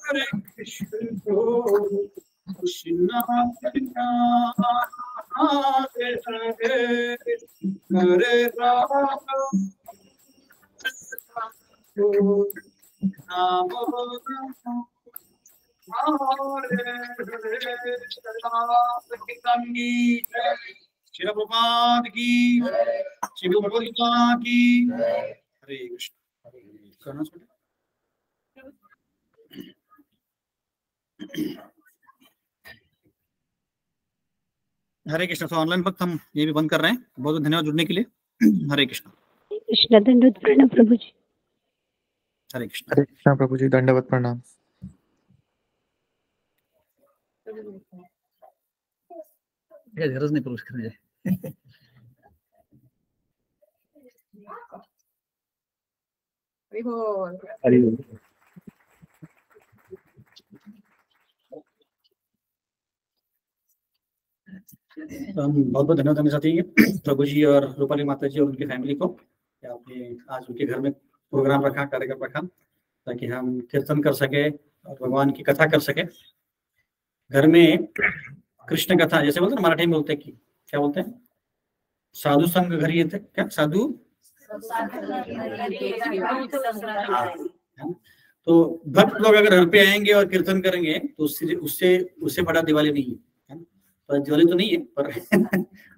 Hare Krishna, Krishna Krishna, Hare Hare, Hare Rama, Rama Shri Prabhupada की श्री भगवद की हरे कृष्ण। करना छोटे हरे कृष्ण। तो ऑनलाइन भक्त हम ये भी बंद कर रहे हैं। बहुत बहुत धन्यवाद जुड़ने के लिए। हरे कृष्ण। कृष्ण दंडवत प्रणाम प्रभु जी। हरे कृष्ण। हरे कृष्ण प्रभु जी, दंडवत प्रणाम। गरज नहीं प्रवेश करने जाए। हम बहुत बहुत धन्यवाद देना चाहते हैं प्रभु जी और रूपाली माता जी और उनकी फैमिली को कि आपने आज उनके घर में प्रोग्राम रखा, कार्यक्रम रखा, ताकि हम कीर्तन कर सके और भगवान की कथा कर सके। घर में कृष्ण कथा जैसे बोलते हैं, मराठी में बोलते हैं कि क्या बोलते हैं, साधु संग घर ये थे क्या, साधु। तो भक्त लोग अगर घर पे आएंगे और कीर्तन करेंगे तो उससे बड़ा दिवाली नहीं है। तो दिवाली तो नहीं है पर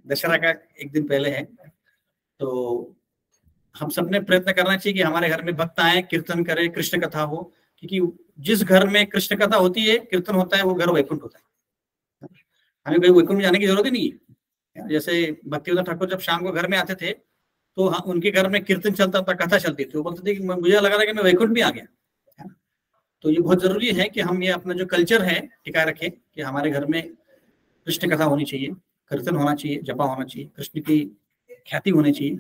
दशहरा का एक दिन पहले है। तो हम सबने प्रयत्न करना चाहिए कि हमारे घर में भक्त आए, कीर्तन करें, कृष्ण कथा हो, क्योंकि जिस घर में कृष्ण कथा होती है, कीर्तन होता है, वो घर वैकुंठ होता है। हमें कहीं वैकुंठ में जाने की जरूरत ही नहीं है। जैसे भक्तिवेदांत ठाकुर जब शाम को घर में आते थे तो उनके घर में कीर्तन चलता था, कथा चलती थी, वो बोलते थे कि मुझे लगा था कि मैं वैकुंठ भी आ गया। तो ये बहुत जरूरी है कि हम ये अपना जो कल्चर है टिकाए रखें कि हमारे घर में कृष्ण कथा होनी चाहिए, कीर्तन होना चाहिए, जपा होना चाहिए, कृष्ण की ख्याति होनी चाहिए।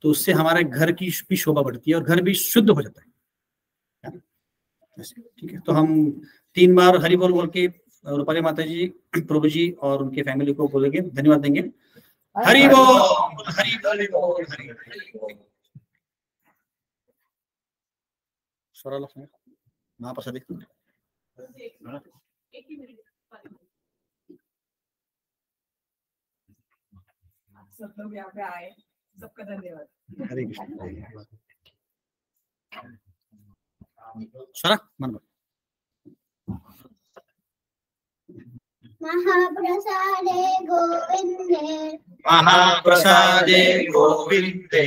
तो उससे हमारे घर की भी शोभा बढ़ती है और घर भी शुद्ध हो जाता है। ठीक है, तो हम 3 बार हरि बोल बोल के रूपाली माता जी, प्रभु जी और उनके फैमिली को बोलेंगे, धन्यवाद देंगे। हरि बोल, हरि बोल, हरि बोल। महाप्रसाद सब लोग यहाँ पे आए, सबका धन्यवाद। हरे कृष्ण। सारा मन महाप्रसादे गोविंदे, महाप्रसादे गोविंदे,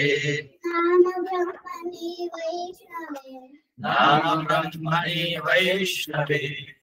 नाम ब्रह्मणि वैष्णवे, नाम ब्रह्मणि वैष्णवे।